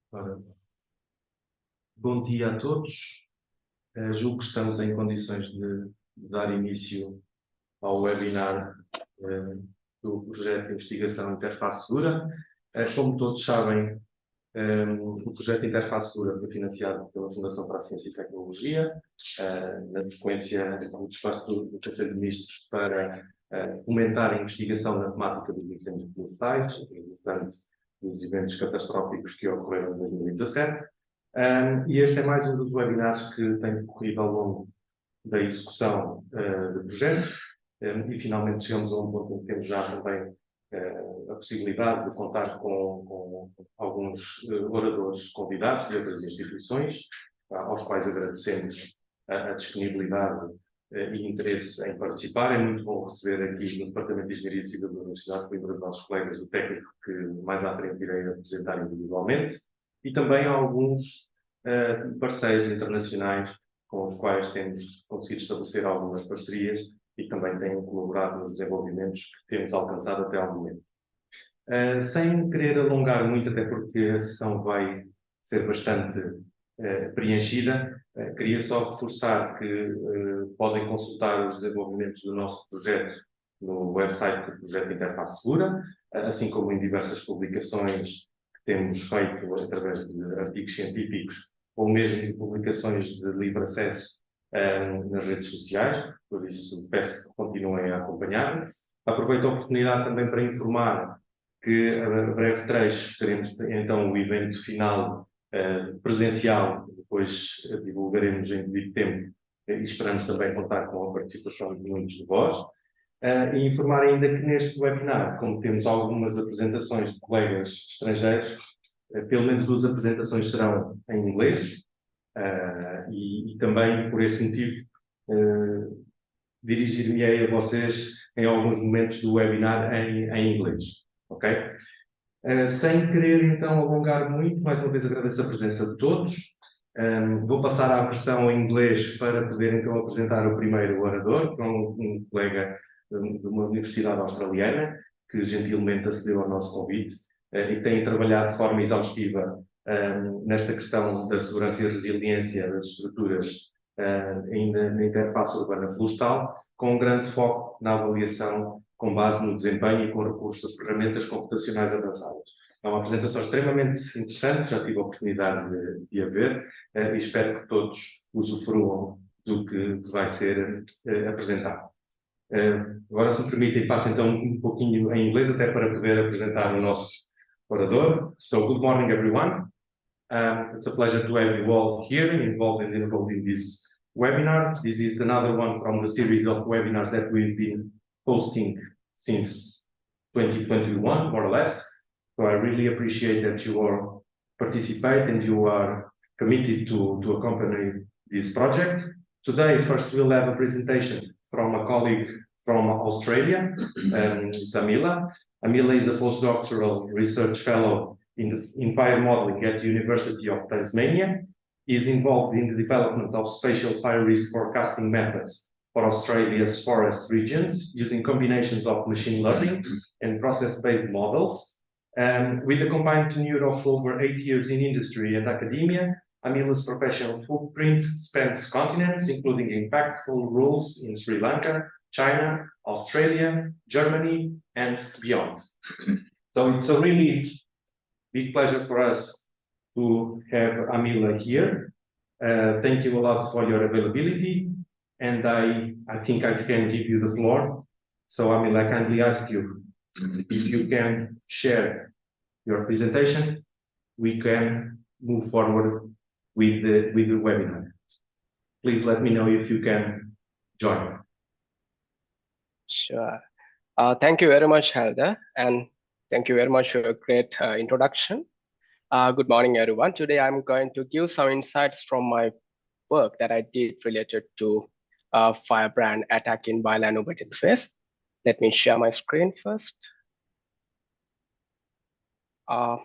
Ora, bom dia a todos. Julgo que estamos em condições de dar início ao webinar do projeto de investigação Interface Segura. Como todos sabem, o projeto Interface Segura foi financiado pela Fundação para a Ciência e Tecnologia, na sequência do despacho do Conselho de Ministros para fomentar a investigação na temática dos incêndios florestais, portanto, dos eventos catastróficos que ocorreram em 2017. E este é mais um dos webinars que tem decorrido ao longo da execução do projeto. E finalmente chegamos a um ponto em que temos já também a possibilidade de contar com alguns oradores convidados de outras instituições, aos quais agradecemos a disponibilidade e interesse em participar. É muito bom receber aqui no Departamento de Engenharia Civil da Universidade de Coimbra os nossos colegas do técnico, que mais à frente irei apresentar individualmente, e também alguns parceiros internacionais com os quais temos conseguido estabelecer algumas parcerias e também têm colaborado nos desenvolvimentos que temos alcançado até ao momento. Sem querer alongar muito, até porque a sessão vai ser bastante preenchida, queria só reforçar que podem consultar os desenvolvimentos do nosso projeto no website do projeto Interface Segura, assim como em diversas publicações que temos feito através de artigos científicos ou mesmo de publicações de livre acesso nas redes sociais, por isso peço que continuem a acompanhar-nos. Aproveito a oportunidade também para informar que a breve trecho teremos então o evento final presencial, depois divulgaremos em devido tempo e esperamos também contar com a participação de muitos de vós. E informar ainda que neste webinar, como temos algumas apresentações de colegas estrangeiros, pelo menos 2 apresentações serão em inglês, e também por esse motivo dirigir-me-ei a vocês em alguns momentos do webinar em inglês, ok? Sem querer então alongar muito, mais uma vez agradeço a presença de todos. Vou passar à versão em inglês para poder então apresentar o primeiro orador, que é um colega de uma universidade australiana, que gentilmente acedeu ao nosso convite e tem trabalhado de forma exaustiva nesta questão da segurança e resiliência das estruturas ainda na interface urbana florestal, com um grande foco na avaliação com base no desempenho e com recursos das ferramentas computacionais avançadas. É uma apresentação extremamente interessante, já tive a oportunidade de a ver e espero que todos usufruam do que vai ser apresentado. Agora, se me permitem, passo então um pouquinho em inglês, até para poder apresentar o nosso orador. So, good morning, everyone. It's a pleasure to have you all here involved in this webinar. This is another one from the series of webinars that we've been hosting since 2021, more or less. So I really appreciate that you all participate and you are committed to accompany this project. Today, first we'll have a presentation from a colleague from Australia, it's Amila. Amila is a postdoctoral research fellow in fire modeling at the University of Tasmania. He is involved in the development of spatial fire risk forecasting methods for Australia's forest regions using combinations of machine learning and process-based models. With a combined tenure of over 8 years in industry and academia, Amila's professional footprint spans continents, including impactful roles in Sri Lanka, China, Australia, Germany, and beyond. So it's a really big pleasure for us to have Amila here. Thank you a lot for your availability, and I think I can give you the floor. So Amila, I kindly ask you if you can share your presentation, we can move forward with the webinar. Please let me know if you can join. Sure. Thank you very much, Helder, and thank you very much for a great introduction. Good morning, everyone. Today, I'm going to give some insights from my work that I did related to firebrand attack in wildland-urban interface. Let me share my screen first. Right.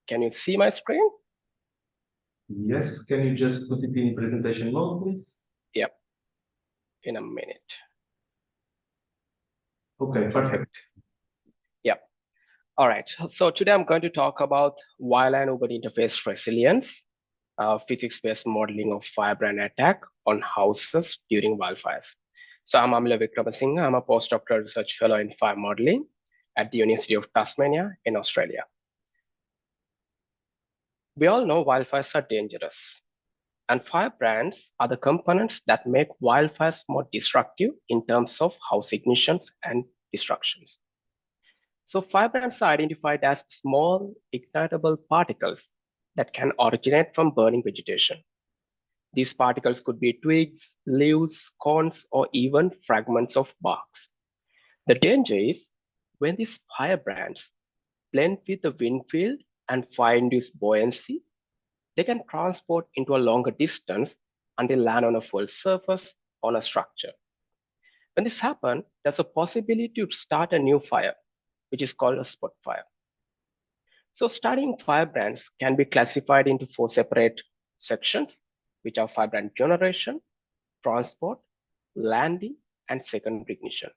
Can you see my screen? Yes. Can you just put it in presentation mode, please? Yep. In a minute. Okay, perfect. Yep. All right, so today I'm going to talk about wildland-urban interface resilience, physics-based modeling of firebrand attack on houses during wildfires. So I'm Amila Vikramasinghe. I'm a postdoctoral research fellow in fire modeling at the University of Tasmania in Australia. We all know wildfires are dangerous, and firebrands are the components that make wildfires more destructive in terms of house ignitions and destructions. So firebrands are identified as small ignitable particles that can originate from burning vegetation. These particles could be twigs, leaves, cones, or even fragments of barks. The danger is when these firebrands blend with the wind field and fire-induced buoyancy, they can transport into a longer distance until land on a full surface on a structure. When this happens, there's a possibility to start a new fire, which is called a spot fire. So starting firebrands can be classified into 4 separate sections, which are firebrand generation, transport, landing, and secondary ignition.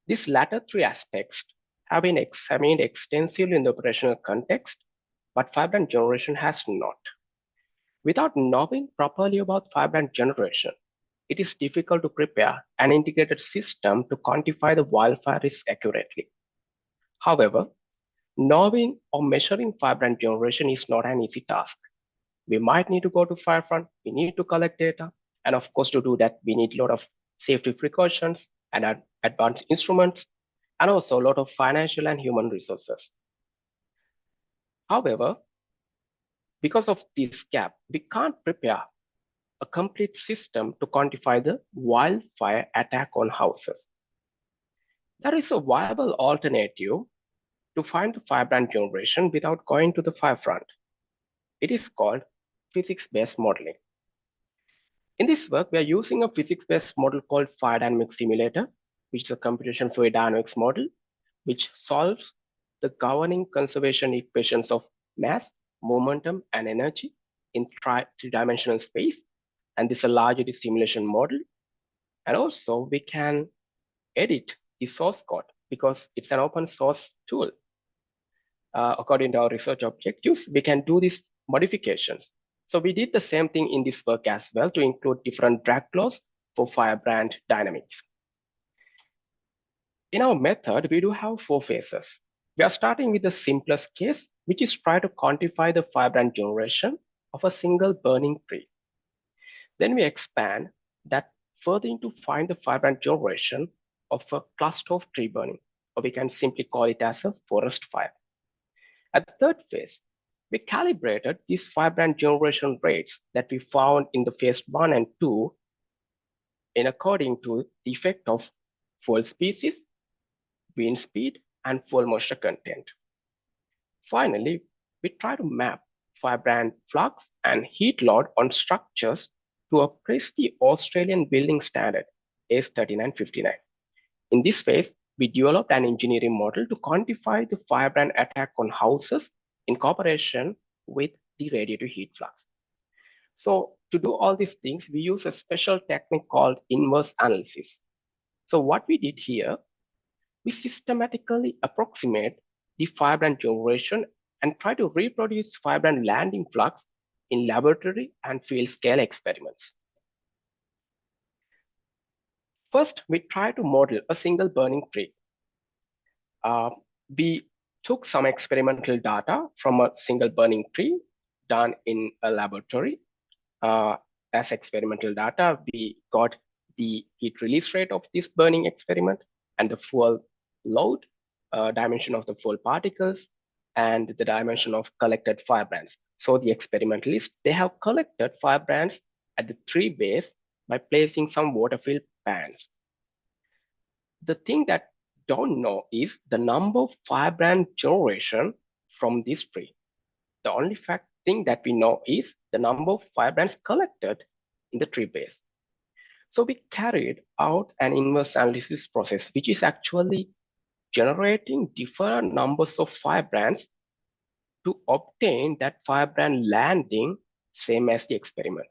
These latter 3 aspects have been examined extensively in the operational context, but firebrand generation has not. Without knowing properly about firebrand generation, it is difficult to prepare an integrated system to quantify the wildfire risk accurately. However, knowing or measuring firebrand generation is not an easy task. We might need to go to firefront, we need to collect data, and of course to do that, we need a lot of safety precautions and advanced instruments, and also a lot of financial and human resources. However, because of this gap, we can't prepare a complete system to quantify the wildfire attack on houses. There is a viable alternative to find the firebrand generation without going to the firefront. It is called physics-based modeling. In this work, we are using a physics-based model called Fire Dynamics Simulator, which is a computation fluid dynamics model, which solves the governing conservation equations of mass, momentum, and energy in three-dimensional space. And this is a largely simulation model. And also, we can edit the source code because it's an open source tool. According to our research objectives, we can do these modifications. So we did the same thing in this work as well to include different drag laws for firebrand dynamics. In our method, we do have 4 phases. We are starting with the simplest case, which is try to quantify the firebrand generation of a single burning tree. Then we expand that further into find the firebrand generation of a cluster of tree burning, or we can simply call it as a forest fire. At the third phase, we calibrated these firebrand generation rates that we found in the phase 1 and 2 in according to the effect of fuel species, wind speed, and fuel moisture content. Finally, we try to map firebrand flux and heat load on structures to appraise the Australian building standard AS3959. In this phase, we developed an engineering model to quantify the firebrand attack on houses in cooperation with the radiative heat flux. So to do all these things, we use a special technique called inverse analysis. So what we did here, we systematically approximate the firebrand generation and try to reproduce firebrand landing flux in laboratory and field scale experiments. First, we try to model a single burning tree. We took some experimental data from a single burning tree done in a laboratory. As experimental data, we got the heat release rate of this burning experiment and the fuel load, dimension of the fuel particles, and the dimension of collected firebrands. So the experimentalists, they have collected firebrands at the tree base by placing some water-filled pans. The thing that don't know is the number of firebrand generation from this tree. The only thing that we know is the number of firebrands collected in the tree base. So we carried out an inverse analysis process, which is actually generating different numbers of firebrands to obtain that firebrand landing same as the experiment.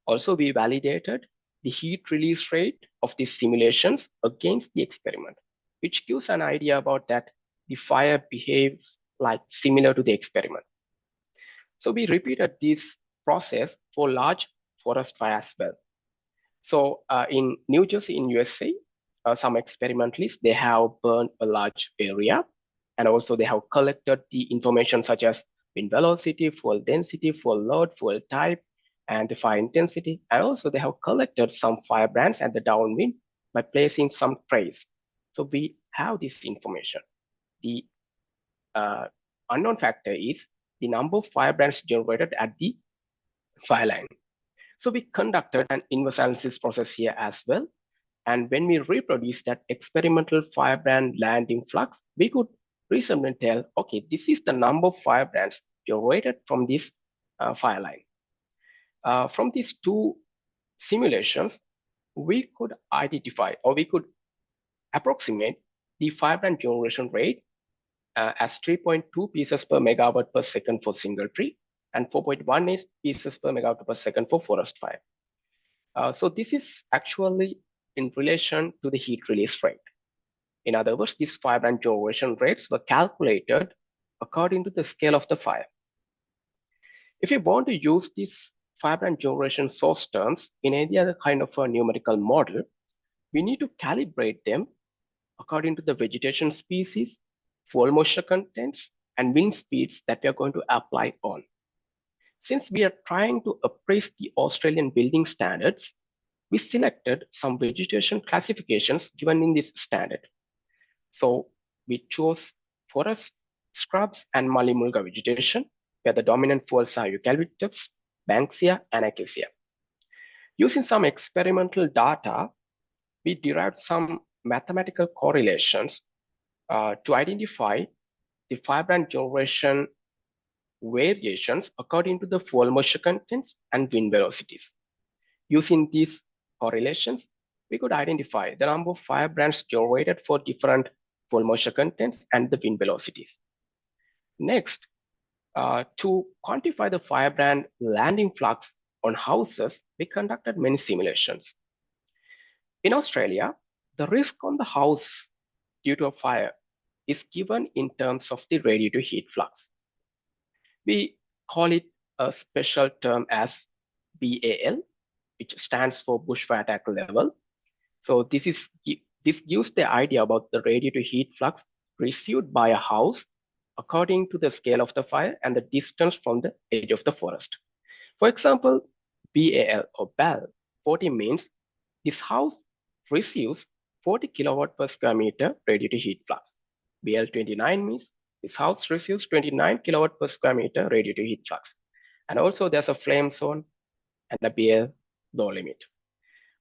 Also, we validated the heat release rate of these simulations against the experiment, which gives an idea about that the fire behaves like similar to the experiment. So we repeated this process for large forest fire as well. So in New Jersey, in USA, some experimentalists, they have burned a large area, and also they have collected the information such as wind velocity, fuel density, fuel load, fuel type, and the fire intensity. And also they have collected some firebrands at the downwind by placing some trays. So we have this information. The unknown factor is the number of firebrands generated at the fire line. So we conducted an inverse analysis process here as well. And when we reproduce that experimental firebrand landing flux, we could reasonably tell, okay, this is the number of firebrands generated from this fire line. From these two simulations, we could identify, or we could approximate the firebrand generation rate as 3.2 pieces per megawatt per second for single tree, and 4.18 pieces per megawatt per second for forest fire. So this is actually in relation to the heat release rate. In other words, these firebrand generation rates were calculated according to the scale of the fire. If you want to use these firebrand generation source terms in any other kind of a numerical model, we need to calibrate them according to the vegetation species, fuel moisture contents, and wind speeds that we are going to apply on. Since we are trying to appraise the Australian building standards, we selected some vegetation classifications given in this standard. So we chose forest, scrubs, and Malimulga vegetation, where the dominant fuels are eucalyptus, banksia, and acacia. Using some experimental data, we derived some mathematical correlations to identify the firebrand generation variations according to the fuel moisture contents and wind velocities. Using these correlations, we could identify the number of firebrands generated for different fuel moisture contents and the wind velocities. Next, to quantify the firebrand landing flux on houses, we conducted many simulations. In Australia, the risk on the house due to a fire is given in terms of the radiative heat flux. We call it a special term as BAL, which stands for bushfire attack level. So this gives the idea about the radiative heat flux received by a house according to the scale of the fire and the distance from the edge of the forest. For example, BAL or BAL 40 means this house receives 40 kilowatt per square meter radiative heat flux. BL 29 means this house receives 29 kilowatt per square meter radiative heat flux. And also there's a flame zone and a BL low limit.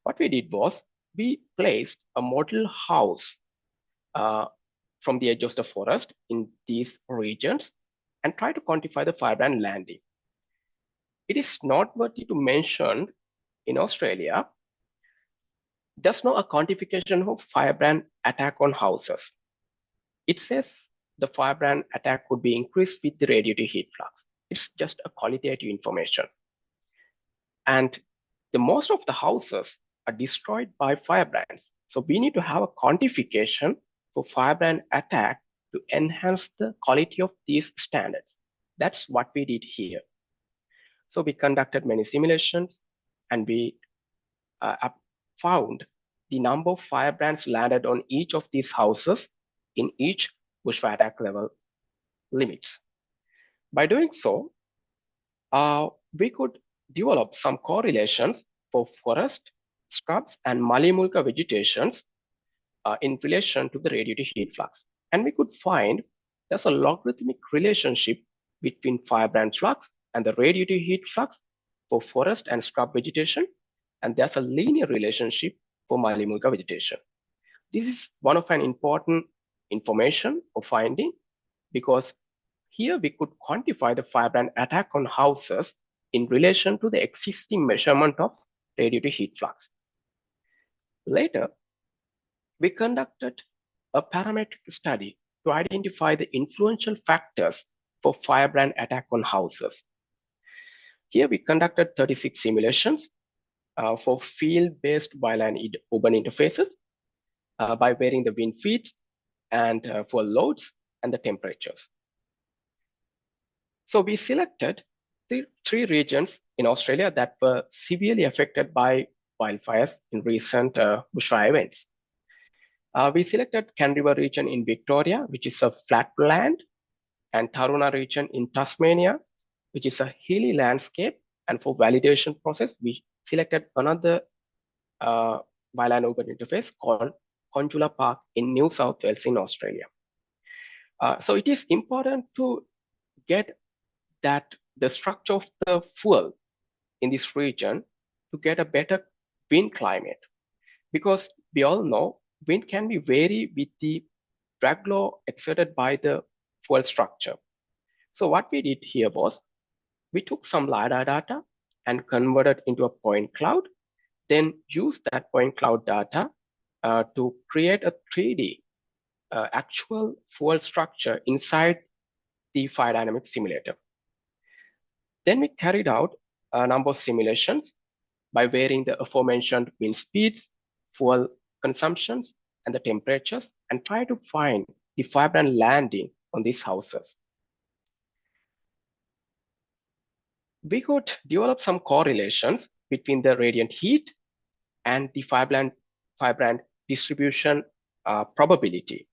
What we did was we placed a model house from the edge of the forest in these regions and try to quantify the firebrand landing. It is noteworthy to mention in Australia, there's no quantification of firebrand attack on houses. It says the firebrand attack could be increased with the radiative heat flux. It's just a qualitative information. And the most of the houses are destroyed by firebrands. So we need to have a quantification for firebrand attack to enhance the quality of these standards. That's what we did here. So we conducted many simulations and we found the number of firebrands landed on each of these houses in each bushfire attack level limits. By doing so, we could develop some correlations for forest, scrubs, and Malimulka vegetations in relation to the radiative heat flux. And we could find there's a logarithmic relationship between firebrand flux and the radiative heat flux for forest and scrub vegetation. And there's a linear relationship for Malimulka vegetation. This is one of an important information or finding because here we could quantify the firebrand attack on houses in relation to the existing measurement of radiative heat flux. Later, we conducted a parametric study to identify the influential factors for firebrand attack on houses. Here we conducted 36 simulations for field-based wildland-urban interfaces by varying the wind feeds and for loads and the temperatures. So we selected the three regions in Australia that were severely affected by wildfires in recent bushfire events. We selected Can River region in Victoria, which is a flat land, and Taruna region in Tasmania, which is a hilly landscape. And for validation process, we selected another wildland-urban interface called Conjula Park in New South Wales in Australia. So it is important to get that the structure of the fuel in this region to get a better wind climate, because we all know wind can be vary with the drag law exerted by the fuel structure. So what we did here was we took some LiDAR data and converted into a point cloud, then used that point cloud data to create a 3D actual fuel structure inside the fire dynamics simulator. Then we carried out a number of simulations by varying the aforementioned wind speeds, fuel consumptions, and the temperatures, and try to find the firebrand landing on these houses. We could develop some correlations between the radiant heat and the firebrand distribution probability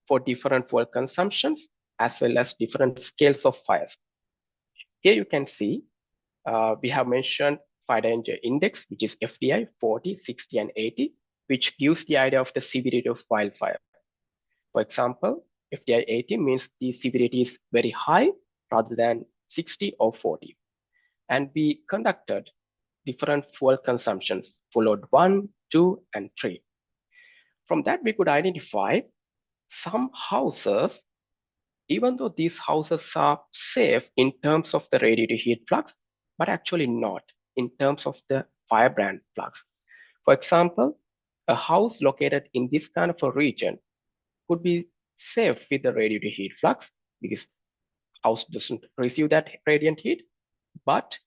for different fuel consumptions as well as different scales of fires. Here you can see we have mentioned fire danger index, which is FDI 40, 60, and 80, which gives the idea of the severity of wildfire. For example, FDI 80 means the severity is very high rather than 60 or 40. And we conducted different fuel consumptions for load 1, 2, and 3. From that, we could identify some houses, even though these houses are safe in terms of the radiative heat flux, but actually not in terms of the firebrand flux. For example, a house located in this kind of a region could be safe with the radiative heat flux because house doesn't receive that radiant heat, but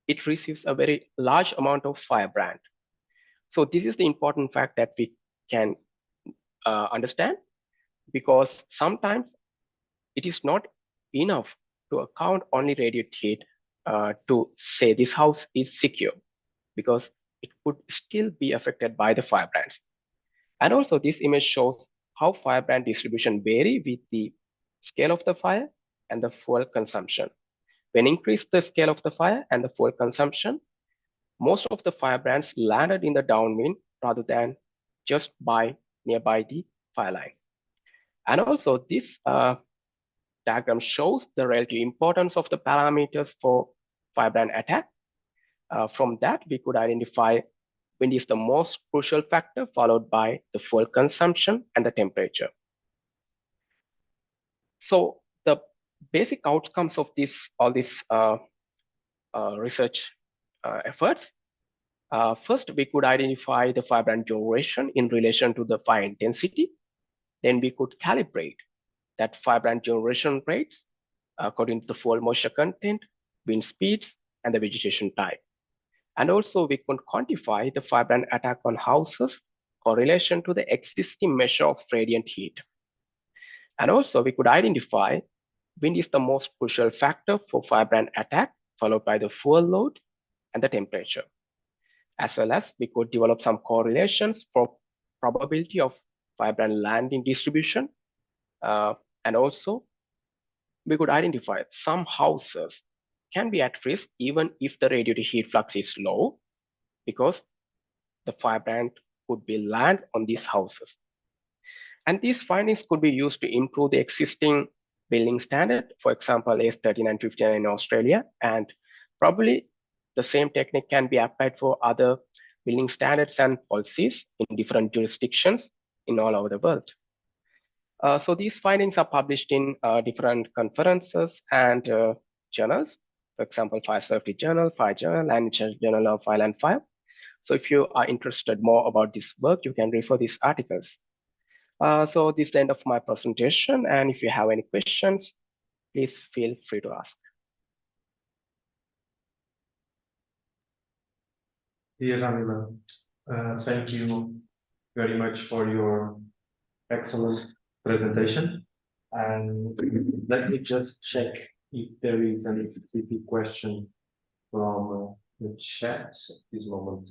it receives a very large amount of firebrand. So this is the important fact that we can understand, because sometimes it is not enough to account only radiant heat to say this house is secure, because it could still be affected by the firebrands. And also this image shows how firebrand distribution vary with the scale of the fire and the fuel consumption. When increased the scale of the fire and the fuel consumption, most of the firebrands landed in the downwind rather than just nearby the fire line. And also this diagram shows the relative importance of the parameters for firebrand attack. From that, we could identify wind is the most crucial factor, followed by the fuel consumption and the temperature. So the basic outcomes of all these research efforts. First, we could identify the firebrand duration in relation to the fire intensity. Then we could calibrate that firebrand duration rates according to the fuel moisture content, wind speeds, and the vegetation type. And also we could quantify the firebrand attack on houses correlation to the existing measure of radiant heat. And also we could identify wind is the most crucial factor for firebrand attack, followed by the fuel load and the temperature. As well as we could develop some correlations for probability of firebrand landing distribution. And also we could identify some houses can be at risk even if the radiative heat flux is low, because the firebrand could be land on these houses. And these findings could be used to improve the existing building standard, for example, AS3959 in Australia, and probably the same technique can be applied for other building standards and policies in different jurisdictions in all over the world. So these findings are published in different conferences and journals, for example, Fire Safety Journal, Fire Journal, and Journal of Fire and Fire. So if you are interested more about this work, you can refer these articles. So this is the end of my presentation, and if you have any questions, please feel free to ask. Dear Ramila, thank you very much for your excellent presentation. Let me just check if there is any specific question from the chat at this moment.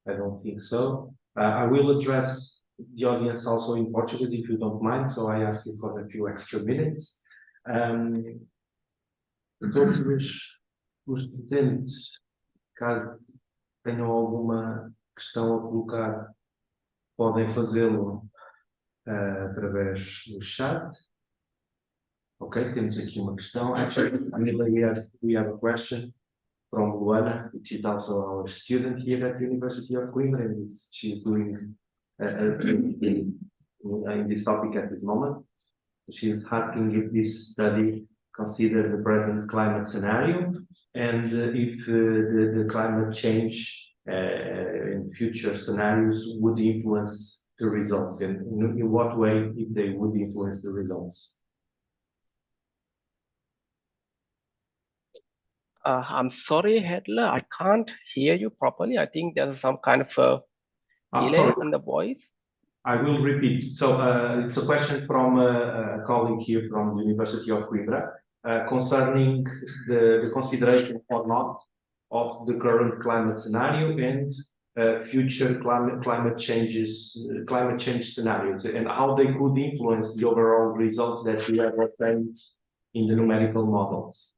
I don't think so. I will address the audience also in Portuguese, if you don't mind, so I ask you for a few extra minutes. Todos os presentes, caso tenham alguma questão a colocar, podem fazê-lo através do chat. Ok, temos aqui uma questão. Actually, we have a question from Luana, which is also our student here at the University of Coimbra, and she's doing in this topic at this moment. She's asking if this study considers the present climate scenario and if the climate change in future scenarios would influence the results, and in what way if they would influence the results. I'm sorry, Hedler, I can't hear you properly. I think there's some kind of a delay in the voice. I will repeat. So it's a question from a colleague here from the University of Coimbra concerning the consideration or not of the current climate scenario and future climate change scenarios, and how they could influence the overall results that you have obtained in the numerical models.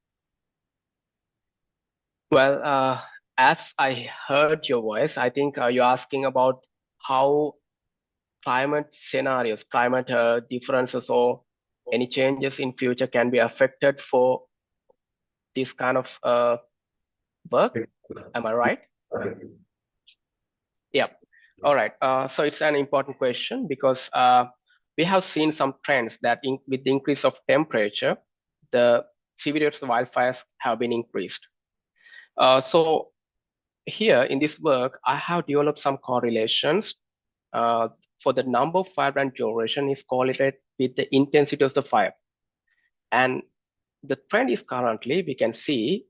Well, as I heard your voice, I think you're asking about how climate scenarios, climate differences, or any changes in future can be affected for this kind of work. Am I right? Yeah. All right. So it's an important question because we have seen some trends that with the increase of temperature, the severity of wildfires have been increased. So here in this work, I have developed some correlations for the number of fire brand duration is correlated with the intensity of the fire. And the trend is currently, we can see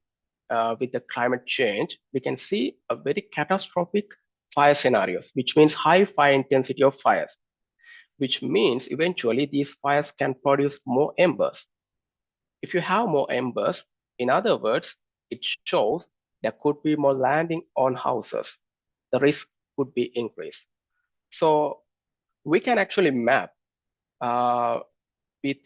with the climate change, we can see a very catastrophic fire scenarios, which means high fire intensity of fires, which means eventually these fires can produce more embers. If you have more embers, in other words, it shows there could be more landing on houses. The risk could be increased. So we can actually map with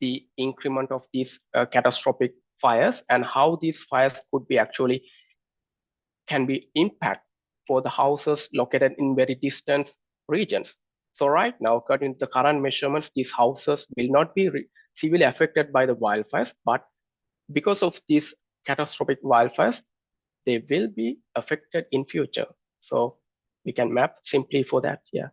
the increment of these catastrophic fires and how these fires could be actually can be impact for the houses located in very distant regions. So right now, according to the current measurements, these houses will not be severely affected by the wildfires, but because of these catastrophic wildfires, they will be affected in future. So we can map simply for that, yeah.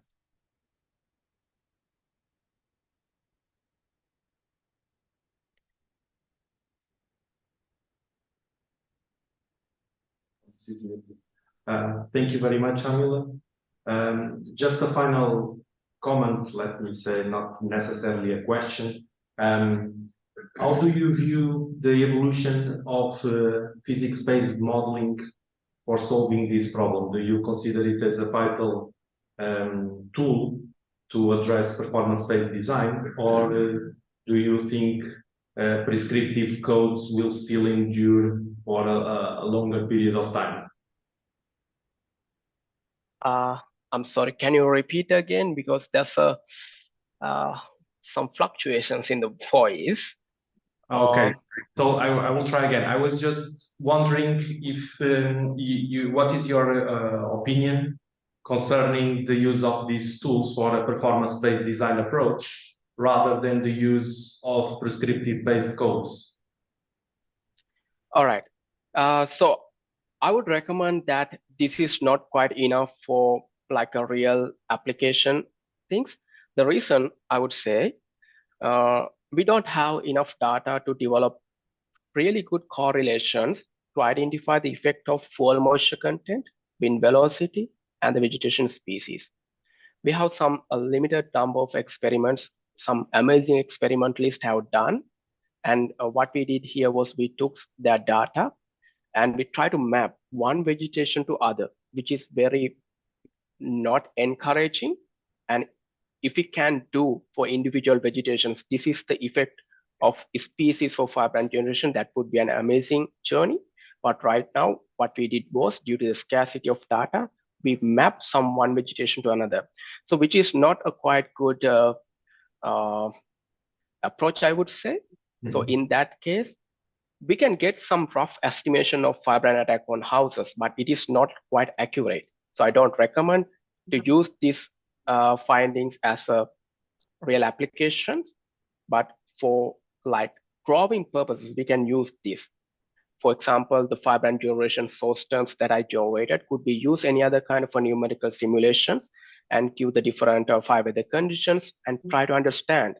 Thank you very much, Amila. Just a final comment, let me say, not necessarily a question. How do you view the evolution of physics-based modeling for solving this problem? Do you consider it as a vital tool to address performance-based design, or do you think prescriptive codes will still endure for a longer period of time? I'm sorry, can you repeat again? Because there's some fluctuations in the voice. Okay, so I will try again. I was just wondering if what is your opinion concerning the use of these tools for a performance-based design approach rather than the use of prescriptive-based codes? All right. So I would recommend that this is not quite enough for like a real application things. The reason I would say we don't have enough data to develop really good correlations to identify the effect of fuel moisture content, wind velocity, and the vegetation species. We have some a limited number of experiments, some amazing experimentalists have done. And what we did here was we took their data and we try to map one vegetation to other, which is very not encouraging. And if we can do for individual vegetations, this is the effect of species for fire brand generation, that would be an amazing journey. But right now, what we did was, due to the scarcity of data, we mapped some one vegetation to another. So which is not a quite good approach, I would say. So in that case, we can get some rough estimation of fire brand attack on houses, but it is not quite accurate. So I don't recommend to use these findings as a real applications, but for like drawing purposes, we can use this. For example, the fire brand generation source terms that I generated could be used any other kind of a numerical simulations and give the different fire weather conditions and try to understand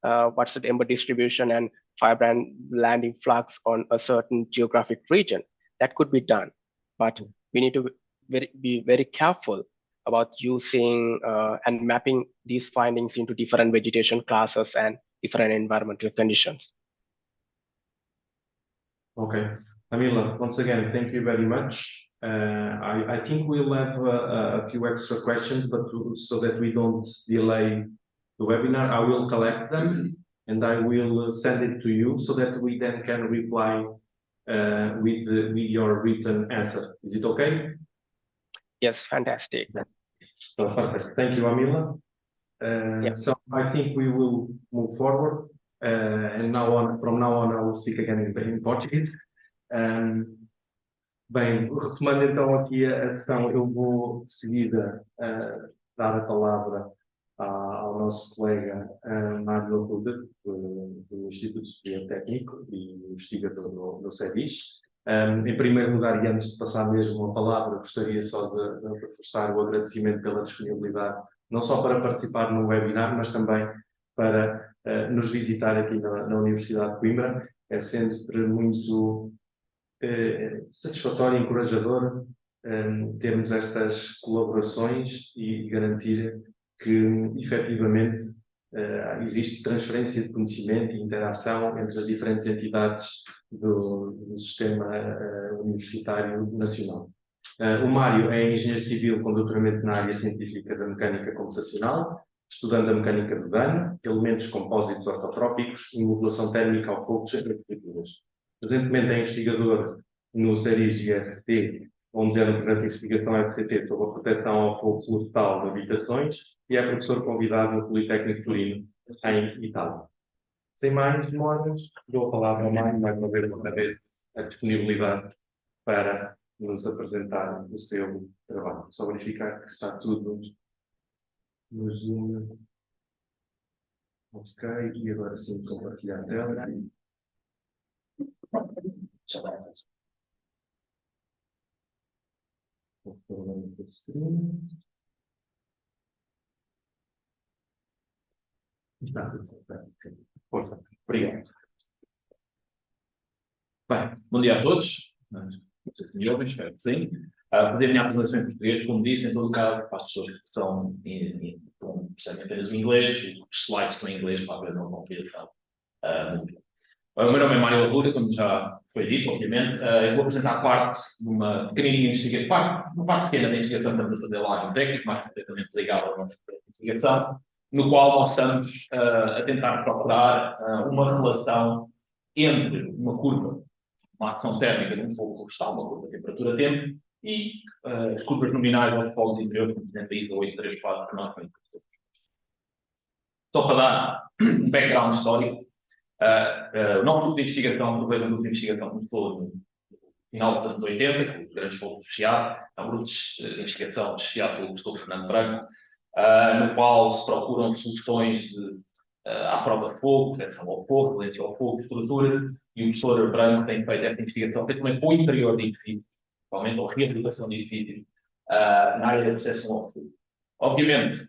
what's the ember distribution and fire brand landing flux on a certain geographic region. That could be done, but we need to be very careful about using and mapping these findings into different vegetation classes and different environmental conditions. Okay. Amila, once again, thank you very much. I think we'll have a few extra questions, but so that we don't delay the webinar, I will collect them and I will send it to you so that we then can reply with your written answer. Is it okay? Yes, fantastic. So, perfect. Thank you, Amila. So I think we will move forward. And from now on, I will speak again in Portuguese. Bem, retomando então aqui a questão, eu vou de seguida dar a palavra ao nosso colega Mário Arruda, do Instituto Superior Técnico e investigador no SEDIS. Em primeiro lugar, e antes de passar mesmo a palavra, gostaria só de reforçar o agradecimento pela disponibilidade, não só para participar no webinar, mas também para nos visitar aqui na Universidade de Coimbra. É sempre muito satisfatório e encorajador termos estas colaborações e garantir que, efetivamente, existe transferência de conhecimento e interação entre as diferentes entidades do sistema universitário nacional. O Mário é engenheiro civil com doutoramento na área científica da mecânica computacional, estudando a mecânica do dano, elementos compósitos ortotrópicos e modulação térmica ao fogo de arquiteturas. Presentemente é investigador no SERIS IFT, onde é um projeto de investigação FCT sobre a proteção ao fogo florestal de habitações, e é professor convidado no Politécnico de Torino, em Itália. Sem mais demoras, dou a palavra ao Mário, mais uma vez a disponibilidade para nos apresentar o seu trabalho. Só verificar que está tudo no Zoom. Ok, e agora sim compartilhar a tela. Vou falar no screen. Está tudo certo. Força. Obrigado. Bem, bom dia a todos. Não sei se me ouvem, espero que sim. Fazer a minha apresentação em português, como disse, em todo o caso, para as pessoas que são percebem apenas o inglês, e os slides estão em inglês para haver uma compreensão. O meu nome é Mário Arruda, como já foi dito, obviamente. Eu vou apresentar parte de uma pequenininha investigação, uma parte pequena da investigação que estamos a fazer lá no técnico, mais completamente ligada ao nosso projeto de investigação, no qual nós estamos a tentar procurar uma relação entre uma curva, uma ação térmica de um fogo florestal, uma curva de temperatura-tempo, e as curvas nominais aos polos interiores, como por exemplo a ISO 834, que nós conhecemos. Só para dar um background histórico, o nosso grupo de investigação, o projeto do grupo de investigação começou no final dos anos 80, com os grandes fogos de Chiado, é um grupo de investigação associado pelo professor Fernando Branco, no qual se procuram soluções à prova de fogo, proteção ao fogo, violência ao fogo, estrutura, e o professor Branco tem feito esta investigação, principalmente com o interior de edifícios, principalmente a reabilitação de edifícios, na área da proteção ao fogo. Obviamente,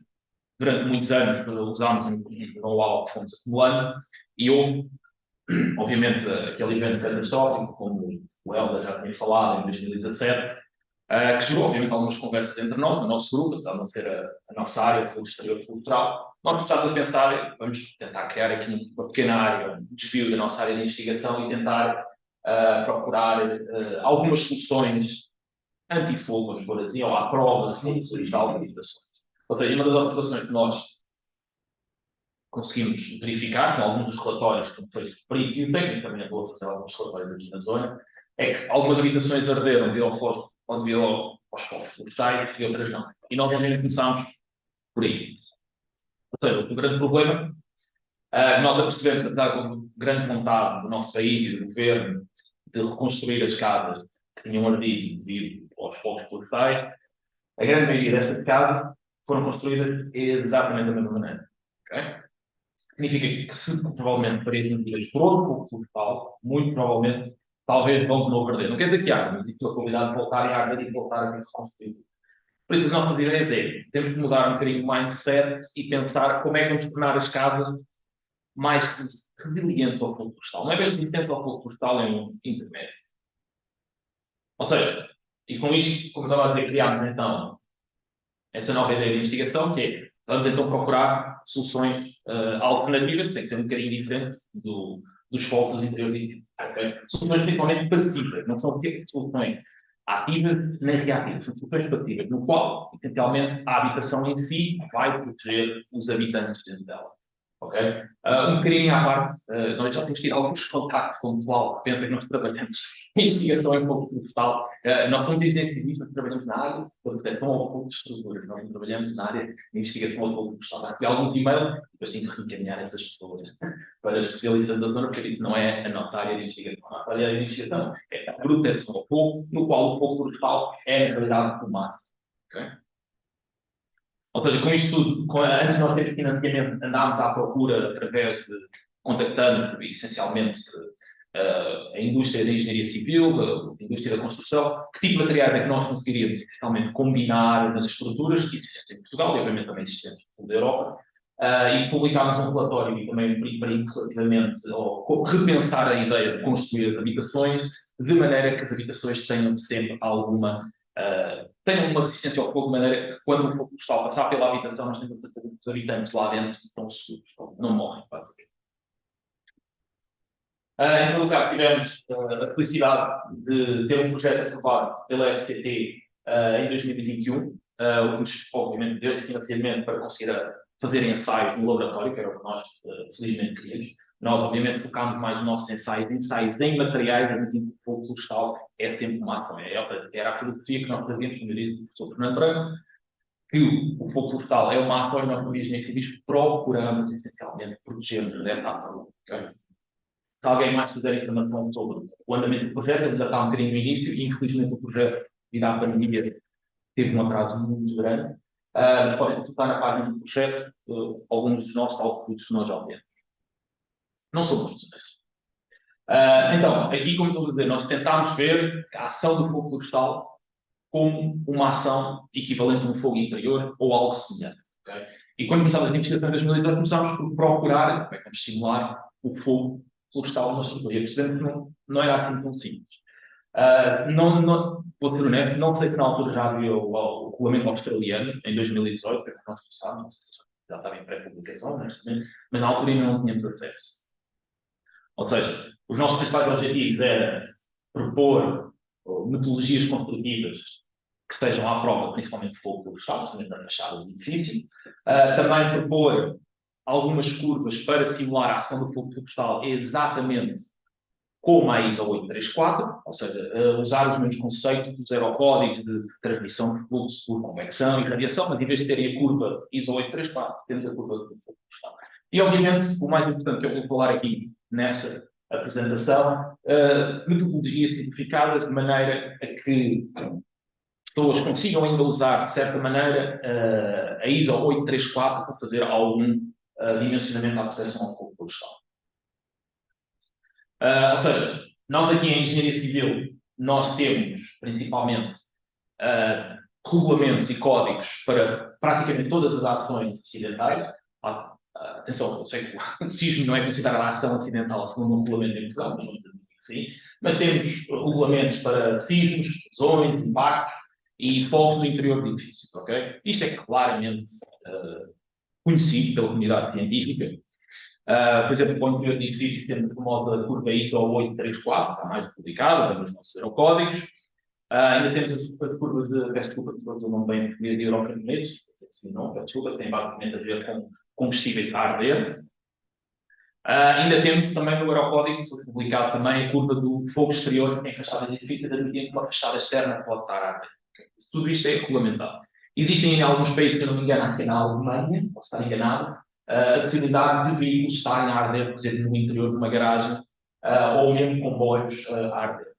durante muitos anos usámos um know-how que fomos acumulando, e houve, obviamente, aquele evento catastrófico, como o Helder já tinha falado, em 2017, que gerou, obviamente, algumas conversas entre nós, no nosso grupo, apesar de não ser a nossa área de fogo exterior e florestal. Nós começámos a pensar, vamos tentar criar aqui uma pequena área, um desvio da nossa área de investigação e tentar procurar algumas soluções anti-fogo, vamos pôr assim, ou à prova de fogo florestal de habitações. Ou seja, uma das observações que nós conseguimos verificar com alguns dos relatórios que foram feitos por peritos e o técnico também andou a fazer alguns relatórios aqui na zona, é que algumas habitações arderam devido aos fogos florestais e outras não. E nós também começámos por aí. Ou seja, o grande problema, nós apercebemos, apesar de grande vontade do nosso país e do governo de reconstruir as casas que tinham ardido devido aos fogos florestais, a grande maioria destas casas foram construídas exatamente da mesma maneira. Okay? Significa que se provavelmente forem medidas por outro fogo florestal, muito provavelmente, talvez vão de novo arder. Não quer dizer que há, mas existe a probabilidade de voltarem a arder e de voltar a ser reconstruídos. Por isso, as nossas ideias é, temos que mudar um bocadinho o mindset e pensar como é que vamos tornar as casas mais resilientes ao fogo florestal. Não é bem resistente ao fogo florestal, é um intermédio. Ou seja, e com isto, como estava a dizer, criámos então essa nova ideia de investigação, que é, vamos então procurar soluções alternativas, que tem que ser um bocadinho diferente dos fogos interiores. Okay? Soluções principalmente passivas, não são soluções ativas nem reativas, são soluções passivas, no qual, essencialmente, a habitação em si vai proteger os habitantes dentro dela. Okay? Um bocadinho à parte, nós já temos tido alguns contactos com o pessoal que pensa que nós trabalhamos em investigação em fogo florestal. Nós somos engenheiros civis, nós trabalhamos na área da proteção ao fogo de estruturas. Nós não trabalhamos na área de investigação ao fogo florestal. Há alguns e-mails, depois tenho que reencaminhar essas pessoas para especialistas da zona, porque isso não é a nossa área de investigação. A nossa área de investigação é a proteção ao fogo, no qual o fogo florestal é, na realidade, o máximo. Okay? Ou seja, com isto tudo, antes de nós termos financiamento, andámos à procura através de, contactando essencialmente a indústria da engenharia civil, a indústria da construção, que tipo de materiais é que nós conseguiríamos essencialmente combinar nas estruturas que existem em Portugal e obviamente também existentes no sul da Europa, e publicámos um relatório e também um preprint relativamente ao repensar a ideia de construir as habitações, de maneira que as habitações tenham sempre tenham uma resistência ao fogo, de maneira que quando o fogo florestal passar pela habitação, nós temos a certeza que os habitantes lá dentro estão seguros, não morrem, basicamente. Em todo o caso, tivemos a felicidade de ter um projeto aprovado pela FCT em 2021, o que obviamente deu financiamento para conseguir fazer ensaios no laboratório, que era o que nós felizmente queríamos. Nós, obviamente, focámos mais nos nossos ensaios em materiais, onde o fogo florestal é sempre uma ação. Era a filosofia que nós fazíamos, como eu disse, o professor Fernando Branco, que o fogo florestal é uma ação e nós, como engenheiros civis, procuramos essencialmente proteger-nos dessa ação. Okay? Se alguém mais tiver informação sobre o andamento do projeto, ele já está um bocadinho no início e, infelizmente, o projeto, devido à pandemia, teve um atraso muito grande. Podem consultar na página do projeto alguns dos nossos outputs que nós já temos. Não são muitos, então, aqui, como estou a dizer, nós tentámos ver a ação do fogo florestal como uma ação equivalente a um fogo interior ou algo semelhante. Okay? E quando começámos a investigação em 2012, começámos por procurar como é que vamos simular o fogo florestal numa estrutura. E percebemos que não era assim tão simples. Vou ser honesto, não sei se na altura já havia o regulamento australiano, em 2018, que é que nós começámos, já estava em pré-publicação, mas na altura ainda não tínhamos acesso. Ou seja, os nossos principais objetivos eram propor metodologias construtivas que estejam à prova, principalmente de fogo florestal, principalmente na fachada do edifício. Também propor algumas curvas para simular a ação do fogo florestal exatamente como a ISO 834, ou seja, usar os mesmos conceitos dos aerocódigos de transmissão de fluxo por convecção e radiação, mas em vez de terem a curva ISO 834, temos a curva do fogo florestal. E, obviamente, o mais importante que eu vou falar aqui nesta apresentação, metodologias simplificadas de maneira a que pessoas consigam ainda usar, de certa maneira, a ISO 834 para fazer algum dimensionamento à proteção ao fogo florestal. Ou seja, nós aqui em Engenharia Civil, nós temos principalmente regulamentos e códigos para praticamente todas as ações acidentais. Atenção, eu sei que o sismo não é considerado ação acidental segundo um regulamento em Portugal, mas vamos dizer que sim. Mas temos regulamentos para sismos, explosões, impactos e fogos no interior de edifícios. Okay? Isto é claramente conhecido pela comunidade científica. Por exemplo, para o interior de edifícios temos a famosa curva ISO 834, está mais publicada, nos nossos aerocódigos. Ainda temos as curvas de, peço desculpa, se eu não bem de Eurocantonetes, não, peço desculpa, tem basicamente a ver com combustíveis a arder. Ainda temos também no Eurocódigo, foi publicado também a curva do fogo exterior em fachadas de edifícios, admitindo que uma fachada externa pode estar a arder. Tudo isto é regulamentado. Existem em alguns países, se eu não me engano, acho que é na Alemanha, posso estar enganado, a possibilidade de veículos estarem a arder, por exemplo, no interior de uma garagem, ou mesmo comboios a arder.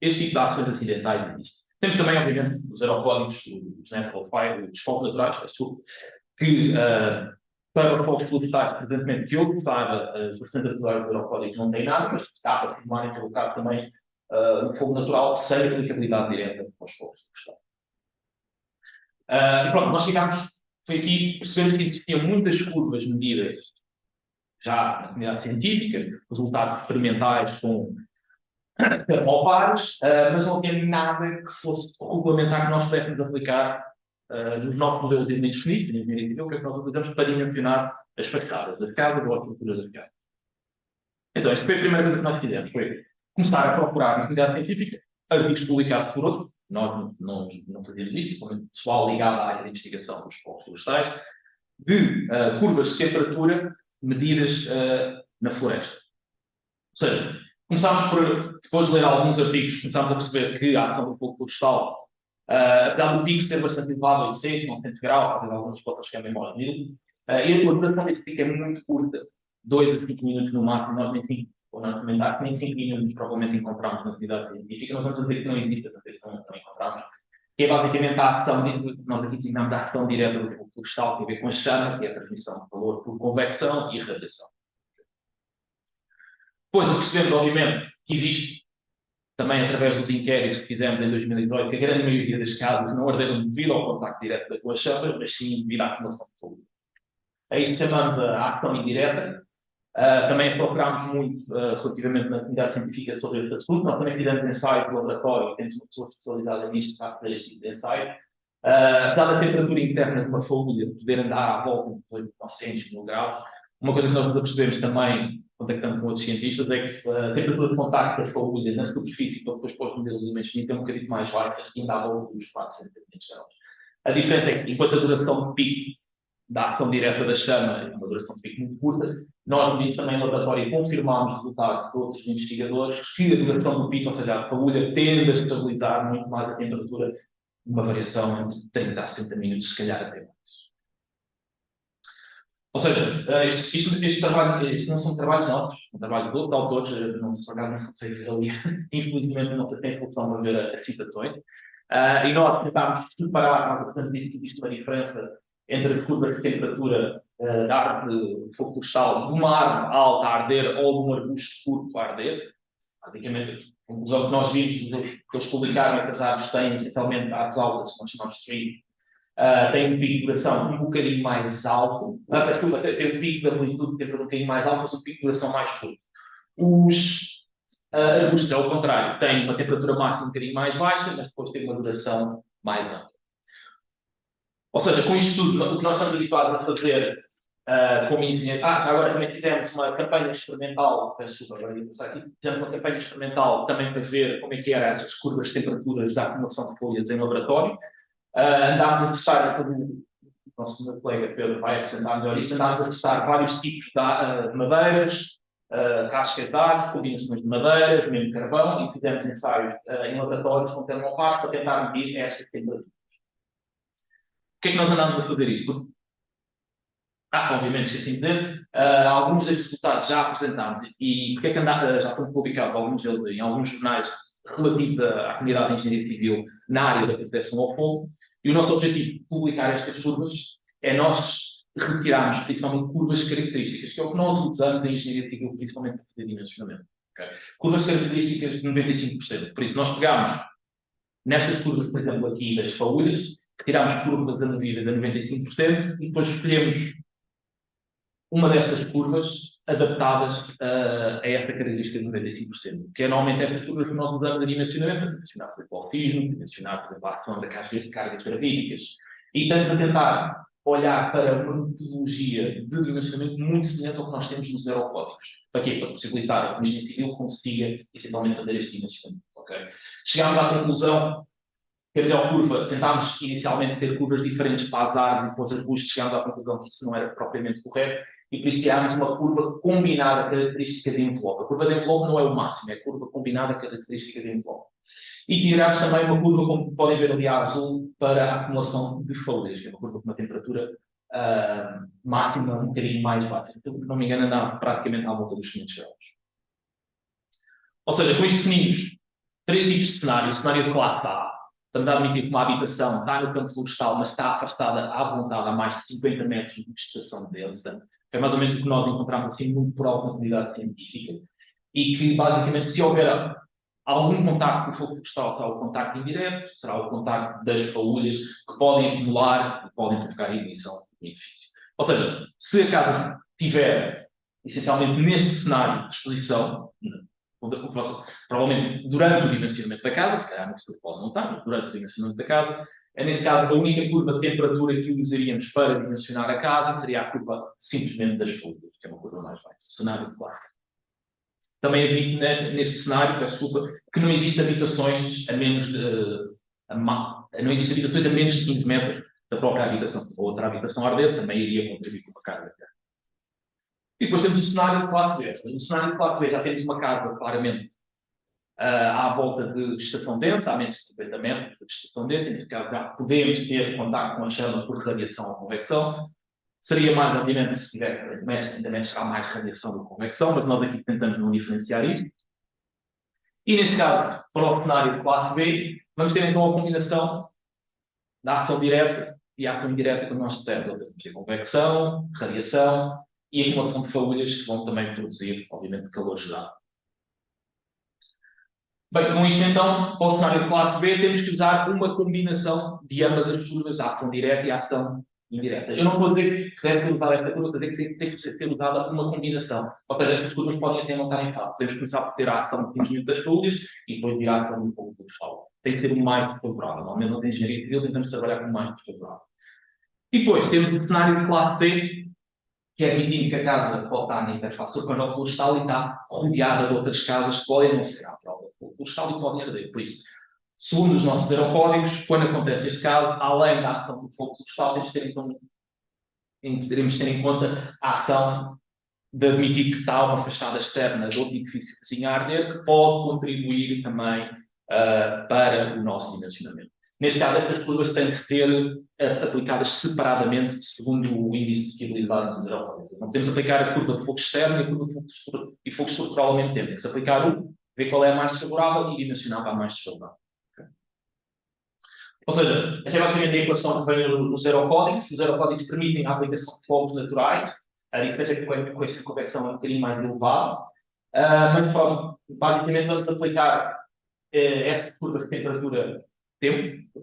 Este tipo de ações acidentais existe. Temos também, obviamente, os aerocódigos, os natural fire, os fogos naturais, que para os fogos florestais, presentemente, que eu gostava, as versões atuais dos aerocódigos não têm nada, mas dá para simular e colocar também um fogo natural sem aplicabilidade direta aos fogos florestais. E pronto, nós chegámos, foi aqui, percebemos que existiam muitas curvas medidas já na comunidade científica, resultados experimentais com termopares, mas não havia nada que fosse regulamentar que nós pudéssemos aplicar nos nossos modelos de elementos finitos, na engenharia civil, que é que nós utilizamos para dimensionar as fachadas das casas ou as estruturas das casas. Então, esta foi a primeira coisa que nós fizemos, foi começar a procurar na comunidade científica artigos publicados por outros. Nós não fazíamos isto, somente pessoal ligado à área de investigação dos fogos florestais, de curvas de temperatura medidas na floresta. Ou seja, começámos por, depois de ler alguns artigos, começámos a perceber que a ação do fogo florestal, apesar do pico ser bastante elevado, 800, 900 graus, algumas fotos que é mesmo aos 1000, e a duração deste pico é muito curta, 2 a 5 minutos no máximo, nós nem comentar que nem 5 minutos provavelmente encontramos na comunidade científica, não vamos dizer que não existe, a dizer que não encontramos, que é basicamente a ação, nós aqui designamos a ação direta do fogo florestal, que tem a ver com a chama, que é a transmissão de calor por convecção e radiação. Depois percebemos, obviamente, que existe, também através dos inquéritos que fizemos em 2018, que a grande maioria das casas não arderam devido ao contacto direto com as chamas, mas sim devido à acumulação de fogo. A isto chamamos a ação indireta. Também procurámos muito relativamente na comunidade científica sobre este assunto. Nós também fizemos ensaio de laboratório, temos uma pessoa especializada nisto para fazer este tipo de ensaio. Dada a temperatura interna de uma folha, poder andar à volta de 900 mil graus, uma coisa que nós nos apercebemos também, contactando com outros cientistas, é que a temperatura de contacto da folha na superfície, para depois pôr os modelos de elementos finitos, é um bocadinho mais baixa, ainda à volta dos 400 graus. A diferença é que, enquanto a duração de pico da ação direta da chama é uma duração de pico muito curta, nós também no laboratório confirmámos resultados de outros investigadores que a duração do pico, ou seja, a fagulha, tende a estabilizar muito mais a temperatura, uma variação entre 30 a 60 minutos, se calhar até mais. Ou seja, este trabalho, isto não são trabalhos nossos, são trabalhos de outros autores, não se por acaso não sei ali, infelizmente não tem solução para ver as citações, e nós tentámos separar, portanto, disse que existe uma diferença entre as curvas de temperatura da árvore de fogo florestal de uma árvore alta a arder ou de um arbusto curto a arder. Basicamente, a conclusão que nós vimos, que eles publicaram, é que as árvores têm, essencialmente, árvores altas, que nós chamamos de trees, tem um pico de duração um bocadinho mais alto, desculpa, tem um pico de amplitude de temperatura um bocadinho mais alto, mas um pico de duração mais curto. Os arbustos, ao contrário, têm uma temperatura máxima um bocadinho mais baixa, mas depois têm uma duração mais ampla. Ou seja, com isto tudo, o que nós estamos habituados a fazer como engenheiro... agora também fizemos uma campanha experimental, peço desculpa, agora ia passar aqui, fizemos uma campanha experimental também para ver como é que eram as curvas de temperaturas da acumulação de folhas em laboratório. Andámos a testar, o nosso meu colega Pedro vai apresentar melhor isso, andámos a testar vários tipos de madeiras, cascas de árvores, combinações de madeiras, mesmo carvão, e fizemos ensaios em laboratórios com termopares para tentar medir esta temperatura. Por que é que nós andámos a fazer isto? Obviamente, esqueci de dizer, alguns destes resultados já apresentámos e porque é que já estão publicados, alguns deles em alguns jornais relativos à comunidade de engenharia civil na área da proteção ao fogo. E o nosso objetivo de publicar estas curvas é nós retirarmos principalmente curvas características, que é o que nós usamos em engenharia civil, principalmente para fazer dimensionamento. Okay? Curvas características de 95%. Por isso, nós pegamos nestas curvas, por exemplo, aqui das fagulhas, retiramos curvas amovíveis a 95% e depois escolhemos uma destas curvas adaptadas a esta característica de 95%, que é normalmente estas curvas que nós usamos a dimensionamento, para dimensionar, por exemplo, o sismo, dimensionar, por exemplo, a ação das cargas gravíticas, e estamos a tentar olhar para uma metodologia de dimensionamento muito semelhante ao que nós temos nos aerocódigos. Para quê? Para possibilitar a engenharia civil consiga, essencialmente, fazer este dimensionamento. Okay? Chegámos à conclusão que a melhor curva, tentámos inicialmente ter curvas diferentes para as árvores e para os arbustos, chegámos à conclusão que isso não era propriamente correto, e por isso criámos uma curva combinada característica de envelope. A curva de envelope não é o máximo, é a curva combinada característica de envelope. E tiramos também uma curva, como podem ver ali a azul, para a acumulação de folias, que é uma curva com uma temperatura máxima um bocadinho mais baixa. Se não me engano, anda praticamente à volta dos 500 graus. Ou seja, com isto definimos 3 tipos de cenário. O cenário de classe A, estamos a admitir que uma habitação está no campo florestal, mas está afastada à vontade a mais de 50 metros de estação densa. É mais ou menos o que nós encontramos assim muito por alguma comunidade científica. E que, basicamente, se houver algum contacto com o fogo florestal, será o contacto indireto, será o contacto das faúlhas, que podem acumular e podem provocar a ignição do edifício. Ou seja, se a casa estiver, essencialmente, neste cenário de exposição, provavelmente durante o dimensionamento da casa, se calhar no futuro pode não estar, mas durante o dimensionamento da casa, nesse caso, a única curva de temperatura que usaríamos para dimensionar a casa seria a curva simplesmente das faúlhas, que é uma curva mais baixa, cenário de classe. Também admito neste cenário, peço desculpa, que não existem habitações a menos de, não existem habitações a menos de 15 metros da própria habitação. Outra habitação ardente também iria contribuir com a carga. E depois temos o cenário de classe B. No cenário de classe B já temos uma casa, claramente, à volta de estação densa, a menos de 50 metros de estação densa. Neste caso, já podemos ter contato com a chama por radiação ou convecção. Seria mais, obviamente, se tiver também será mais radiação do que convecção, mas nós aqui tentamos não diferenciar isto. E neste caso, para o cenário de classe B, vamos ter então a combinação da ação direta e a ação indireta que nós dissemos, ou seja, convecção, radiação e acumulação de faúlhas que vão também produzir, obviamente, calor gerado. Bem, com isto então, para o cenário de classe B, temos que usar uma combinação de ambas as curvas, a ação direta e a ação indireta. Eu não vou dizer que deve ser usada esta curva, vou dizer que tem que ser usada uma combinação. Ou seja, estas curvas podem até não estar em falta. Podemos começar por ter a ação de crescimento das folhas e depois vir a ação do fogo florestal. Tem que ser o mais favorável. Ao menos na engenharia civil tentamos trabalhar com o mais favorável. E depois temos o cenário de classe C, que é admitindo que a casa pode estar na interface urbana florestal e está rodeada de outras casas que podem não ser à prova do fogo florestal e podem arder. Por isso, segundo os nossos aerocódigos, quando acontece este caso, além da ação do fogo florestal, temos de ter em conta a ação de admitir que está uma fachada externa do edifício vizinho a arder, que pode contribuir também para o nosso dimensionamento. Neste caso, estas curvas têm que ser aplicadas separadamente, segundo o índice de fiabilidade dos aerocódigos. Não podemos aplicar a curva de fogo externo e a curva de fogo estrutural ao mesmo tempo. Tem que se aplicar ver qual é a mais desfavorável e dimensionar para a mais desfavorável. Ou seja, esta é basicamente a equação que vem nos aerocódigos. Os aerocódigos permitem a aplicação de fogos naturais. A diferença é que com essa convecção é um bocadinho mais elevada. Mas, pronto, basicamente vamos aplicar esta curva de temperatura-tempo,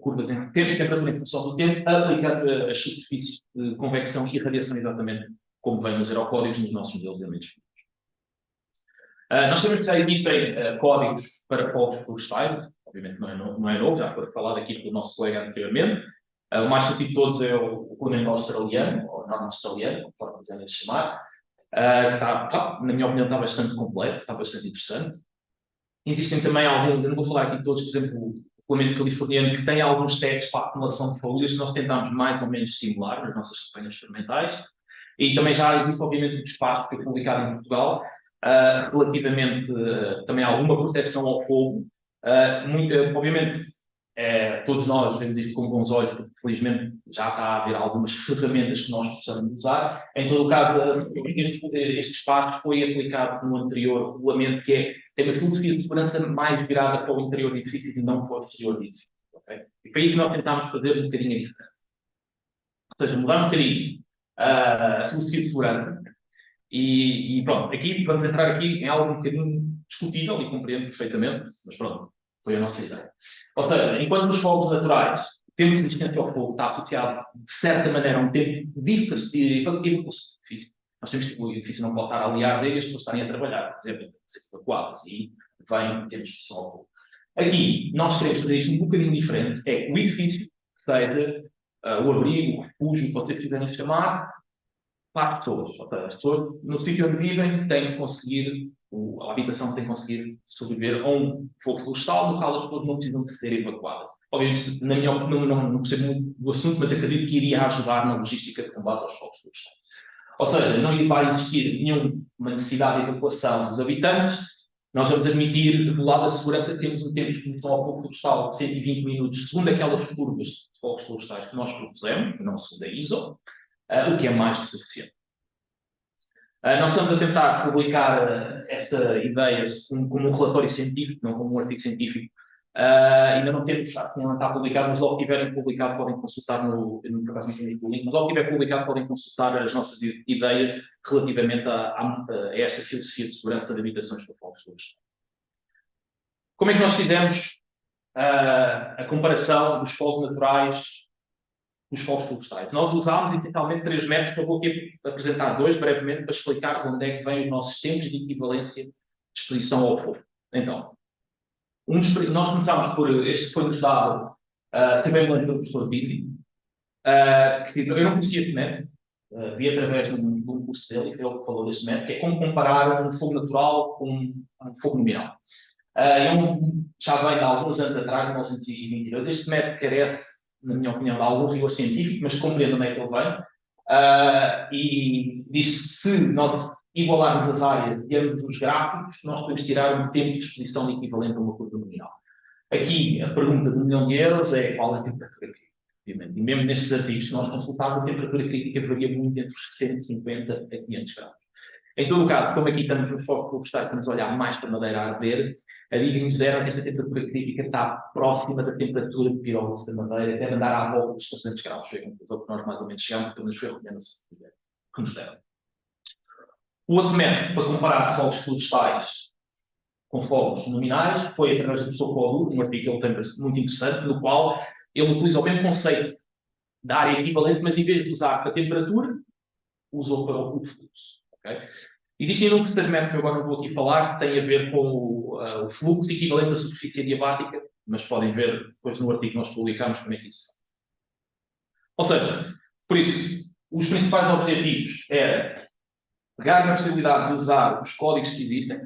curvas em tempo e temperatura em função do tempo, aplicando as superfícies de convecção e radiação exatamente como vem nos aerocódigos nos nossos modelos de elementos finos. Nós sabemos que já existem códigos para fogos florestais, obviamente não é novo, já foi falado aqui pelo nosso colega anteriormente. O mais conhecido de todos é o regulamento australiano, ou a norma australiana, conforme quiserem chamar, que está, na minha opinião, está bastante completo, está bastante interessante. Existem também alguns, eu não vou falar aqui de todos, por exemplo, o regulamento californiano, que tem alguns testes para a acumulação de folhas que nós tentamos mais ou menos simular nas nossas campanhas experimentais. E também já existe, obviamente, um espaço que foi publicado em Portugal, relativamente também a alguma proteção ao fogo. Obviamente, todos nós vemos isto com bons olhos, porque felizmente já está a haver algumas ferramentas que nós possamos usar. Em todo o caso, este espaço foi aplicado no anterior regulamento, que tem uma filosofia de segurança mais virada para o interior de edifícios e não para o exterior de edifícios. Okay? E foi aí que nós tentámos fazer um bocadinho a diferença. Ou seja, mudar um bocadinho a filosofia de segurança. E pronto, aqui vamos entrar aqui em algo um bocadinho discutível e compreendo perfeitamente, mas pronto, foi a nossa ideia. Ou seja, enquanto nos fogos naturais, o tempo de resistência ao fogo está associado, de certa maneira, a um tempo de efetivo com o edifício. Nós temos que o edifício não pode estar ali a arder e as pessoas estarem a trabalhar, por exemplo, ser evacuadas, e vem termos de sol. Aqui, nós queremos fazer isto um bocadinho diferente, é que o edifício seja o abrigo, o refúgio, que vocês quiserem chamar, para as pessoas. Ou seja, as pessoas, no sítio onde vivem, têm que conseguir, a habitação tem que conseguir sobreviver a um fogo florestal, no qual as pessoas não precisam de ser evacuadas. Obviamente, na minha opinião, não percebo muito do assunto, mas acredito que iria ajudar na logística de combate aos fogos florestais. Ou seja, não vai existir nenhuma necessidade de evacuação dos habitantes. Nós vamos admitir, do lado da segurança, que temos um tempo de exposição ao fogo florestal de 120 minutos, segundo aquelas curvas de fogos florestais que nós propusemos, não segundo a ISO, o que é mais que suficiente. Nós estamos a tentar publicar esta ideia como um relatório científico, não como um artigo científico. Ainda não temos, acho que não está publicado, mas logo que tiverem publicado podem consultar no link, mas logo que tiver publicado podem consultar as nossas ideias relativamente a esta filosofia de segurança de habitações para fogos florestais. Como é que nós fizemos a comparação dos fogos naturais dos fogos florestais? Nós usámos essencialmente 3 métodos, que eu vou aqui apresentar 2 brevemente para explicar de onde é que vêm os nossos tempos de equivalência de exposição ao fogo. Então, nós começámos por, este foi-nos dado, também me lembro do professor Bizzi, que eu não conhecia este método, vi através de um curso dele, que ele falou deste método, que é como comparar um fogo natural com um fogo nominal. Já vem de alguns anos atrás, 1922, este método carece, na minha opinião, de algum rigor científico, mas compreendo onde é que ele vem, e diz que se nós igualarmos as áreas de ambos os gráficos, nós podemos tirar um tempo de exposição de equivalente a uma curva nominal. Aqui, a pergunta de €1 milhão é qual é a temperatura crítica, obviamente. E mesmo nestes artigos que nós consultávamos, a temperatura crítica varia muito entre os 150 a 500 graus. Em todo o caso, como aqui estamos nos fogos florestais, estamos a olhar mais para a madeira a arder, a dica nos deram que esta temperatura crítica está próxima da temperatura de pirólise da madeira, deve andar à volta dos 300 graus. Foi a conclusão que nós mais ou menos chegamos, pelo menos foi a recomendação que nos deram. O outro método para comparar fogos florestais com fogos nominais foi através do professor Paulo, um artigo que ele tem muito interessante, no qual ele utiliza o mesmo conceito da área equivalente, mas em vez de usar para a temperatura, usou para o fluxo. Okay? Existem um terceiro método que eu agora não vou aqui falar, que tem a ver com o fluxo equivalente à superfície adiabática, mas podem ver depois no artigo que nós publicamos como é que isso é. Ou seja, por isso, os principais objetivos era pegar na possibilidade de usar os códigos que existem,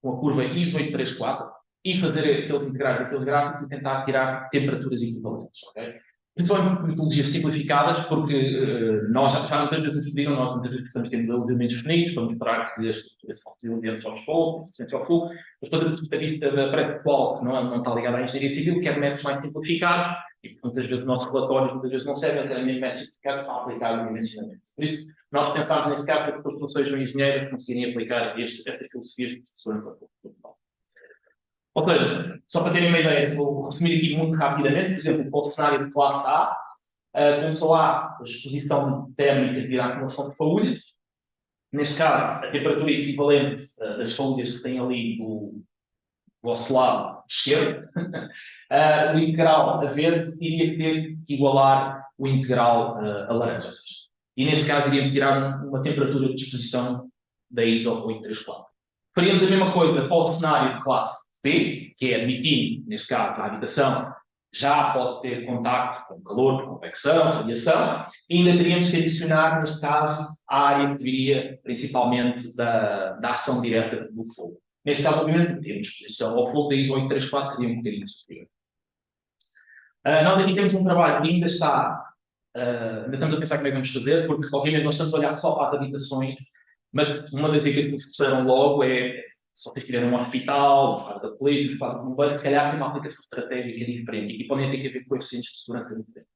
com a curva ISO 834, e fazer aqueles integrais daqueles gráficos e tentar tirar temperaturas equivalentes. Okay? Principalmente metodologias simplificadas, porque nós já muitas vezes nos pediram, nós muitas vezes precisamos ter elementos definidos para mostrar que a estrutura são elementos aos fogos, resistência ao fogo, mas para o vista da pré-pessoal, que não está ligada à engenharia civil, quer métodos mais simplificados, e muitas vezes os nossos relatórios muitas vezes não servem, querem métodos simplificados para aplicar o dimensionamento. Por isso, nós pensamos nesse caso para que depois não sejam engenheiros conseguirem aplicar estas filosofias de segurança ao fogo. Ou seja, só para terem uma ideia, vou resumir aqui muito rapidamente, por exemplo, para o cenário de classe A, começou a exposição térmica devido à acumulação de faúlhas. Neste caso, a temperatura equivalente das faúlhas que tem ali do vosso lado esquerdo, o integral a verde iria ter que igualar o integral a laranja. E neste caso iríamos tirar uma temperatura de exposição da ISO 834. Faríamos a mesma coisa para o cenário de classe B, que é admitindo, neste caso, a habitação, já pode ter contacto com calor, convecção, radiação, e ainda teríamos que adicionar, neste caso, a área que viria principalmente da ação direta do fogo. Neste caso, obviamente, temos exposição ao fogo da ISO 834, seria um bocadinho superior. Nós aqui temos um trabalho que ainda está, ainda estamos a pensar como é que vamos fazer, porque, obviamente, nós estamos a olhar só para as habitações, mas uma das dicas que nos disseram logo é, se vocês tiverem um hospital, um quarto da polícia, um quarto de bombeiro, se calhar tem uma aplicação estratégica diferente e que podem ter que haver coeficientes de segurança diferentes.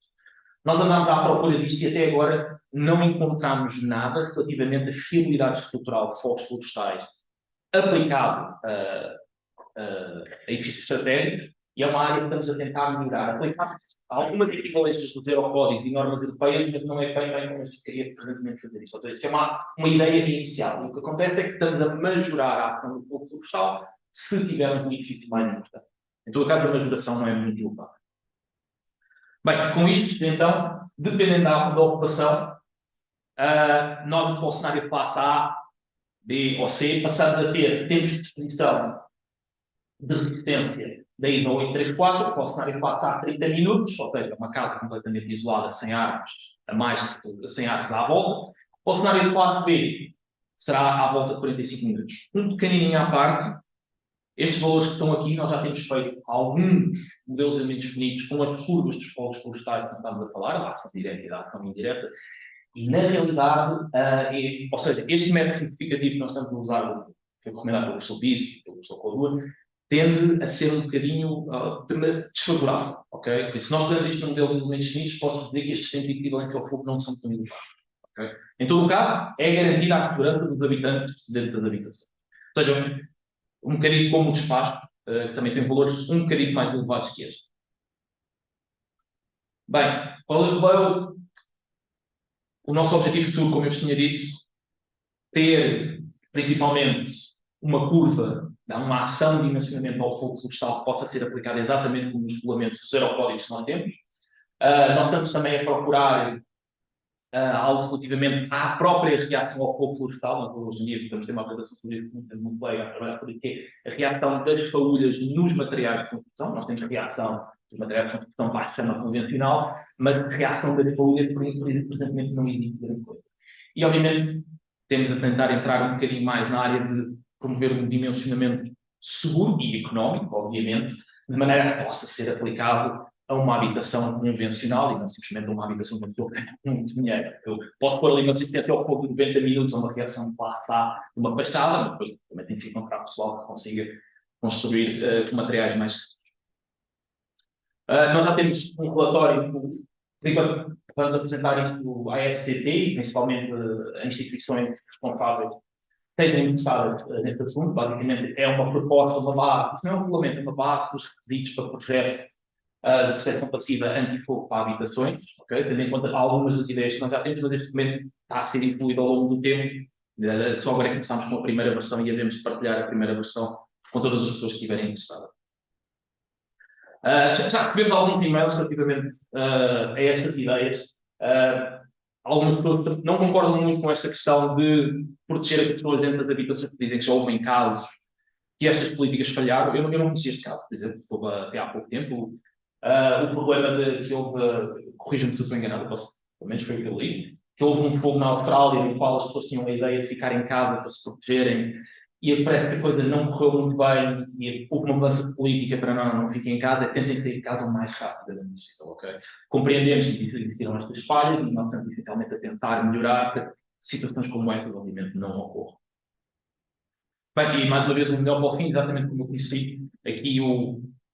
Nós andámos à procura disto e até agora não encontramos nada relativamente à fiabilidade estrutural de fogos florestais aplicado a edifícios estratégicos, e é uma área que estamos a tentar melhorar. Aplicar algumas equivalências dos eurocódigos e normas europeias, mas não é bem como eu queria presentemente fazer isto. Ou seja, isto é uma ideia inicial. E o que acontece é que estamos a majorar a ação do fogo florestal se tivermos um edifício mais importante. Em todo caso, a majoração não é muito elevada. Bem, com isto, então, dependendo da ocupação, nós, para o cenário de classe A, B ou C, passamos a ter tempos de exposição de resistência da ISO 834, para o cenário 4 há 30 minutos, ou seja, uma casa completamente isolada, sem árvores, sem árvores à volta. Para o cenário 4B será à volta de 45 minutos. Um pequenininho à parte, estes valores que estão aqui, nós já temos feito alguns modelos de elementos definidos com as curvas dos polos florestais que estamos a falar, a ação direta e a ação indireta, e na realidade, ou seja, este método simplificativo que nós estamos a usar, foi recomendado pelo professor Pizzi, pelo professor Codua, tende a ser um bocadinho desfavorável, ok? Se nós fizermos isto num modelo de elementos definidos, posso dizer que estes tempos de equivalência ao fogo não são tão elevados. Okay? Em todo o caso, é garantida a segurança dos habitantes dentro das habitações. Ou seja, um bocadinho como o despacho, que também tem valores um bocadinho mais elevados que este. Bem, qual é o nosso objetivo futuro, como eu vos tinha dito? Ter, principalmente, uma curva, uma ação de dimensionamento ao fogo florestal que possa ser aplicada exatamente como nos regulamentos dos aerocódigos que nós temos. Nós estamos também a procurar algo relativamente à própria reação ao fogo florestal. Nós hoje em dia estamos a ter uma apresentação sobre isso muito legal a trabalhar por isso, que é a reação das faúlhas nos materiais de construção. Nós temos a reação dos materiais de construção para a chama convencional, mas a reação das faúlhas, presentemente, não existe grande coisa. E, obviamente, temos a tentar entrar um bocadinho mais na área de promover um dimensionamento seguro e económico, obviamente, de maneira que possa ser aplicado a uma habitação convencional e não simplesmente a uma habitação de pessoa que tem muito dinheiro. Eu posso pôr ali uma resistência ao fogo de 90 minutos a uma reação que lá está numa fachada, mas depois também tem que encontrar pessoal que consiga construir materiais mais. Nós já temos um relatório, vamos apresentar isto à FCT e principalmente a instituições responsáveis estejam interessadas neste assunto. Basicamente é uma proposta, uma base, isso não é um regulamento, é uma base dos requisitos para projeto de proteção passiva anti-fogo para habitações, okay? Tendo em conta algumas das ideias que nós já temos, mas este documento está a ser incluído ao longo do tempo. Só agora começamos com a primeira versão e havemos de partilhar a primeira versão com todas as pessoas que estiverem interessadas. Já recebemos alguns e-mails relativamente a estas ideias. Algumas pessoas não concordam muito com esta questão de proteger as pessoas dentro das habitações, que dizem que já houve casos que estas políticas falharam. Eu não conhecia este caso, por exemplo, houve até há pouco tempo o problema de que houve, corrija-me se eu estou enganado, pelo menos foi o que eu li, que houve um fogo na Austrália no qual as pessoas tinham a ideia de ficar em casa para se protegerem e parece que a coisa não correu muito bem e houve uma mudança de política para não fiquem em casa, tentem sair de casa o mais rapidamente possível, ok? Compreendemos que existiram estas falhas e nós estamos essencialmente a tentar melhorar para que situações como esta, obviamente, não ocorram. Bem, e mais uma vez, o melhor para o fim, exatamente como eu conheci aqui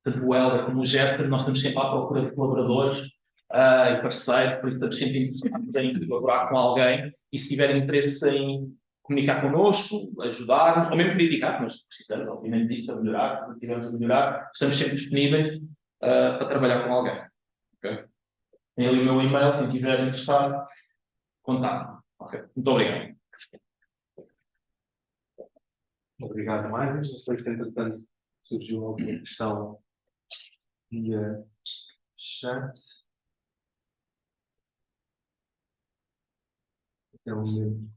tanto o Helder como o Jefferson, nós estamos sempre à procura de colaboradores e parceiros, por isso estamos sempre interessados em colaborar com alguém e se tiverem interesse em comunicar connosco, ajudar, ou mesmo criticar, nós precisamos, obviamente, disso para melhorar, se tivermos a melhorar, estamos sempre disponíveis para trabalhar com alguém. Okay? Tem ali o meu e-mail, quem estiver interessado, contato. Okay? Muito obrigado. Obrigado mais. Não sei se, entretanto, surgiu alguma questão via chat. Até o momento.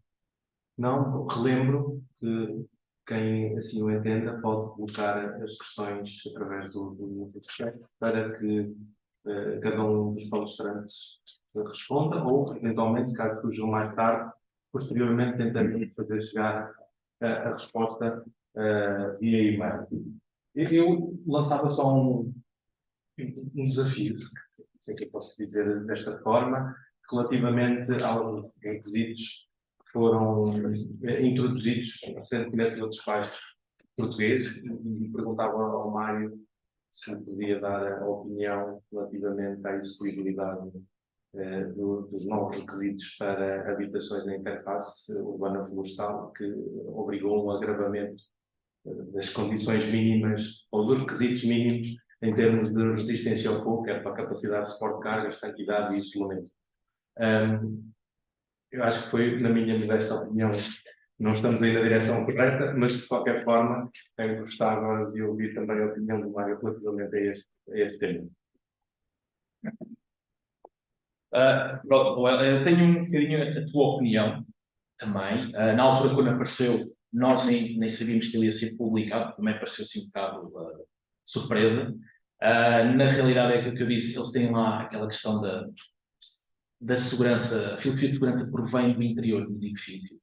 Não, relembro que quem assim o entenda pode colocar as questões através do chat para que cada um dos palestrantes responda ou, eventualmente, caso surjam mais tarde, posteriormente tentaremos fazer chegar a resposta via e-mail. Eu lançava só um desafio, se é que eu posso dizer desta forma, relativamente aos requisitos que foram introduzidos recentemente por outros pais portugueses e perguntava ao Mário se podia dar a opinião relativamente à execuibilidade dos novos requisitos para habitações na interface urbana florestal, que obrigou um agravamento das condições mínimas ou dos requisitos mínimos em termos de resistência ao fogo, quer para a capacidade de suporte de carga, estanquidade e isolamento. Eu acho que foi, na minha modesta opinião, não estamos aí na direção correta, mas de qualquer forma, eu gostava de ouvir também a opinião do Mário relativamente a este tema. Pronto, eu tenho um bocadinho a tua opinião também. Na altura, quando apareceu nós nem sabíamos que ele ia ser publicado, também pareceu assim um bocado surpresa. Na realidade é aquilo que eu disse, eles têm lá aquela questão da segurança, a filosofia de segurança provém do interior dos edifícios,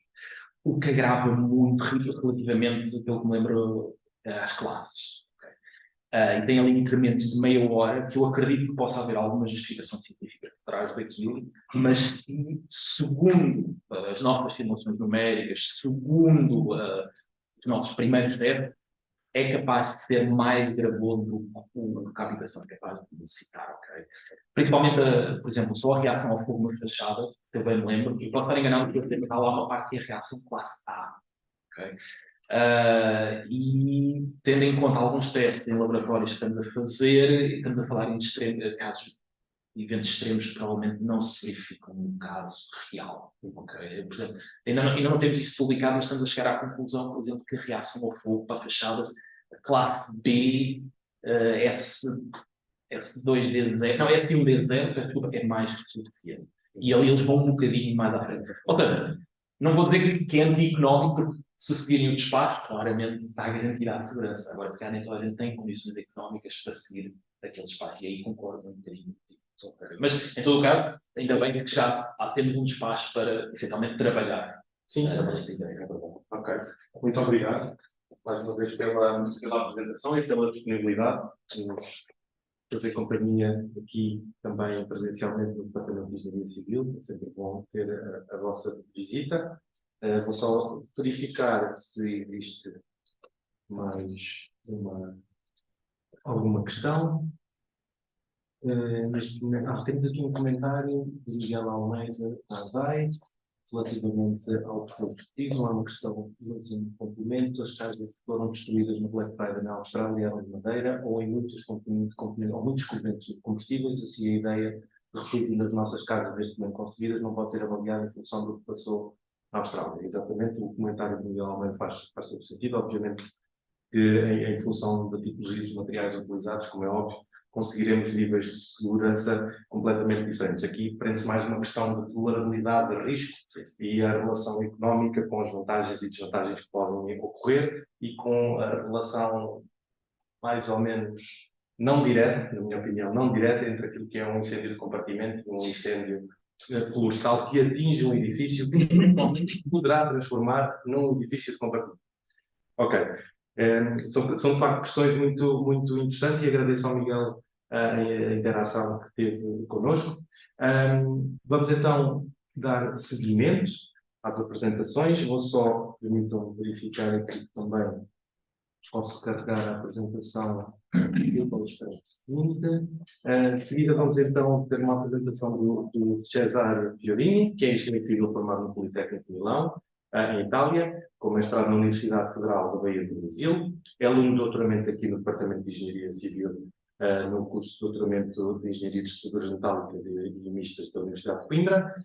o que agrava muito relativamente, pelo que me lembro, às classes. E tem ali incrementos de meia hora que eu acredito que possa haver alguma justificação científica por trás daquilo, mas que, segundo as nossas simulações numéricas, segundo os nossos primeiros testes, é capaz de ser mais gravoso do que a habitação é capaz de necessitar, ok? Principalmente, por exemplo, só a reação ao fogo nas fachadas, que eu bem me lembro, e posso estar enganado porque há lá uma parte que é a reação classe A, ok? E tendo em conta alguns testes em laboratórios que estamos a fazer, estamos a falar em casos, eventos extremos que provavelmente não se verificam no caso real. Okay? Por exemplo, ainda não temos isso publicado, mas estamos a chegar à conclusão, por exemplo, que a reação ao fogo para fachadas, a classe B, S2D0, não, S1D0, desculpa, é mais que suficiente. E ali eles vão um bocadinho mais à frente. Ou seja, não vou dizer que é anti-económico, porque se seguirem o despacho, claramente está garantida a segurança. Agora, se calhar nem toda a gente tem condições económicas para seguir aquele espaço, e aí concordo um bocadinho. Mas, em todo o caso, ainda bem que já temos um despacho para, essencialmente, trabalhar. Sim, nesta ideia. ok. Muito obrigado, mais uma vez, pela apresentação e pela disponibilidade de nos fazer companhia aqui também presencialmente no Departamento de Engenharia Civil. É sempre bom ter a vossa visita. Vou só verificar se existe mais alguma questão. Temos aqui um comentário de Miguel Almeida Tazai, relativamente ao combustível. Não há uma questão de complemento. As cargas que foram destruídas no Black Friday na Austrália eram de madeira ou em muitos componentes de combustíveis. Assim, a ideia de refletir nas nossas cargas neste momento conseguidas não pode ser avaliada em função do que passou na Austrália. Exatamente, o comentário de Miguel Almeida faz todo sentido. Obviamente que em função da tipologia dos materiais utilizados, como é óbvio, conseguiremos níveis de segurança completamente diferentes. Aqui prende-se mais uma questão de tolerabilidade de risco e a relação económica com as vantagens e desvantagens que podem ocorrer e com a relação mais ou menos não direta, na minha opinião, não direta entre aquilo que é um incêndio de compartimento e um incêndio florestal que atinge um edifício que eventualmente poderá transformar num edifício de compartimento. Ok. São de facto questões muito interessantes e agradeço ao Miguel a interação que teve connosco. Vamos então dar seguimento às apresentações. Vou só, permitam verificar aqui também, posso carregar a apresentação do palestrante seguinte. De seguida vamos então ter uma apresentação do Cesare Fiorini, que é engenheiro civil formado no Politécnico de Milão, em Itália, com mestrado na Universidade Federal da Bahia do Brasil. É aluno de doutoramento aqui no Departamento de Engenharia Civil, no curso de doutoramento de Engenharia de Estruturas Metálicas e Mistas da Universidade de Coimbra,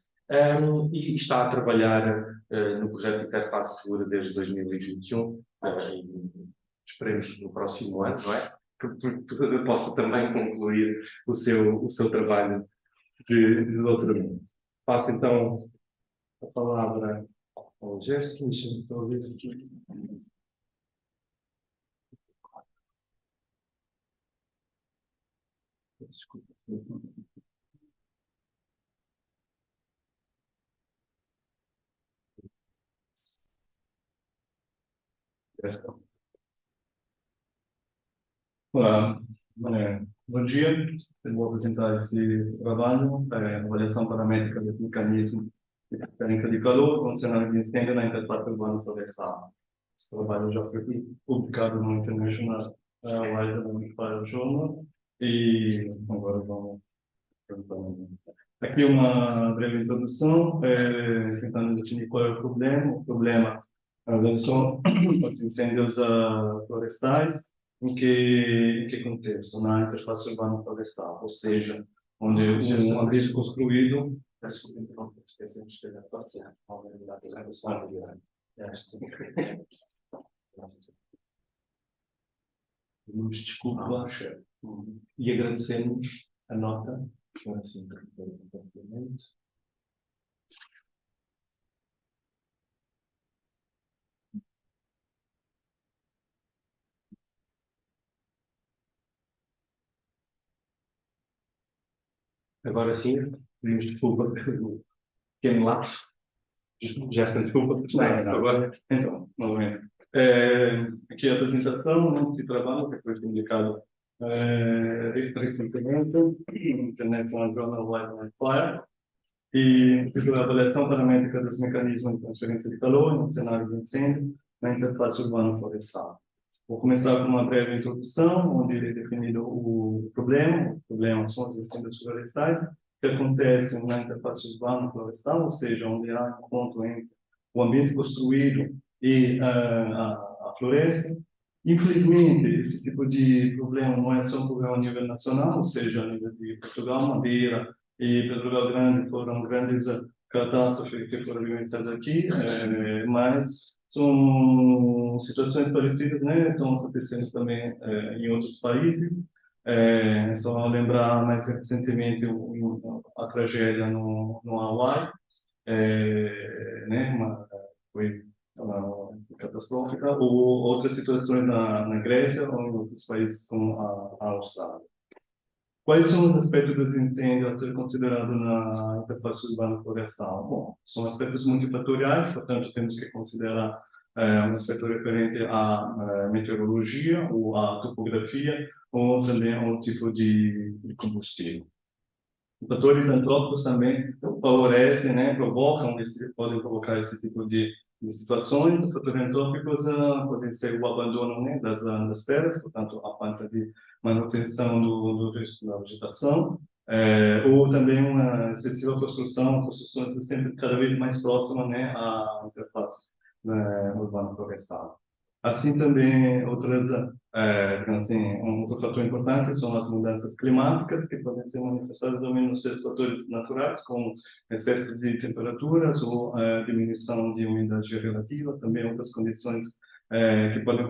e está a trabalhar no projeto Interface Segura desde 2021, e esperemos no próximo ano, não é? Que possa também concluir o seu trabalho de doutoramento. Passo então a palavra ao Gerson. Deixa-me só ver aqui. Desculpa. Olá, bom dia. Eu vou apresentar esse trabalho, avaliação paramétrica do mecanismo de transferência de calor condicionado de incêndio na interface urbana florestal. Esse trabalho já foi publicado no International WILDLAND-URBAN Journal e agora vamos aqui uma breve introdução, tentando definir qual é o problema. O problema, na verdade, são os incêndios florestais. Em que contexto? Na interface urbana florestal, ou seja, onde um ambiente construído. Desculpa, então, esquecemos de ter a parcial. Desculpa, e agradecemos a nota, que é assim, comportamento. Agora sim, pedimos desculpa pelo pequeno lapso. Jéssica, desculpa, por favor. Então, novamente. Aqui a apresentação, de trabalho, que foi publicado recentemente, International Journal WILDFIRES, e a avaliação paramétrica dos mecanismos de transferência de calor no cenário de incêndio na interface urbano-florestal. Vou começar com uma breve introdução, onde é definido o problema. O problema são os incêndios florestais, que acontecem na interface urbano-florestal, ou seja, onde há encontro entre o ambiente construído e a floresta. Infelizmente, esse tipo de problema não é só um problema a nível nacional, ou seja, a nível de Portugal, Madeira e Pedro Grande foram grandes catástrofes que foram vivenciadas aqui, mas são situações parecidas, né? Estão acontecendo também em outros países. Só lembrar mais recentemente a tragédia no Hawaii, né? Foi catastrófica, ou outras situações na Grécia ou em outros países como a Austrália. Quais são os aspectos dos incêndios a ser considerados na interface urbano-florestal? Bom, são aspectos multifatoriais, portanto, temos que considerar um aspecto referente à meteorologia, ou à topografia, ou também ao tipo de combustível. Os fatores antrópicos também favorecem, né, podem provocar esse tipo de situações. Os fatores antrópicos podem ser o abandono, né, das terras, portanto, a falta de manutenção do resto da vegetação, ou também uma excessiva construções sempre cada vez mais próximas, né, à interface urbano-florestal. Assim também um outro fator importante são as mudanças climáticas, que podem ser manifestadas também nos seus fatores naturais, como excesso de temperaturas ou diminuição de umidade relativa, também outras condições que podem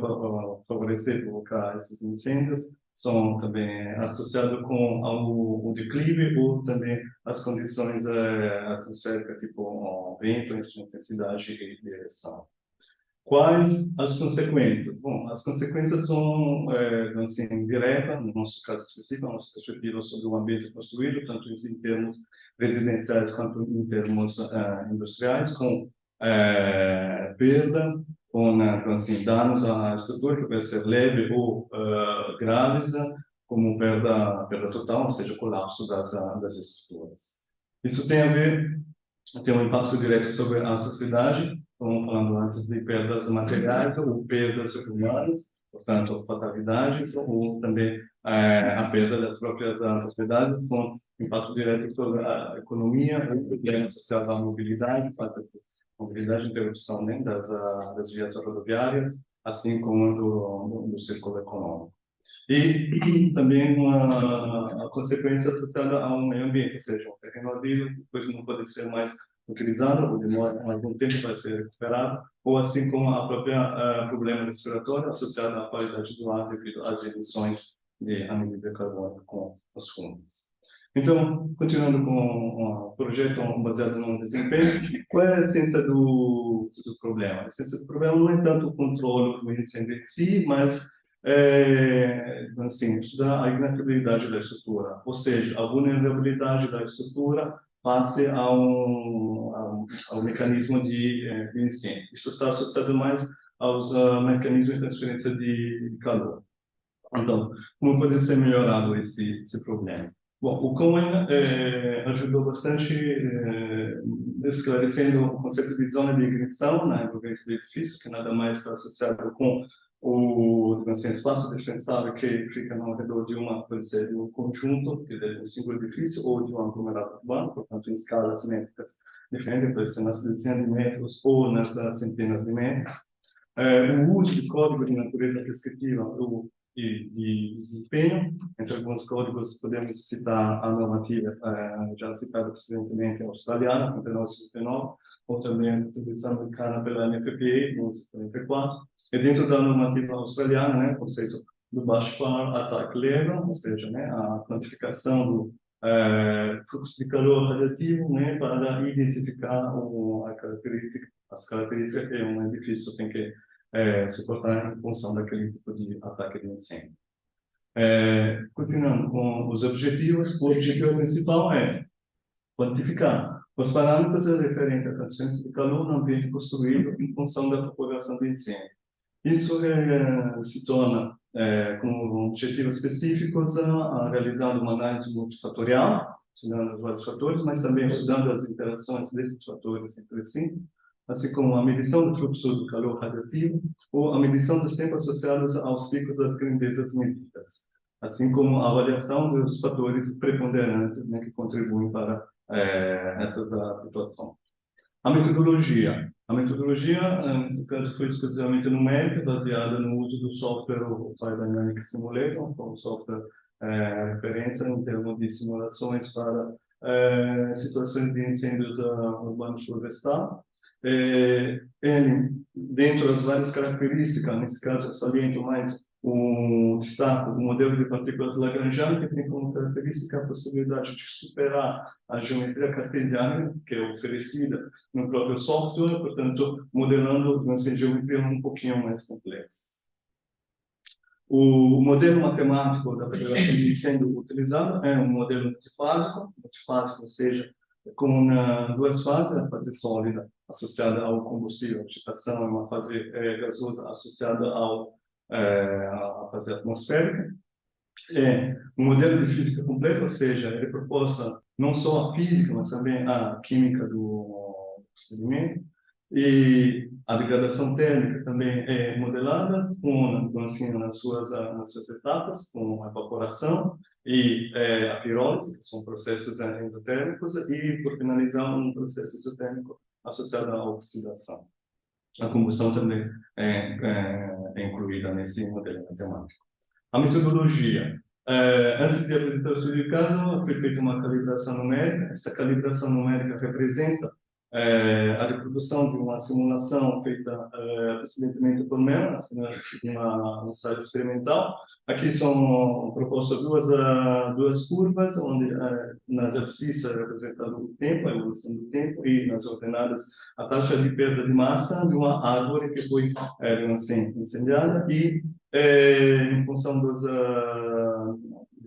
favorecer, provocar esses incêndios, são também associados com o declive ou também as condições atmosféricas, tipo vento, intensidade e direção. Quais as consequências? Bom, as consequências são, assim, diretas, no nosso caso específico, a nossa perspectiva sobre o ambiente construído, tanto em termos residenciais quanto em termos industriais, com perda, com assim, danos à estrutura, que vai ser leve ou graves, como perda total, ou seja, colapso das estruturas. Isso tem um impacto direto sobre a sociedade, como falando antes de perdas materiais ou perdas humanas, portanto, fatalidades, ou também a perda das próprias propriedades, com impacto direto sobre a economia, o problema associado à mobilidade, interrupção, né, das vias rodoviárias, assim como do círculo econômico. E também a consequência associada ao meio ambiente, ou seja, o terreno ardido depois não pode ser mais utilizado, ou demora algum tempo para ser recuperado, ou assim como a própria problema respiratório associado à qualidade do ar devido às emissões de anidro de carbono com os fungos. Então, continuando com o projeto baseado no desempenho, qual é a essência do problema? A essência do problema não é tanto o controle do incêndio em si, mas assim, estudar a inestabilidade da estrutura, ou seja, a vulnerabilidade da estrutura face ao mecanismo de incêndio. Isso está associado mais aos mecanismos de transferência de calor. Então, como pode ser melhorado esse problema? Bom, o Cohen ajudou bastante esclarecendo o conceito de zona de ignição na envolvência do edifício, que nada mais está associado com o espaço defensável que fica ao redor de pode ser de um conjunto, quer dizer, de um single edifício ou de um aglomerado urbano, portanto, em escalas métricas diferentes, pode ser nas dezenas de metros ou nas centenas de metros. O uso de código de natureza prescritiva e de desempenho, entre alguns códigos podemos citar a normativa já citada precedentemente australiana, 5959, ou também a contribuição americana pela NFPA, 1144, e dentro da normativa australiana, né, o conceito do WILDFIRE Attack Level, ou seja, né, a quantificação do fluxo de calor radiativo, né, para identificar as características que um edifício tem que suportar em função daquele tipo de ataque de incêndio. Continuando com os objetivos, o objetivo principal é quantificar os parâmetros referentes à transferência de calor no ambiente construído em função da propagação do incêndio. Isso se torna, com objetivos específicos, realizando uma análise multifatorial, estudando os vários fatores, mas também estudando as interações desses fatores entre si, assim como a medição do fluxo do calor radioativo ou a medição dos tempos associados aos picos das grandezas medidas, assim como a avaliação dos fatores preponderantes, né, que contribuem para essa situação. A metodologia. A metodologia, nesse caso, foi exclusivamente numérica, baseada no uso do software Fire Dynamic Simulator, que é um software referência em termos de simulações para situações de incêndios urbanos florestais. Dentro das várias características, nesse caso eu saliento mais o destaque do modelo de partículas Lagrangiano, que tem como característica a possibilidade de superar a geometria cartesiana, que é oferecida no próprio software, portanto, modelando geometrias um pouquinho mais complexas. O modelo matemático da propagação de incêndio utilizado é um modelo multifásico, ou seja, com duas fases, a fase sólida associada ao combustível, agitação, e uma fase gasosa associada à fase atmosférica. É um modelo de física completa, ou seja, ele proposta não só a física, mas também a química do procedimento. E a degradação térmica também é modelada assim, nas suas etapas, com a evaporação e a pirólise, que são processos endotérmicos, e, por finalizar, um processo isotérmico associado à oxidação. A combustão também é incluída nesse modelo matemático. A metodologia. Antes de apresentar o estudo de caso, foi feita uma calibração numérica. Essa calibração numérica representa a reprodução de uma simulação feita precedentemente por mim, um ensaio experimental. Aqui são propostas duas curvas, onde nas abscissas é representado o tempo, a evolução do tempo, e nas ordenadas a taxa de perda de massa de uma árvore que foi incendiada, e em função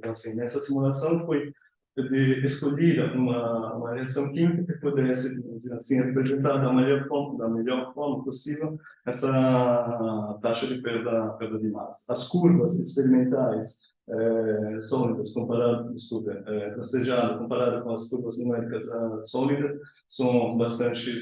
assim, nessa simulação foi escolhida uma reação química que pudesse, assim, representar da melhor forma possível essa taxa de perda de massa. As curvas experimentais sólidas tracejadas comparadas com as curvas numéricas sólidas são bastante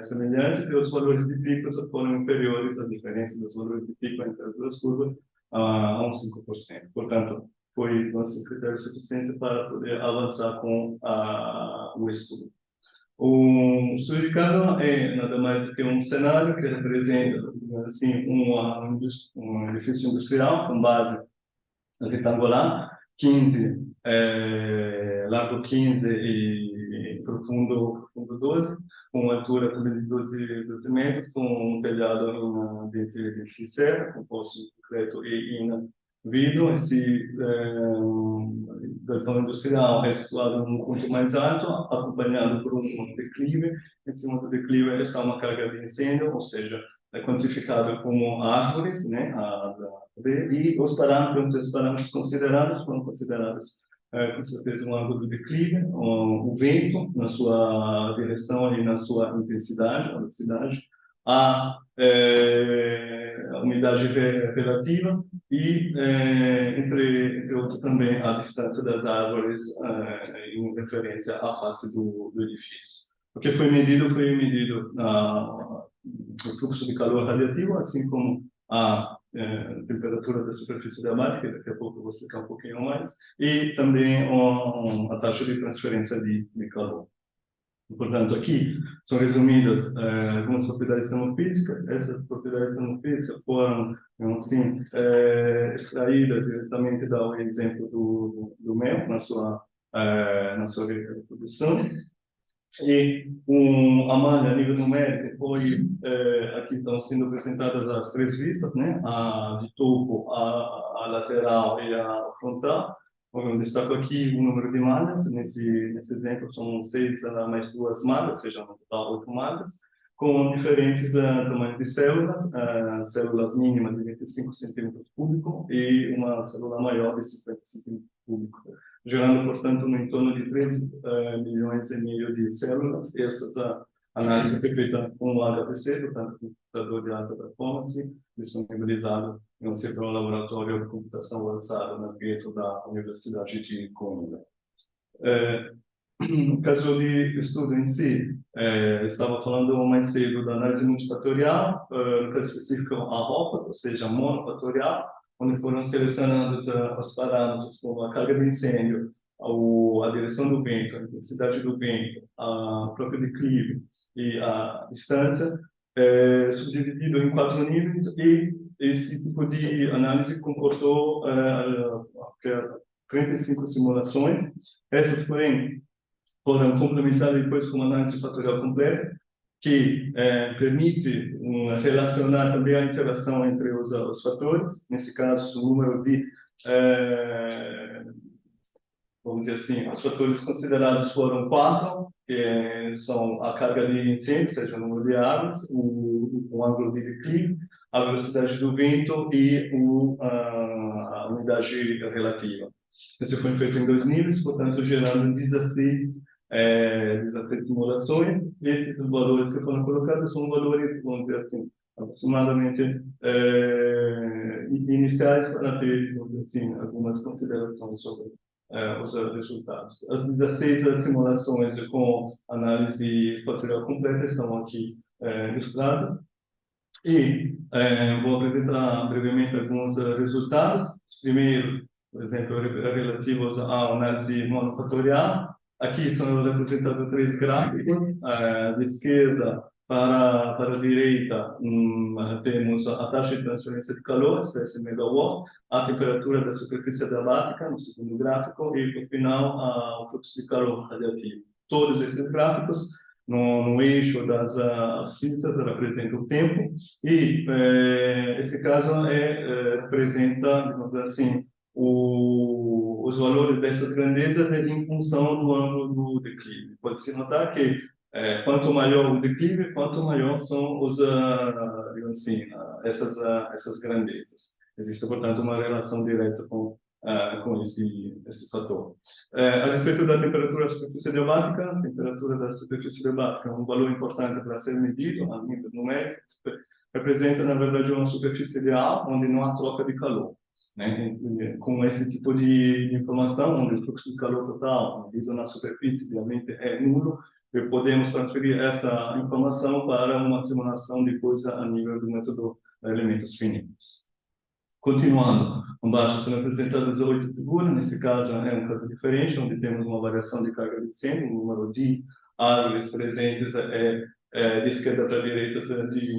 semelhantes, e os valores de pico foram inferiores à diferença dos valores de pico entre as duas curvas a uns 5%. Portanto, foi um critério suficiente para poder avançar com o estudo. O estudo de caso é nada mais do que um cenário que representa, assim, um edifício industrial com base retangular, 15, largo 15 e profundo 12, com altura também de 12 metros, com um telhado de serra, composto de concreto e vidro. Esse galpão industrial é situado num ponto mais alto, acompanhado por um declive. Em cima do declive está uma carga de incêndio, ou seja, é quantificado como árvores, né, e os parâmetros considerados foram considerados com certeza um ângulo de declive, o vento na sua direção e na sua intensidade, a velocidade, a umidade relativa e, entre outros, também a distância das árvores em referência à face do edifício. O que foi medido o fluxo de calor radiativo, assim como a temperatura da superfície da base, que daqui a pouco eu vou explicar um pouquinho mais, e também a taxa de transferência de calor. Portanto, aqui são resumidas algumas propriedades termofísicas. Essas propriedades termofísicas foram, assim, extraídas diretamente do exemplo do mel na sua reprodução. E a malha a nível numérico foi, aqui estão sendo apresentadas as três vistas, né? A de topo, a lateral e a frontal. Eu destaco aqui o número de malhas. Nesse exemplo são 6 mais 2 malhas, ou seja, no total 8 malhas, com diferentes tamanhos de células, células mínimas de 25 centímetros cúbicos e uma célula maior de 50 centímetros cúbicos, gerando, portanto, no entorno de 3 milhões e meio de células. Essas análises foi feita com o HPC, portanto, computador de alta performance, disponibilizado em um centro laboratório de computação avançada na dentro da Universidade de Coimbra. No caso de estudo em si, estava falando mais cedo da análise multifatorial, no caso específico a ROPA, ou seja, monofatorial, onde foram selecionados os parâmetros como a carga de incêndio, a direção do vento, a intensidade do vento, o próprio declive e a distância, subdividido em 4 níveis, e esse tipo de análise comportou 35 simulações. Essas, porém, foram complementadas depois com uma análise fatorial completa, que permite relacionar também a interação entre os fatores, nesse caso, o número de, vamos dizer assim, os fatores considerados foram 4, que são a carga de incêndio, ou seja, o número de árvores, o ângulo de declive, a velocidade do vento e a umidade relativa. Isso foi feito em 2 níveis, portanto, gerando 16 simulações, e esses valores que foram colocados são valores, vamos dizer assim, aproximadamente iniciais para ter, vamos dizer assim, algumas considerações sobre os resultados. As 16 simulações com análise fatorial completa estão aqui ilustradas. E vou apresentar brevemente alguns resultados. Os primeiros, por exemplo, relativos à análise monofatorial. Aqui são representados 3 gráficos. De esquerda para a direita, temos a taxa de transferência de calor, espécie megawatt, a temperatura da superfície adamática, no segundo gráfico, e, no final, o fluxo de calor radiativo. Todos esses gráficos, no eixo das abscissas, representa o tempo, e esse caso representa, digamos assim, os valores dessas grandezas em função do ângulo do declive. Pode-se notar que quanto maior o declive, quanto maior são digamos assim, essas grandezas. Existe, portanto, uma relação direta com esse fator. A respeito da temperatura da superfície adiabática, a temperatura da superfície adiabática é um valor importante para ser medido a nível numérico. Representa, na verdade, uma superfície ideal onde não há troca de calor. Né? Com esse tipo de informação, onde o fluxo de calor total medido na superfície realmente é nulo, podemos transferir essa informação para uma simulação depois a nível do método de elementos finitos. Continuando, embaixo são apresentadas 8 figuras, nesse caso é um caso diferente, onde temos uma variação de carga de incêndio, o número de árvores presentes de esquerda para a direita de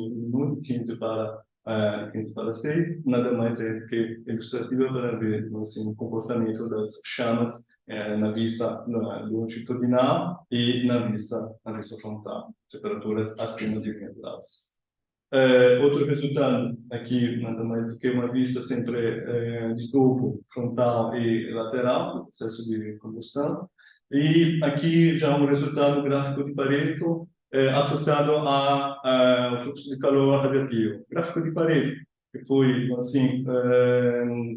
15 para 6, nada mais é que ilustrativa para ver assim, o comportamento das chamas na vista longitudinal e na vista frontal, temperaturas acima de 20 graus. Outro resultado aqui, nada mais do que uma vista sempre de topo, frontal e lateral, do processo de combustão. E aqui já um resultado gráfico de Pareto associado ao fluxo de calor radiativo. Gráfico de Pareto, que foi assim,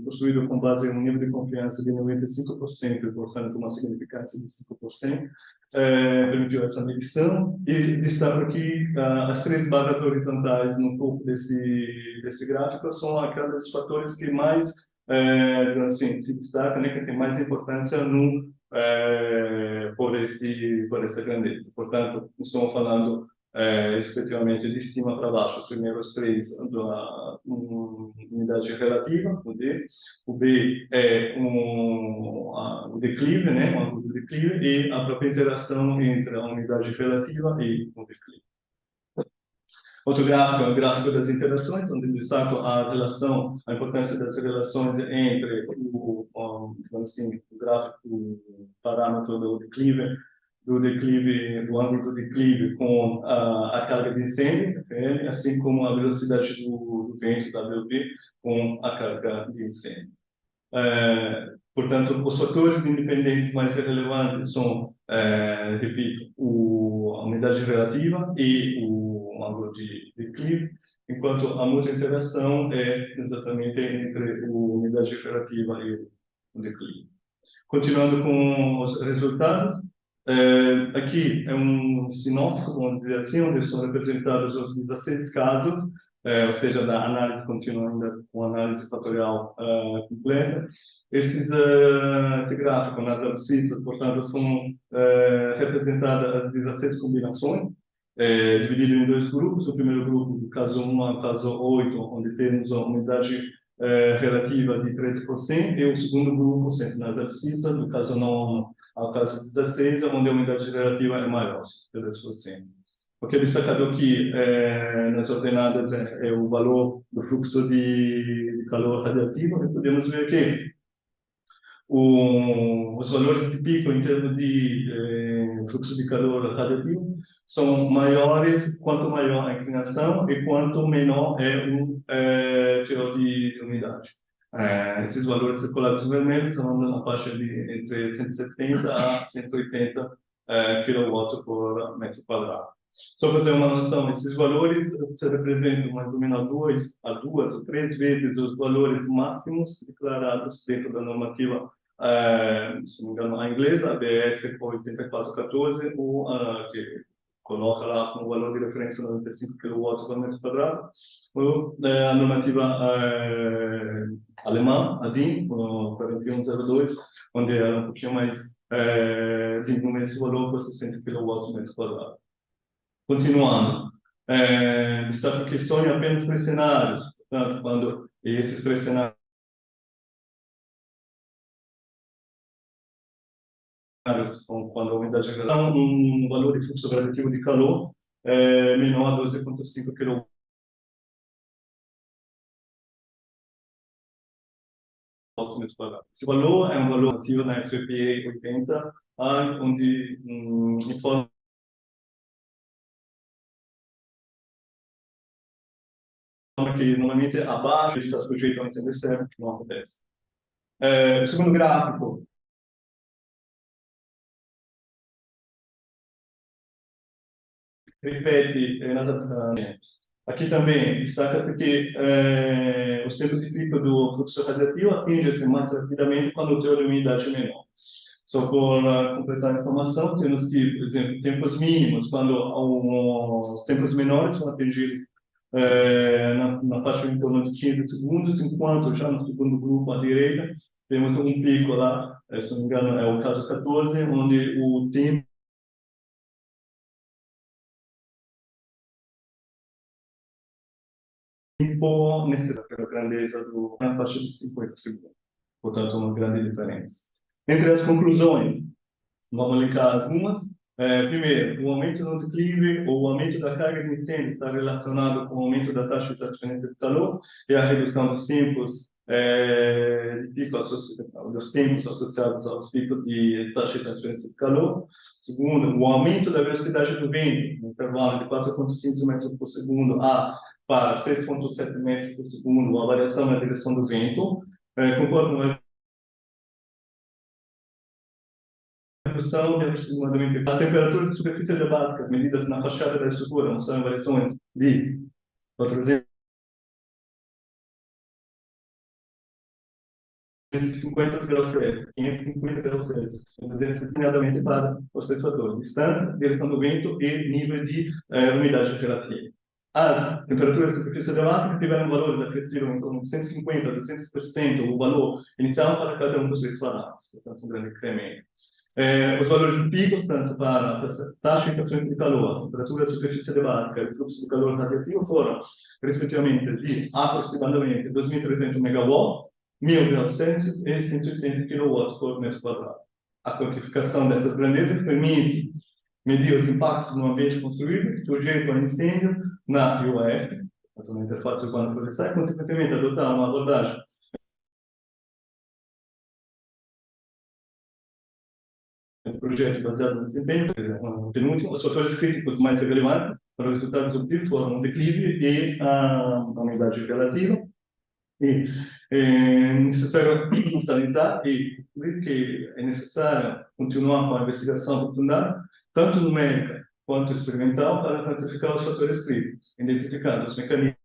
construído com base em um nível de confiança de 95%, portanto, uma significância de 5%. Permitiu essa medição, e destaco aqui as 3 barras horizontais no topo desse gráfico são aqueles fatores que mais assim, se destacam, né, que tem mais importância por essa grandeza. Portanto, estamos falando respectivamente de cima para baixo, os primeiros 3 da unidade relativa, o B é o declive, né, o ângulo do declive, e a própria interação entre a unidade relativa e o declive. Outro gráfico é o gráfico das interações, onde destaco a relação, a importância das relações entre assim, o gráfico, o parâmetro do ângulo do declive com a carga de incêndio, assim como a velocidade do vento, WB, com a carga de incêndio. Portanto, os fatores independentes mais relevantes são, repito, a umidade relativa e com algo de declive, enquanto a muita interação é exatamente entre a umidade relativa e o declive. Continuando com os resultados, aqui é um sinóptico, vamos dizer assim, onde são representados os 16 casos, ou seja, da análise contínua ainda com análise fatorial completa. Esse gráfico nas abscissas, portanto, são representadas as 16 combinações, dividido em dois grupos. O primeiro grupo, do caso 1 ao caso 8, onde temos a umidade relativa de 13%, e o segundo grupo, sempre nas abscissas, do caso 9 ao caso 16, onde a umidade relativa é maior, 13%. O que é destacado aqui nas ordenadas é o valor do fluxo de calor radiativo, e podemos ver que os valores de pico em termos de fluxo de calor radiativo são maiores quanto maior a inclinação e quanto menor é o teor de umidade. Esses valores circulados vermelhos são na faixa de entre 170 a 180 kW por metro quadrado. Só para ter uma noção, esses valores se representam mais ou menos duas ou três vezes os valores máximos declarados dentro da normativa, se não me engano, a inglesa, a BS 8414, que coloca lá como valor de referência 95 kW por metro quadrado, ou a normativa alemã, a DIN, 4102, onde era um pouquinho mais de esse valor por 60 kW por metro quadrado. Continuando, destaco que são apenas três cenários, portanto, quando esses três cenários, quando a umidade é um valor de fluxo relativo de calor menor a 12,5 kW. Esse valor é um valor ativo na FPA 80, onde informa que normalmente abaixo está sujeito a um incêndio externo, que não acontece. O segundo gráfico repete nas adaptações. Aqui também destaca-se que os tempos de pico do fluxo radiativo atingem-se mais rapidamente quando o teor de umidade é menor. Só por completar a informação, temos que, por exemplo, tempos mínimos, quando os tempos menores são atingidos na faixa em torno de 15 segundos, enquanto já no segundo grupo à direita temos um pico lá, se não me engano é o caso 14, onde o tempo pela grandeza na faixa de 50 segundos. Portanto, uma grande diferença. Entre as conclusões, vamos linkar algumas. Primeiro, o aumento no declive ou o aumento da carga de incêndio está relacionado com o aumento da taxa de transferência de calor e a redução dos tempos de pico associados aos picos de taxa de transferência de calor. Segundo, o aumento da velocidade do vento, no intervalo de 4,15 metros por segundo para 6,7 metros por segundo, a variação na direção do vento, concordo com a redução de aproximadamente as temperaturas de superfície básicas medidas na fachada da estrutura mostraram variações de 450 graus Celsius, 550 graus Celsius, determinadamente para os três fatores: distância, direção do vento e nível de umidade relativa. As temperaturas de superfície básicas tiveram valores acrescidos em torno de 150 a 200% o valor inicial para cada um dos três parâmetros, portanto, um grande incremento. Os valores de pico, tanto para a taxa de transferência de calor, a temperatura da superfície básica e o fluxo de calor radiativo foram, respectivamente, de aproximadamente 2.300 MW, 1.000 graus Celsius e 180 kW por metro quadrado. A quantificação dessas grandezas permite medir os impactos no ambiente construído, sujeito a incêndio, na UAF, na interface urbana florestal, e, consequentemente, adotar uma abordagem projeto baseado no desempenho. Penúltimo, os fatores críticos mais relevantes para os resultados obtidos foram o declive e a umidade relativa. E é necessário salientar que é necessário continuar com a investigação aprofundada, tanto numérica quanto experimental para quantificar os fatores críticos, identificando os mecanismos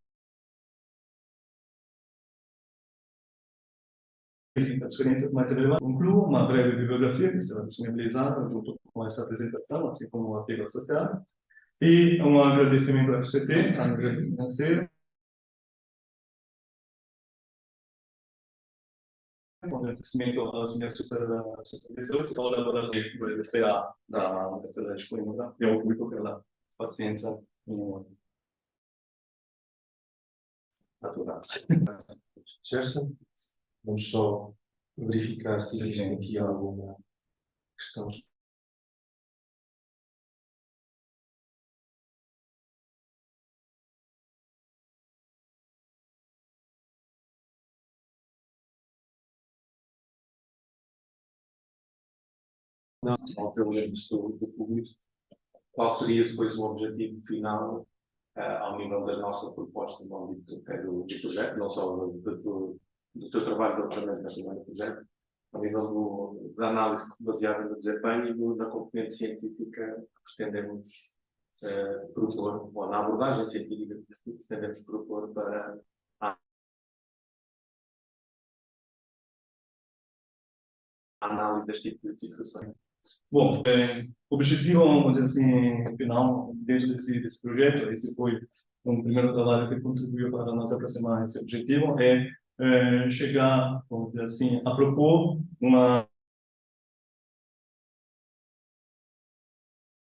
das experiências mais relevantes. Concluo uma breve bibliografia que será disponibilizada junto com essa apresentação, assim como o artigo associado, e um agradecimento ao FCT, à Universidade Financeira, um agradecimento aos meus supervisores e colaboradores do FCA da Universidade de Coimbra e ao público pela paciência em aturar. Gerson, vamos só verificar se existe aqui alguma questão. Não, pelo menos do público. Qual seria depois o objetivo final ao nível da nossa proposta no âmbito do projeto, não só do teu trabalho de doutoramento, mas também do projeto, ao nível da análise baseada no desempenho e da componente científica que pretendemos propor, ou na abordagem científica que pretendemos propor para a análise deste tipo de situações. Bom, o objetivo, vamos dizer assim, final, dentro desse projeto, esse foi um primeiro trabalho que contribuiu para nos aproximar esse objetivo, chegar, vamos dizer assim, a propor uma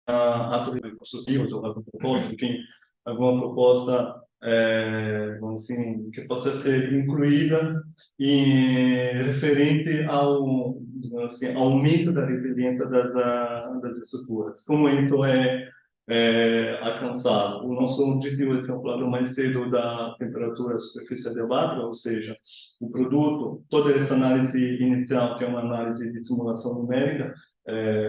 ato de construtivos ou alguma proposta, vamos assim, que possa ser incluída e referente ao, digamos assim, aumento da resiliência das estruturas. Como então alcançado? O nosso objetivo é ter um plano mais cedo da temperatura superficial de abate, ou seja, o produto, toda essa análise inicial, que é uma análise de simulação numérica,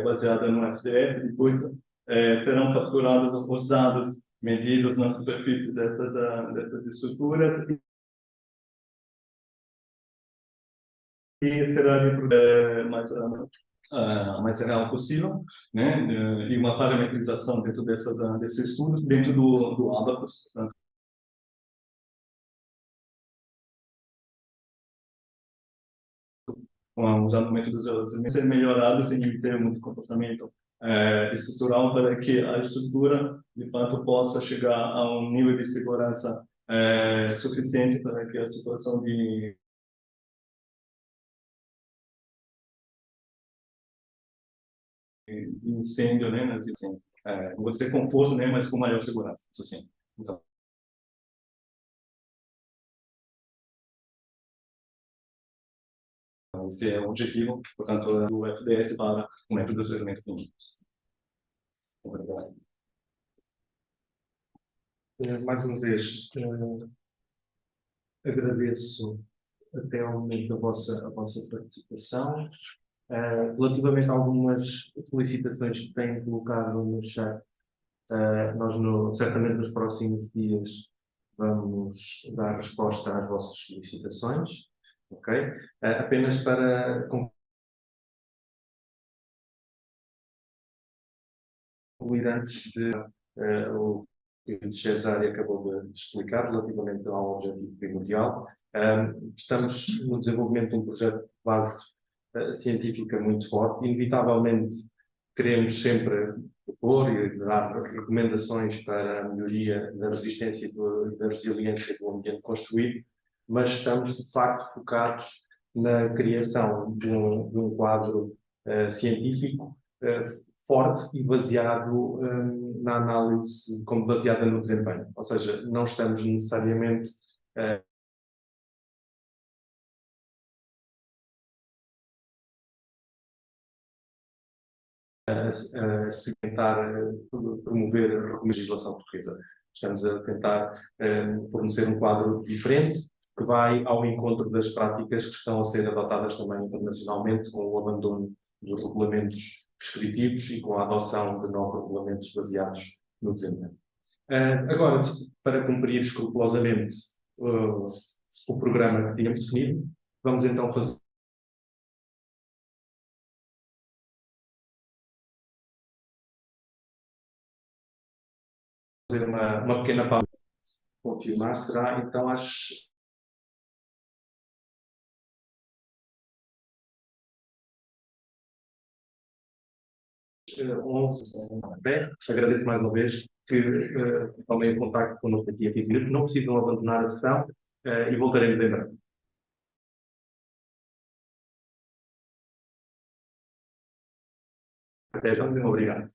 baseada no FDF, depois serão capturados os dados medidos na superfície dessas estruturas e será mais real possível, né? E uma parametrização dentro desses estudos, dentro do Abacus, portanto, com os argumentos ser melhorados em termos de comportamento estrutural para que a estrutura, de fato, possa chegar a um nível de segurança suficiente para que a situação de incêndio, né, assim, você conforto, né, mas com maior segurança, isso sim. Então, esse é o objetivo, portanto, do FDS para o método de desenvolvimento clínicos. Obrigado. Mais uma vez, agradeço até ao momento a vossa participação. Relativamente a algumas solicitações que têm colocado no chat, nós certamente nos próximos dias vamos dar resposta às vossas solicitações, ok? Apenas para concluir antes de o que o Cesare acabou de explicar relativamente ao objetivo primordial, estamos no desenvolvimento de um projeto de base científica muito forte. Inevitavelmente queremos sempre propor e dar recomendações para a melhoria da resistência e da resiliência do ambiente construído, mas estamos de facto focados na criação de um quadro científico forte e baseado na análise, como baseada no desempenho. Ou seja, não estamos necessariamente a segmentar, promover a legislação portuguesa. Estamos a tentar fornecer um quadro diferente que vai ao encontro das práticas que estão a ser adotadas também internacionalmente, com o abandono dos regulamentos prescritivos e com a adoção de novos regulamentos baseados no desempenho. Agora, para cumprir escrupulosamente o programa que tínhamos definido, vamos então fazer fazer uma pequena pausa. Confirmar, será então às 11. Bem, agradeço mais uma vez que tomem o contacto connosco aqui a 15 minutos. Não precisam abandonar a sessão e voltaremos em breve. Até já, obrigado.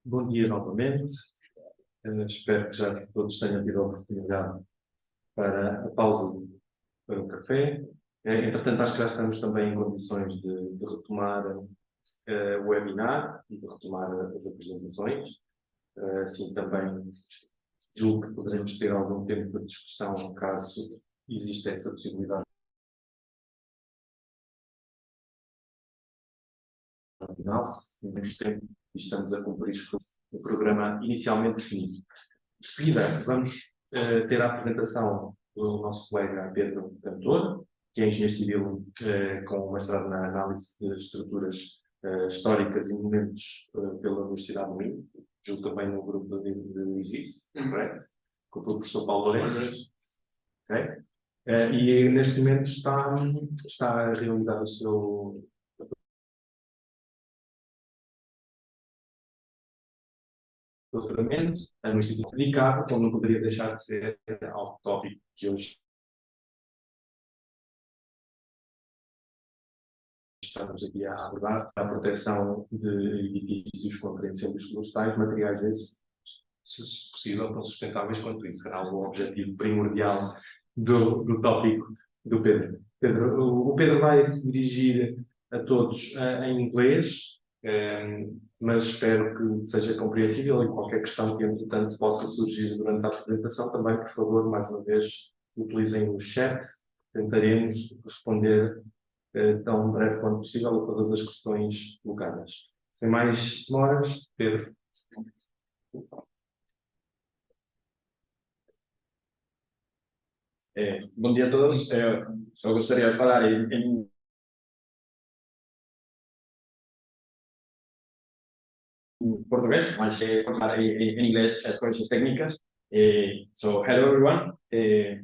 Bom dia novamente. Espero que já todos tenham tido a oportunidade para a pausa para o café. Entretanto, acho que já estamos também em condições de retomar o webinar e de retomar as apresentações. Assim também julgo que poderemos ter algum tempo de discussão, caso exista essa possibilidade. No final, em menos tempo, e estamos a cumprir o programa inicialmente definido. De seguida, vamos ter a apresentação do nosso colega Pedro Cantor, que é engenheiro civil com mestrado na análise de estruturas históricas e monumentos pela Universidade de Minho, junto também no grupo de ISIS, correto? Com o professor Paulo Lourenço. Okay? E neste momento está a realizar o seu doutoramento no Instituto dedicado, como não poderia deixar de ser ao tópico que hoje estamos aqui a abordar, a proteção de edifícios contra incêndios florestais, materiais esses, se possível, tão sustentáveis quanto isso. Será o objetivo primordial do tópico do Pedro. O Pedro vai se dirigir a todos em inglês, mas espero que seja compreensível e qualquer questão que, entretanto, possa surgir durante a apresentação, também, por favor, mais uma vez, utilizem o chat. Tentaremos responder tão breve quanto possível a todas as questões colocadas. Sem mais demoras, Pedro. Bom dia a todos. Eu gostaria de falar em português, mas falar em inglês as coisas técnicas. So, hello everyone.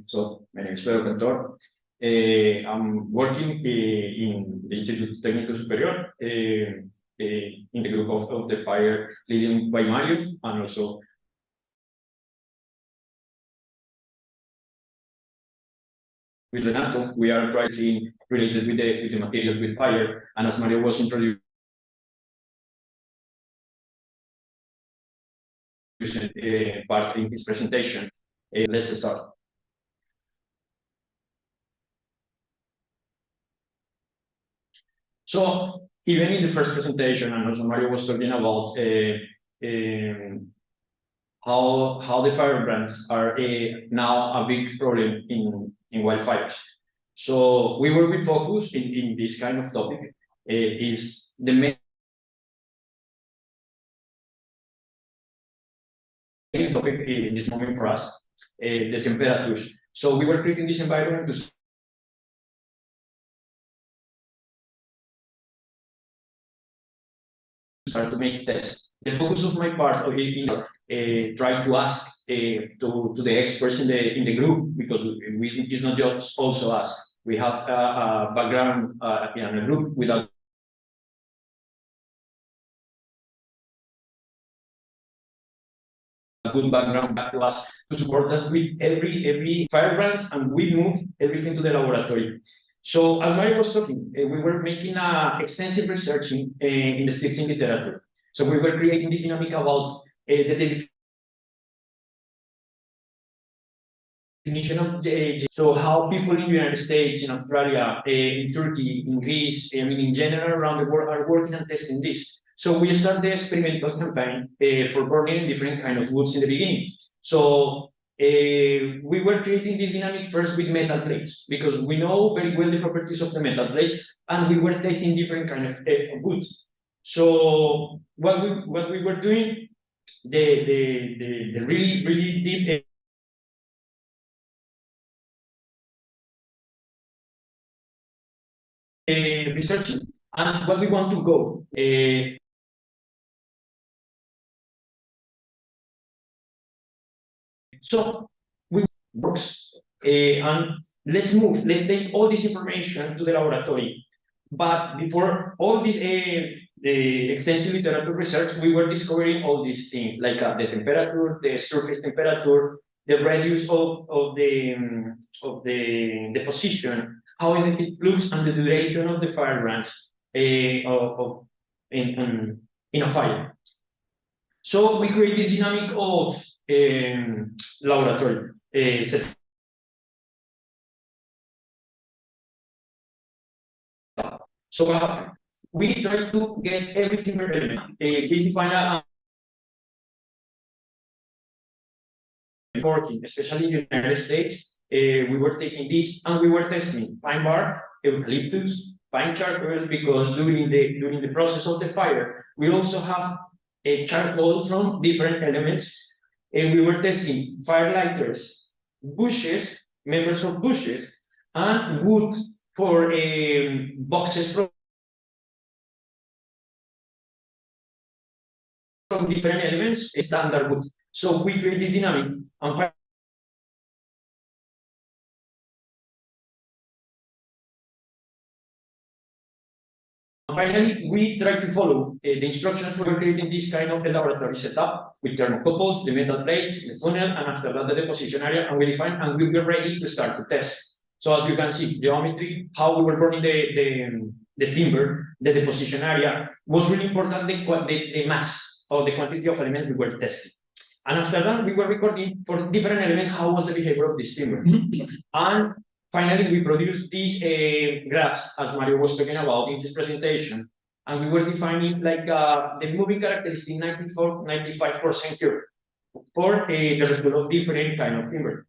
So, my name is Pedro Cantor. I'm working in the Instituto Técnico Superior in the group of the fire leading by Mario, and also with Renato. We are pricing related with the materials with fire, and as Mario was introducing part in his presentation. Let's start. So even in the first presentation, and also Mario was talking about how the fire brands are now a big problem in wildfires. So we will be focused in this kind of topic. Is the main topic in this moment for us, the temperatures. So we were creating this environment to start to make tests. The focus of my part is trying to ask to the experts in the group, because it's not just also us. We have a background in a group without a good background back to us to support us with every firebrand, and we move everything to the laboratory. So as Mario was talking, we were making extensive research in the existing literature. So we were creating this dynamic about the definition of so how people in the United States, in Australia, in Turkey, in Greece, I mean in general around the world are working and testing this. So we started the experimental campaign for burning different kind of woods in the beginning. So we were creating this dynamic first with metal plates, because we know very well the properties of the metal plates, and we were testing different kind of woods. So what we were doing, the really deep researching, and what we want to go. So we works, and let's take all this information to the laboratory. But before all this the extensive literature research, we were discovering all these things, like the temperature, the surface temperature, the radius of the position, how is the heat flux, and the duration of the fire branch in a fire. So we create this dynamic of laboratory setup. So what happened? We try to get every timber element. We find a working, especially in the United States. We were taking this and we were testing pine bark, eucalyptus, pine charcoal, because during the process of the fire, we also have a charcoal from different elements, and we were testing firelighters, bushes, members of bushes, and wood for boxes from different elements, standard wood. So we create this dynamic, and finally, we try to follow the instructions for creating this kind of a laboratory setup with thermocouples, the metal plates, the funnel, and after that the deposition area, and we define, and we were ready to start to test. So as you can see, geometry, how we were burning the timber, the deposition area, was really important, the mass or the quantity of elements we were testing. And after that, we were recording for different elements, how was the behavior of this timber. And finally, we produced these graphs, as Mario was talking about in his presentation, and we were defining like the moving characteristic 95% curve for the result of different kind of timber.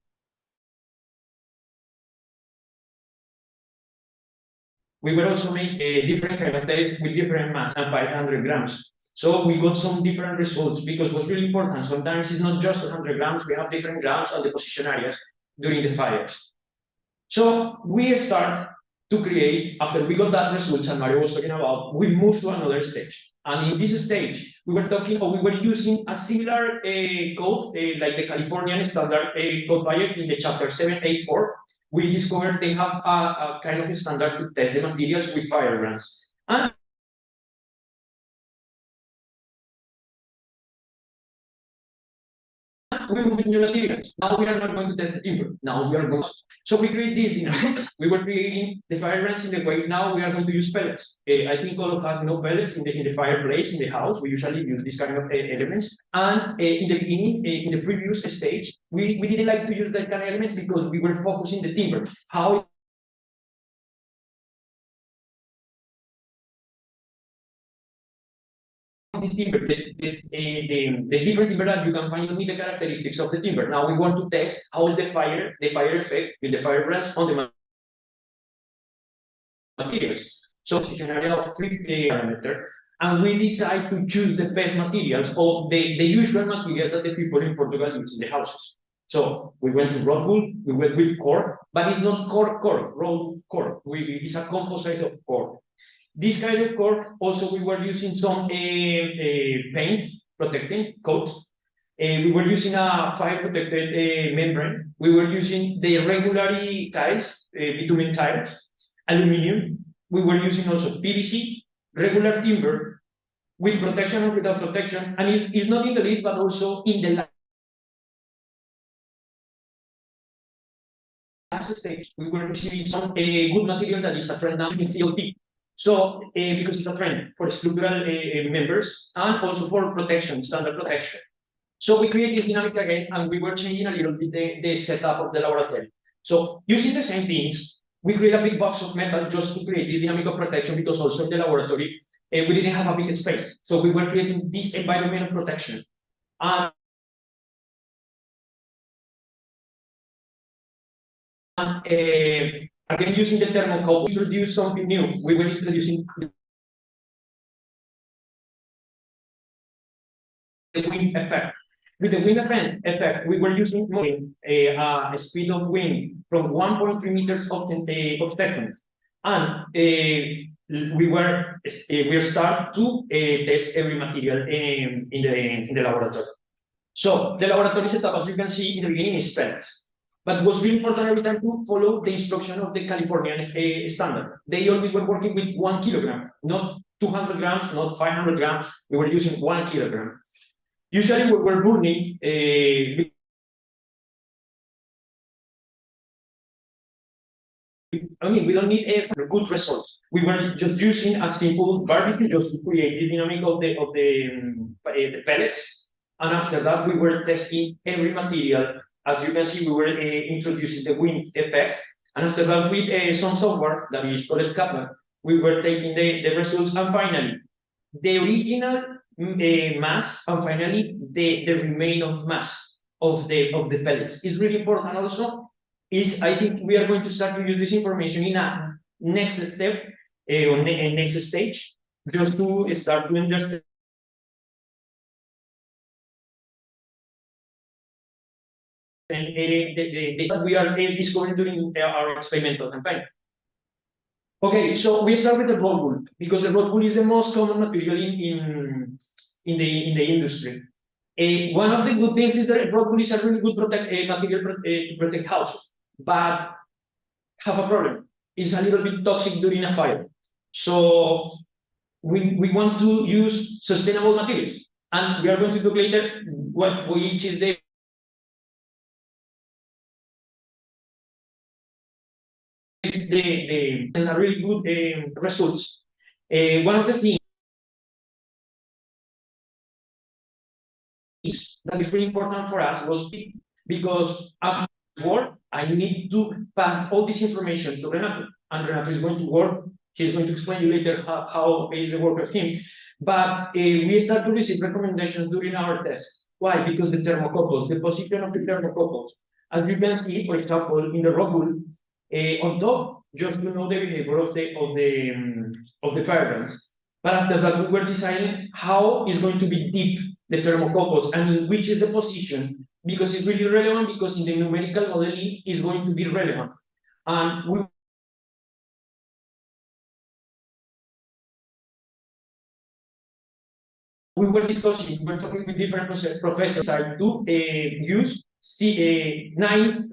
We will also make a different kind of tests with different mass and 500 grams. So we got some different results because what's really important, sometimes it's not just 100 grams, we have different grams and deposition areas during the fires. So we start to create, after we got that results and Mario was talking about, we moved to another stage. And in this stage, we were talking, or we were using a similar code, like the Californian standard code file in the chapter 784. We discovered they have a kind of a standard to test the materials with fire brands. And we move new materials. Now we are not going to test the timber. Now we are going. So we create this dynamic. We were creating the fire brands in the way. Now we are going to use pellets. I think all of us know pellets in the fireplace in the house. We usually use this kind of elements. And in the beginning, in the previous stage, we didn't like to use that kind of elements because we were focusing the timber. How this timber, the different timber that you can find only the characteristics of the timber. Now we want to test how is the fire effect with the fire brands on the materials. So it's an area of 3 parameter, and we decide to choose the best materials or the usual materials that the people in Portugal use in the houses. So we went to roadwood, we went with cork, but it's not cork, road cork. It's a composite of cork. This kind of cork, also we were using some paint protecting coat. We were using a fire protected membrane. We were using the regular tiles, bitumen tiles, aluminum. We were using also PVC, regular timber, with protection or without protection. And it's not in the list, but also in the last stage, we were receiving some good material that is a trend now in CLT. So, because it's a trend for structural members and also for protection, standard protection. So we created dynamic again, and we were changing a little bit the setup of the laboratory. So using the same things, we create a big box of metal just to create this dynamic of protection, because also in the laboratory, we didn't have a big space. So we were creating this environment of protection. Again, using the thermocouple, we introduced something new. We were introducing the wind effect. With the wind effect, we were using a speed of wind from 1.3 meters of second, and we start to test every material in the laboratory. So the laboratory setup, as you can see in the beginning, is pellets. But what's really important every time to follow the instruction of the Californian standard. They always were working with 1 kilogram, not 200 grams, not 500 grams. We were using 1 kilogram. Usually we were burning we don't need good results. We were just using a simple barbecue just to create the dynamic of the pellets. And after that, we were testing every material. As you can see, we were introducing the wind effect. And after that, with some software that is called Kappa, we were taking the results, and finally, the original mass, and finally, the remain of mass of the pellets. Is really important also. I think we are going to start to use this information in a next step, or next stage, just to start to understand that we are discovering during our experimental campaign. Okay, so we start with the rod wool, because the rod wool is the most common material in the industry. One of the good things is that rod wool is a really good material to protect houses, but have a problem. It's a little bit toxic during a fire. So we want to use sustainable materials, and we are going to talk later which is the really good results. One of the things that is really important for us was because after work, I need to pass all this information to Renato, and Renato is going to work. He's going to explain you later how is the work of him. But we start to receive recommendations during our test. Why? Because the thermocouples, the position of the thermocouples. As you can see, for example, in the rod wool, on top, just to know the behavior of the firebrands. But after that, we were deciding how is going to be deep the thermocouples and in which is the position, because it's really relevant, because in the numerical modeling is going to be relevant. And we were discussing, we were talking with different professors. I do use 9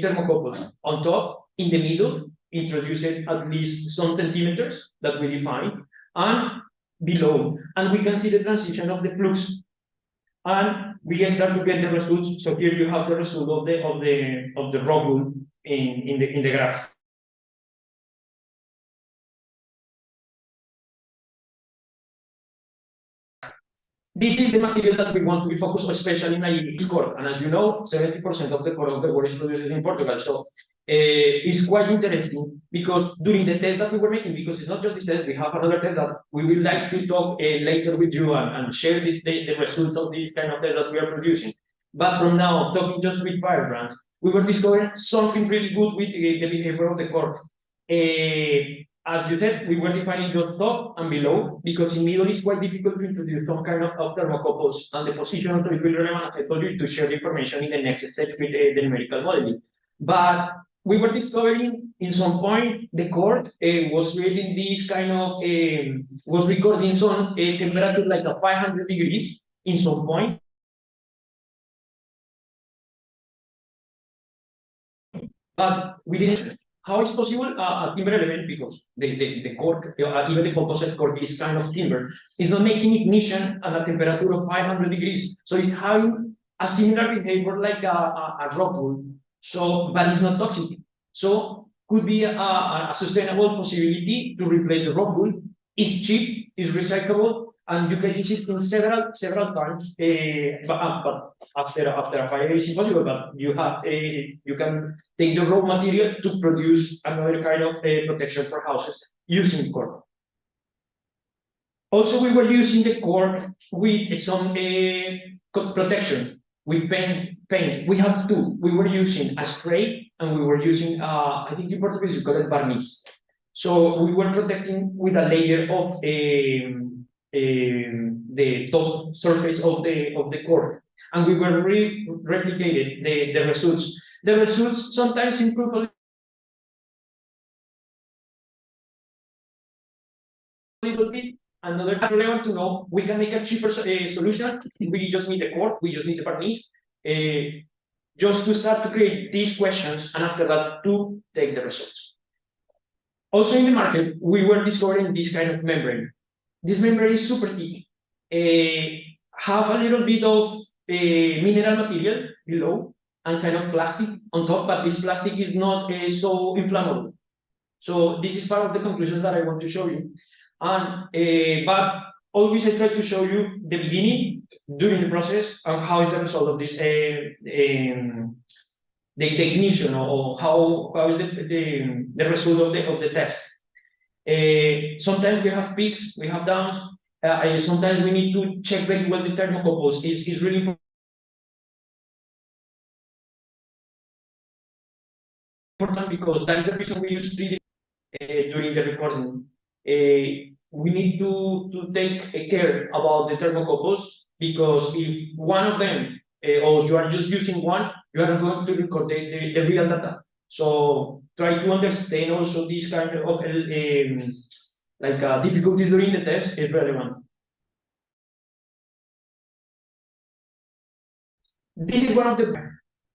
thermocouples on top, in the middle, introducing at least some centimeters that we define, and below. And we can see the transition of the flux. And we start to get the results. So here you have the result of the rod wool in the graph. This is the material that we want to be focused, especially in Nairobi's core. And as you know, 70% of the core of the world is produced in Portugal. So it's quite interesting, because during the test that we were making, because it's not just this test, we have another test that we would like to talk later with you and share the results of this kind of test that we are producing. But from now, talking just with firebrands, we were discovering something really good with the behavior of the core. As you said, we were defining just top and below, because in middle is quite difficult to introduce some kind of thermocouples, and the position of the relevant, as I told you, to share the information in the next step with the numerical modeling. But we were discovering in some point the core was reading this kind of was recording some temperature like a 500 degrees in some point. But we didn't. How is possible a timber element, because the cork, even the composite cork is kind of timber, is not making ignition at a temperature of 500 degrees. So it's having a similar behavior like a rock wool. So, but it's not toxic. So could be a sustainable possibility to replace the rock wool. It's cheap, it's recyclable, and you can use it in several times. But after a fire is impossible. But you can take the raw material to produce another kind of protection for houses using cork. Also, we were using the cork with some protection with paint. We have two. We were using a spray, and we were using I think in Portuguese you call it varnish. So we were protecting with a layer of the top surface of the cork, and we were replicated the results. The results sometimes improve a little bit. Another relevant to know, we can make a cheaper solution. We just need the cork, we just need the varnish, just to start to create these questions, and after that to take the results. Also in the market, we were discovering this kind of membrane. This membrane is super thick, have a little bit of mineral material below and kind of plastic on top, but this plastic is not so inflammable. So this is part of the conclusion that I want to show you. And but always I try to show you the beginning, during the process, and how is the result of this the technician, or how is the result of the test. Sometimes we have peaks, we have downs. Sometimes we need to check very well the thermocouples. It's really important because that is the reason we use 3D during the recording. We need to take care about the thermocouples, because if one of them, or you are just using one, you are going to record the real data. So try to understand also this kind of difficulties during the test is relevant. This is one of the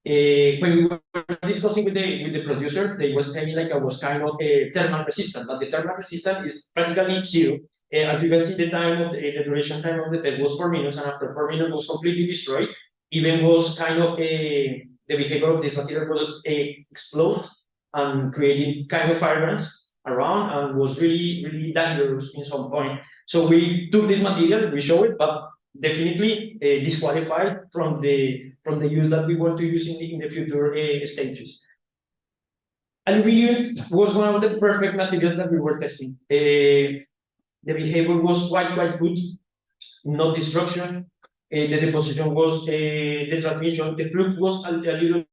when we were discussing with the producers, they was telling like I was kind of thermal resistant, but the thermal resistant is practically zero. As you can see, the time of the duration time of the test was 4 minutes, and after 4 minutes was completely destroyed. Even was kind of the behavior of this material was explode and creating kind of firebrands around, and was really dangerous in some point. So we took this material, we show it, but definitely disqualified from the use that we want to use in the future stages. Aluminium was one of the perfect materials that we were testing. The behavior was quite good, no destruction. The deposition was the transmission, the flux was a little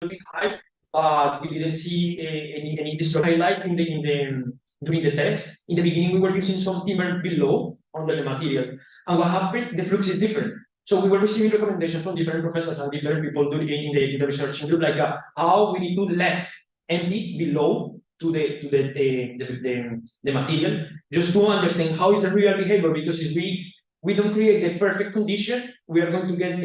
bit high, but we didn't see any destruction highlight during the test. In the beginning, we were using some timber below under the material, and what happened? The flux is different. So we were receiving recommendations from different professors and different people doing in the researching group, like how we need to left empty below to the material, just to understand how is the real behavior. Because if we don't create the perfect condition, we are going to get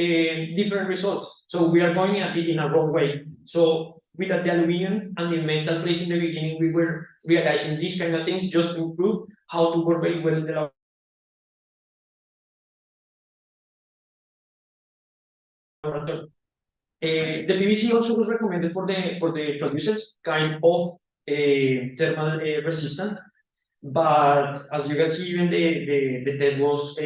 different results. So we are going in a wrong way. So with the aluminum and the mental place in the beginning, we were realizing these kind of things just to improve how to work very well in the laboratory. The PVC also was recommended for the producers, kind of thermal resistant, but as you can see, even the test was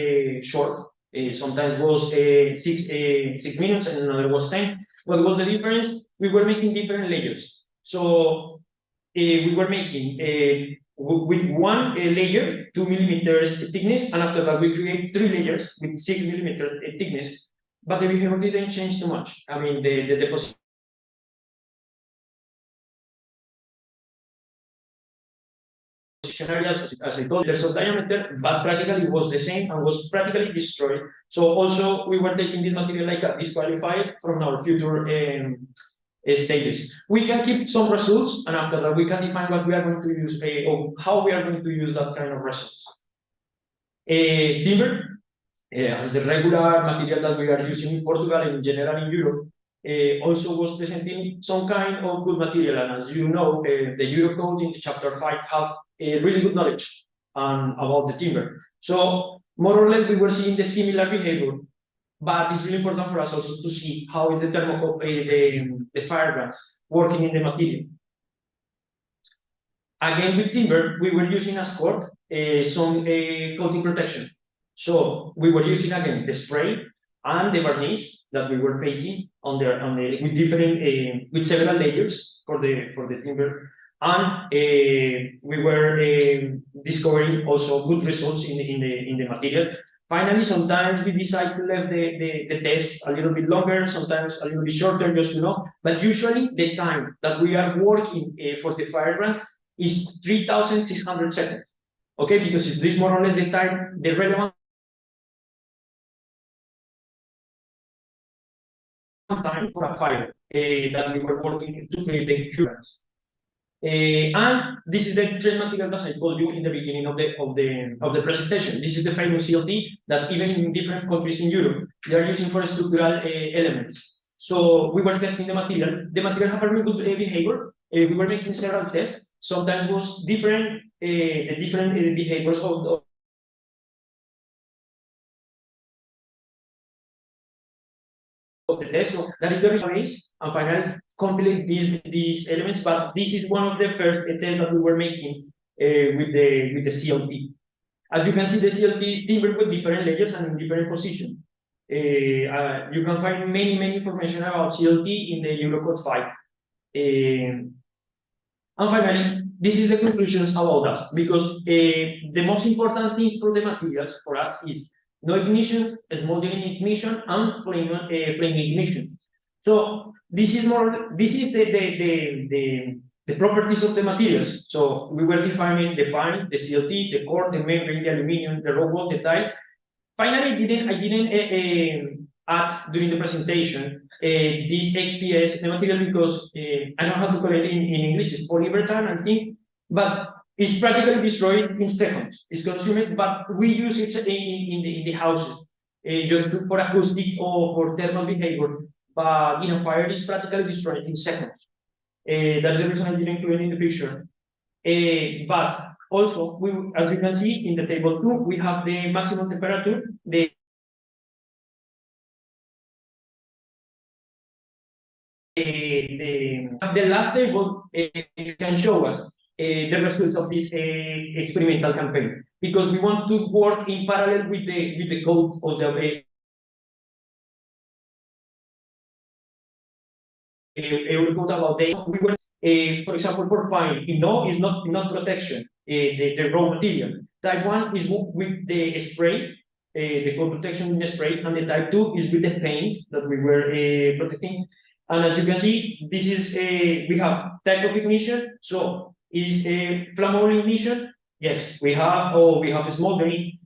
short. Sometimes was 6 minutes and another was 10. What was the difference? We were making different layers. So we were making with one layer 2 millimeters thickness, and after that we create 3 layers with 6 millimeter thickness. But the behavior didn't change too much. I mean, the deposition areas, as I told you, there's a diameter, but practically it was the same and was practically destroyed. So also we were taking this material like disqualified from our future stages. We can keep some results, and after that we can define what we are going to use, or how we are going to use that kind of results. Timber, as the regular material that we are using in Portugal and in general in Europe, also was presenting some kind of good material. And as you know, the Euro code in chapter 5 have really good knowledge about the timber. So more or less we were seeing the similar behavior, but it's really important for us also to see how is the the firebrands working in the material. Again, with timber, we were using as core some coating protection. So we were using again the spray and the varnish that we were painting on the with different with several layers for the timber, and we were discovering also good results in the material. Finally, sometimes we decide to leave the test a little bit longer, sometimes a little bit shorter, just to know. But usually the time that we are working for the firebrand is 3,600 seconds. Okay, because this more or less the time, the relevant time for a fire that we were working to create the currents. And this is the trade material that I told you in the beginning of the presentation. This is the famous CLT that even in different countries in Europe they are using for structural elements. So we were testing the material. The material have a really good behavior. We were making several tests. Sometimes was different the different behaviors of the test. So that is the reason, and finally compilate these elements. But this is one of the first tests that we were making with the CLT. As you can see, the CLT is timbered with different layers and in different positions. You can find many information about CLT in the Eurocode 5. And finally, this is the conclusions about us, because the most important thing for the materials for us is no ignition, smoldering ignition, and flame ignition. So this is the properties of the materials. So we were defining the pine, the CLT, the core, the membrane, the aluminum, the rock wall, the tile. Finally, I didn't add during the presentation this XPS, the material, because I don't know how to call it in English. It's polyurethane, I think, but it's practically destroyed in seconds. It's consumed, but we use it in the houses just for acoustic or for thermal behavior. But in a fire, it's practically destroyed in seconds. That's the reason I didn't include it in the picture. But also, as you can see in the table 2, we have the maximum temperature. The last table can show us the results of this experimental campaign, because we want to work in parallel with the code of the Eurocode about data. We were, for example, for pine, no, is not protection, the raw material. Type 1 is with the spray, the code protection in the spray, and the type 2 is with the paint that we were protecting. And as you can see, this is we have type of ignition. So is a flammable ignition? Yes, we have smoldering.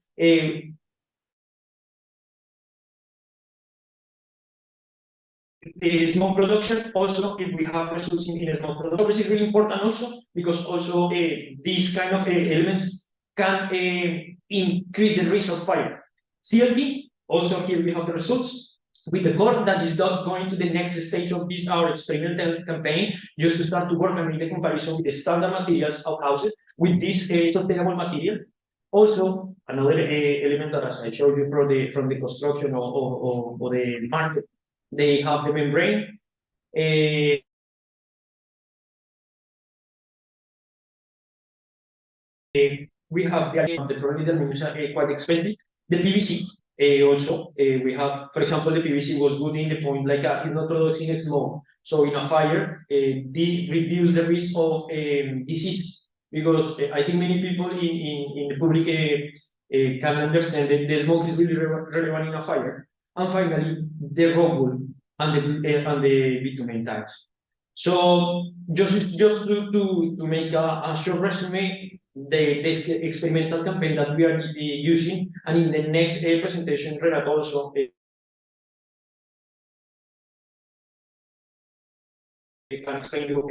Smoke production also, if we have results in smoke production. This is really important also, because also these kind of elements can increase the risk of fire. CLT, also here we have the results with the core that is not going to the next stage of this our experimental campaign, just to start to work and make the comparison with the standard materials of houses with this sustainable material. Also, another element that, as I showed you from the construction or the market, they have the membrane. We have the probably the names are quite expensive. The PVC also we have, for example, the PVC was good in the point like it's not producing smoke. So in a fire, they reduce the risk of disease, because I think many people in the public can understand that the smoke is really relevant in a fire. And finally, the rock wool and the bitumen types. So just to make a short resume, this experimental campaign that we are using, and in the next presentation, Renato also can explain you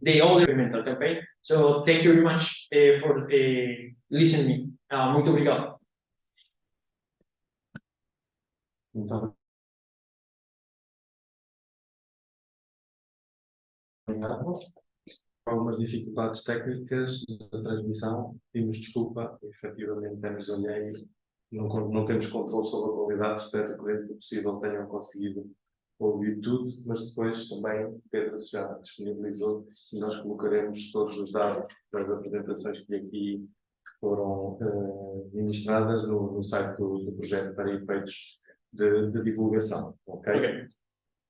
the other experimental campaign. So thank you very much for listening. Muito obrigado. Então, algumas dificuldades técnicas da transmissão, pedimos desculpa, efetivamente temos alheio, não temos controle sobre a qualidade, espero que dentro do possível tenham conseguido ouvir tudo, mas depois também Pedro já disponibilizou e nós colocaremos todos os dados das apresentações que aqui foram ministradas no site do projeto para efeitos de divulgação. Ok?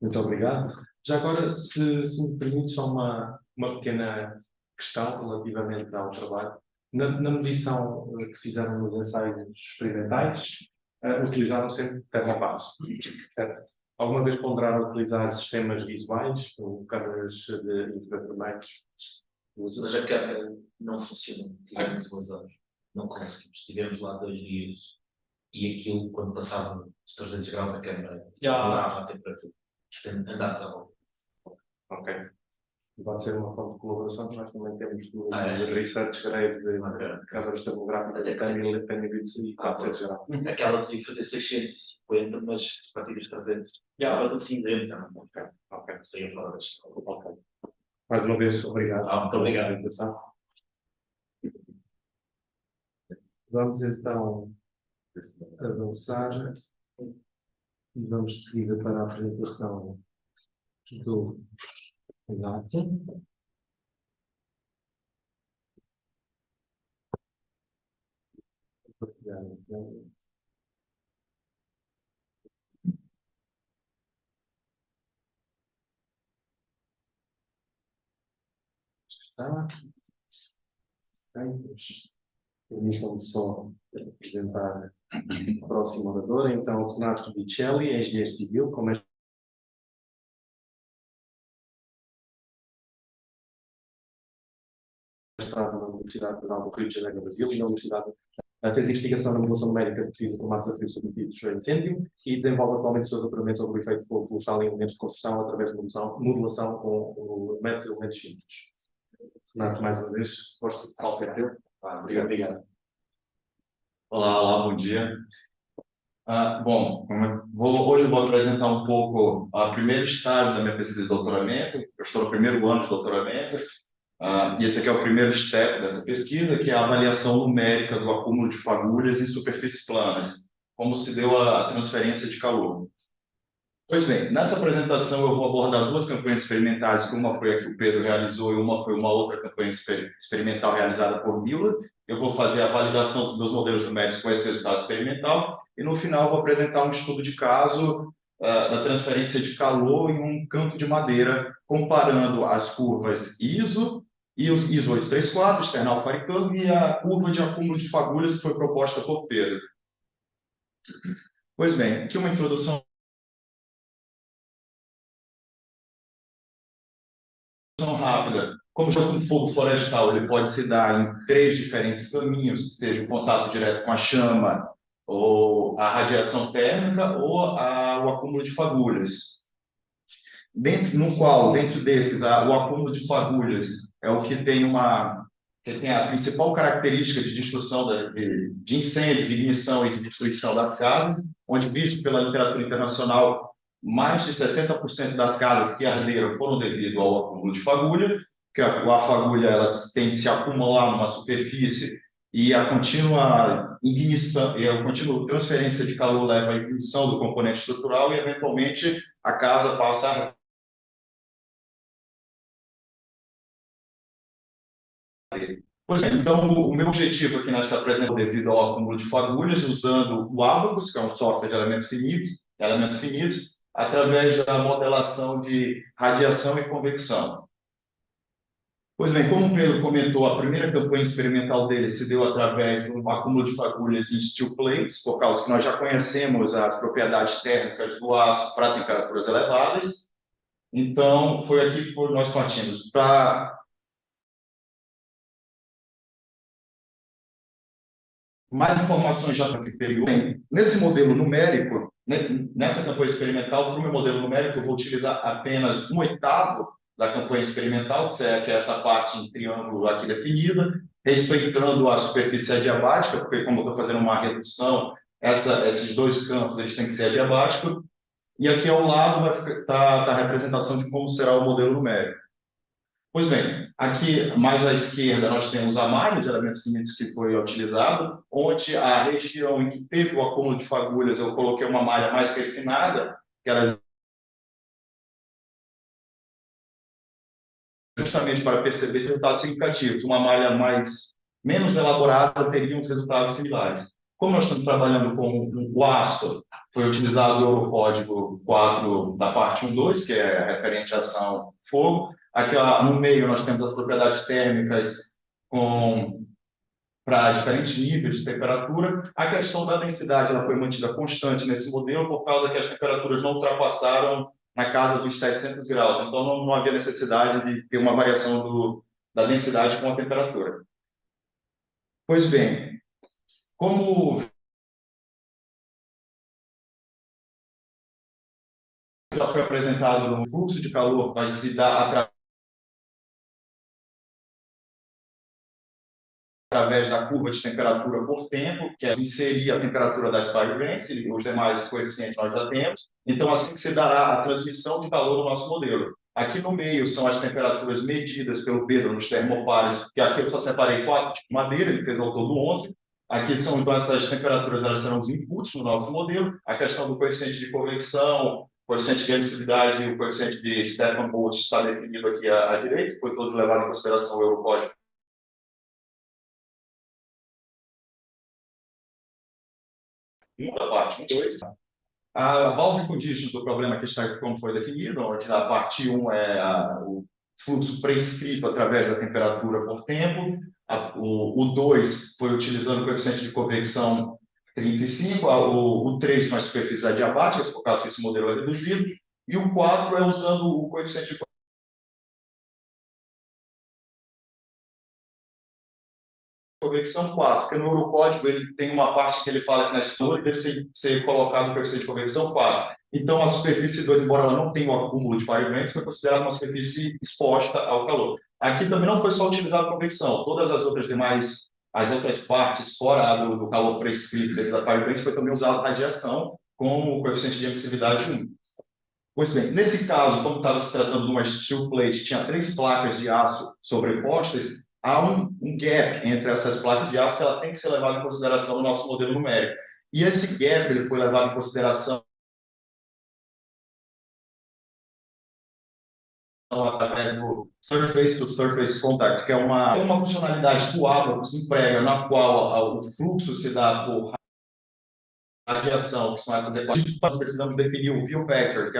Muito obrigado. Já agora, se me permite só uma pequena questão relativamente ao trabalho. Na medição que fizeram nos ensaios experimentais, utilizaram sempre termopares. Alguma vez ponderaram utilizar sistemas visuais, ou câmaras de infravermelhos? Mas a câmara não funcionou. Tivemos 2 horas. Não conseguimos. Estivemos lá 2 dias e aquilo, quando passava os 300 graus, a câmara mudava a temperatura. Andámos à volta. Ok. Pode ser uma fonte de colaboração, nós também temos de research grade de câmaras termográficas e tem pode ser geral. Aquela dizia fazer 650, mas a partir dos 300. Já, eu estou dentro. Ok. Saia fora das escolas. Ok. Mais uma vez, obrigado. Muito obrigado. Vamos então avançar e vamos de seguida para a apresentação do Renato. Está. Permitam-me só apresentar o próximo orador. Então, Renato Bicelli, engenheiro civil, com mestrado na Universidade Federal do Rio de Janeiro, no Brasil, e na Universidade fez investigação na modulação numérica de pesquisa por desafios submetidos a incêndio e desenvolve atualmente o seu doutoramento sobre o efeito de fogo florestal em elementos de construção através de modulação com métodos e elementos simples. Renato, mais uma vez, força qualquer tempo. Obrigado. Olá, bom dia. Hoje eu vou apresentar um pouco o primeiro estágio da minha pesquisa de doutoramento. Eu estou no primeiro ano de doutoramento. E esse aqui é o primeiro step dessa pesquisa, que é a avaliação numérica do acúmulo de fagulhas em superfícies planas, como se deu a transferência de calor. Pois bem, nessa apresentação eu vou abordar duas campanhas experimentais, que uma foi a que o Pedro realizou e uma foi uma outra campanha experimental realizada por Mila. Eu vou fazer a validação dos meus modelos numéricos com esse resultado experimental e no final eu vou apresentar um estudo de caso da transferência de calor em um canto de madeira, comparando as curvas ISO 834, external fire curve, e a curva de acúmulo de fagulhas que foi proposta por Pedro. Pois bem, aqui uma introdução rápida. Como o fogo florestal ele pode se dar em três diferentes caminhos, seja o contato direto com a chama, ou a radiação térmica, ou o acúmulo de fagulhas. Dentro desses, o acúmulo de fagulhas é o que tem a principal característica de destruição de incêndio, de ignição e de destruição das casas, onde, visto pela literatura internacional, mais de 60% das casas que arderam foram devido ao acúmulo de fagulha, que a fagulha ela tende a se acumular numa superfície e a contínua ignição, e a contínua transferência de calor leva à ignição do componente estrutural e, eventualmente, a casa passa a Pois bem, então o meu objetivo aqui nesta apresentação devido ao acúmulo de fagulhas, usando o Abacus, que é um software de elementos finitos, através da modelação de radiação e convecção. Pois bem, como o Pedro comentou, a primeira campanha experimental dele se deu através de um acúmulo de fagulhas em steel plates, por causa que nós já conhecemos as propriedades térmicas do aço para temperaturas elevadas. Então, foi aqui que nós partimos. Para mais informações já no anterior. Nesse modelo numérico, nessa campanha experimental, para o meu modelo numérico, eu vou utilizar apenas 1/8 da campanha experimental, que é essa parte em triângulo aqui definida, respeitando a superfície adiabática, porque como eu estou fazendo uma redução, esses dois campos eles têm que ser adiabáticos, e aqui ao lado vai estar a representação de como será o modelo numérico. Pois bem, aqui mais à esquerda nós temos a malha de elementos finitos que foi utilizado, onde a região em que teve o acúmulo de fagulhas eu coloquei uma malha mais refinada, que era justamente para perceber esse resultado significativo. Uma malha menos elaborada teria uns resultados similares. Como nós estamos trabalhando com o ácido, foi utilizado o código 4 da parte 1.2, que é referente à ação fogo. Aqui no meio nós temos as propriedades térmicas para diferentes níveis de temperatura. A questão da densidade ela foi mantida constante nesse modelo por causa que as temperaturas não ultrapassaram na casa dos 700 graus. Então não havia necessidade de ter uma variação da densidade com a temperatura. Pois bem, como já foi apresentado, no fluxo de calor vai se dar através da curva de temperatura por tempo, que é inserir a temperatura das fire vents, e os demais coeficientes nós já temos. Então, assim que se dará a transmissão de calor no nosso modelo. Aqui no meio são as temperaturas medidas pelo Pedro nos termopares, que aqui eu só separei 4 tipos de madeira, ele fez ao todo 11. Aqui são, então, essas temperaturas, elas serão os inputs no nosso modelo. A questão do coeficiente de convecção, coeficiente de emissividade e o coeficiente de Stefan Bolt está definido aqui à direita, foi todo levado em consideração o Eurocódigo 1 da parte 1 e 2. A boundary conditions do problema aqui está como foi definido, onde a parte 1 é o fluxo prescrito através da temperatura por tempo, o 2 foi utilizando o coeficiente de convecção 35, o 3 são as superfícies adiabáticas, por causa que esse modelo é reduzido, e o 4 é usando o coeficiente de convecção 4, porque no Eurocódigo ele tem uma parte que ele fala que na história deve ser colocado o coeficiente de convecção 4. Então, a superfície 2, embora ela não tenha o acúmulo de firebrands, foi considerada uma superfície exposta ao calor. Aqui também não foi só utilizada a convecção, todas as outras demais, as outras partes fora do calor prescrito devido a firebrands, foi também usada radiação com o coeficiente de emissividade 1. Pois bem, nesse caso, como estava se tratando de uma steel plate, tinha 3 placas de aço sobrepostas, há um gap entre essas placas de aço que ela tem que ser levada em consideração no nosso modelo numérico. E esse gap ele foi levado em consideração através do surface-to-surface contact, que é uma funcionalidade que o Abacus emprega, na qual o fluxo se dá por radiação, que são essas equações. Nós precisamos definir o view vector, que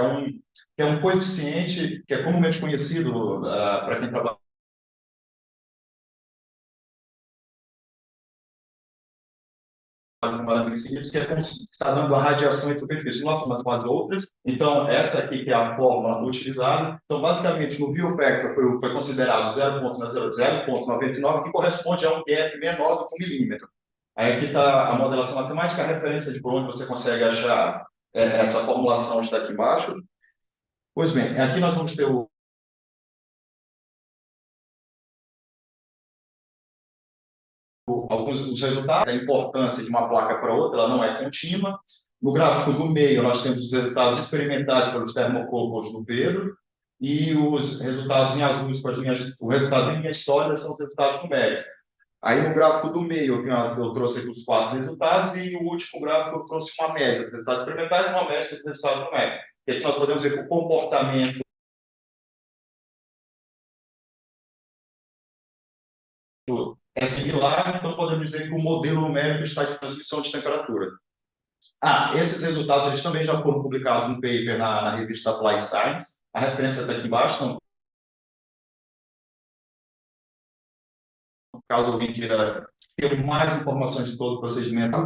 é um coeficiente que é comumente conhecido para quem trabalha com parâmetros seguidos, que é como se está dando a radiação em superfície. Nós temos as outras, então essa aqui que é a fórmula utilizada. Então, basicamente, no view vector foi considerado 0,99, que corresponde a um gap menor do que 1 milímetro. Aí aqui está a modelação matemática, a referência de por onde você consegue achar essa formulação está aqui embaixo. Pois bem, aqui nós vamos ter alguns dos resultados, a importância de uma placa para outra, ela não é contínua. No gráfico do meio, nós temos os resultados experimentais pelos termocouplers do Pedro, e os resultados em azul, o resultado em linhas sólidas são os resultados numéricos. Aí no gráfico do meio, eu trouxe aqui os 4 resultados, e no último gráfico eu trouxe uma média dos resultados experimentais e uma média dos resultados numéricos. E aqui nós podemos ver que o comportamento é similar, então podemos dizer que o modelo numérico está de transmissão de temperatura. Esses resultados eles também já foram publicados no paper na revista Apply Science. A referência está aqui embaixo, então, caso alguém queira ter mais informações de todo o procedimento.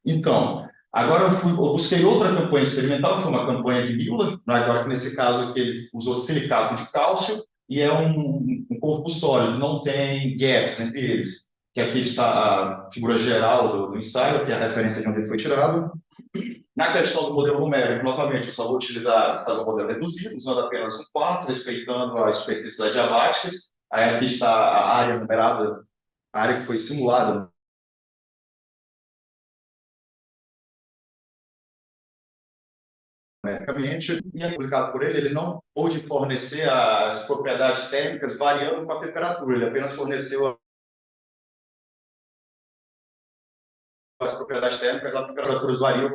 Então, agora eu busquei outra campanha experimental, que foi uma campanha de Miller, agora que nesse caso aqui ele usou silicato de cálcio, e é um corpo sólido, não tem gaps entre eles, que aqui está a figura geral do ensaio, que é a referência de onde ele foi tirado. Na questão do modelo numérico, novamente, eu só vou fazer um modelo reduzido, usando apenas um quarto, respeitando as superfícies adiabáticas. Aí aqui está a área numerada, a área que foi simulada numericamente, e é publicado por ele não pôde fornecer as propriedades térmicas variando com a temperatura, ele apenas forneceu as propriedades térmicas, as temperaturas variam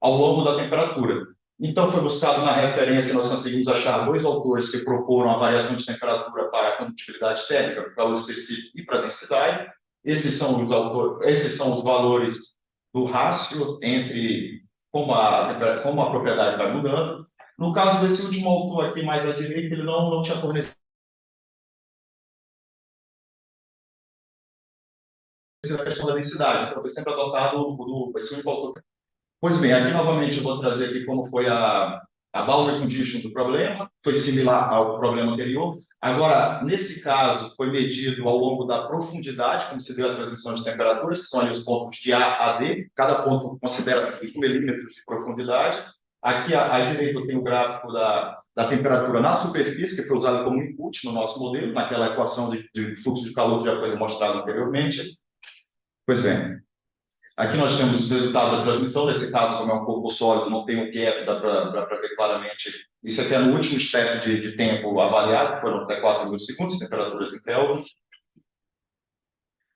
ao longo da temperatura. Então, foi buscado na referência, nós conseguimos achar 2 autores que proporam a variação de temperatura para a condutibilidade térmica, para o calor específico e para a densidade. Esses são os valores do rácio entre como a propriedade vai mudando. No caso desse último autor aqui mais à direita, ele não tinha fornecido a questão da densidade, então foi sempre adotado esse único autor. Pois bem, aqui novamente eu vou trazer aqui como foi a boundary condition do problema, foi similar ao problema anterior. Agora, nesse caso, foi medido ao longo da profundidade, como se deu a transmissão de temperaturas, que são ali os pontos de A a D, cada ponto considera 5 milímetros de profundidade. Aqui à direita eu tenho o gráfico da temperatura na superfície, que foi usado como input no nosso modelo, naquela equação de fluxo de calor que já foi demonstrado anteriormente. Pois bem, aqui nós temos os resultados da transmissão, nesse caso, como é um corpo sólido, não tem um gap, dá para ver claramente. Isso aqui é no último step de tempo avaliado, que foram até 4 milissegundos, temperaturas em Kelvin.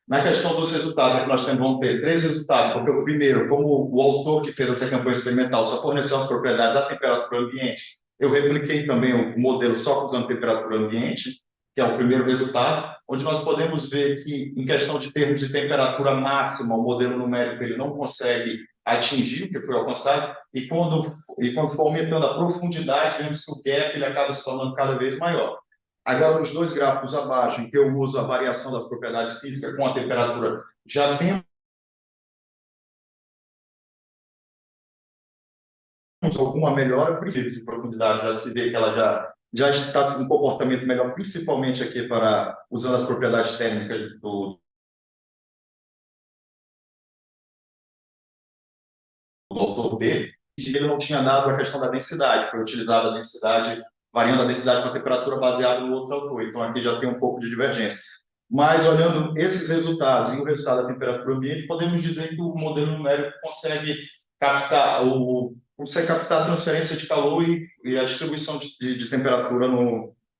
Na questão dos resultados, aqui nós vamos ter 3 resultados, porque o primeiro, como o autor que fez essa campanha experimental só forneceu as propriedades da temperatura ambiente, eu repliquei também o modelo só usando temperatura ambiente, que é o primeiro resultado, onde nós podemos ver que, em questão de termos de temperatura máxima, o modelo numérico ele não consegue atingiu, que foi alcançado, e quando for aumentando a profundidade, vemos que o gap ele acaba se tornando cada vez maior. Agora, nos dois gráficos abaixo, em que eu uso a variação das propriedades físicas com a temperatura, já temos alguma melhora, princípio de profundidade, já se vê que ela já está com um comportamento melhor, principalmente aqui usando as propriedades térmicas do doutor B, e ele não tinha dado a questão da densidade, foi utilizada a densidade, variando a densidade com a temperatura baseada no outro autor, então aqui já tem um pouco de divergência. Mas olhando esses resultados e o resultado da temperatura ambiente, podemos dizer que o modelo numérico consegue captar a transferência de calor e a distribuição de temperatura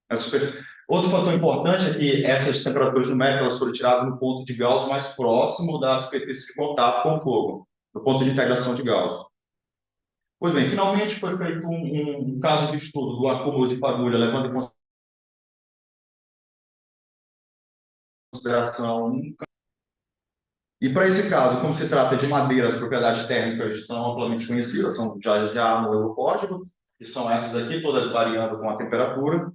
na superfície. Outro fator importante é que essas temperaturas numéricas foram tiradas no ponto de Gauss mais próximo da superfície de contato com o fogo, no ponto de integração de Gauss. Pois bem, finalmente foi feito um caso de estudo do acúmulo de fagulha, levando em consideração. E para esse caso, como se trata de madeira, as propriedades térmicas são amplamente conhecidas, são já no Eurocódigo, que são essas aqui, todas variando com a temperatura.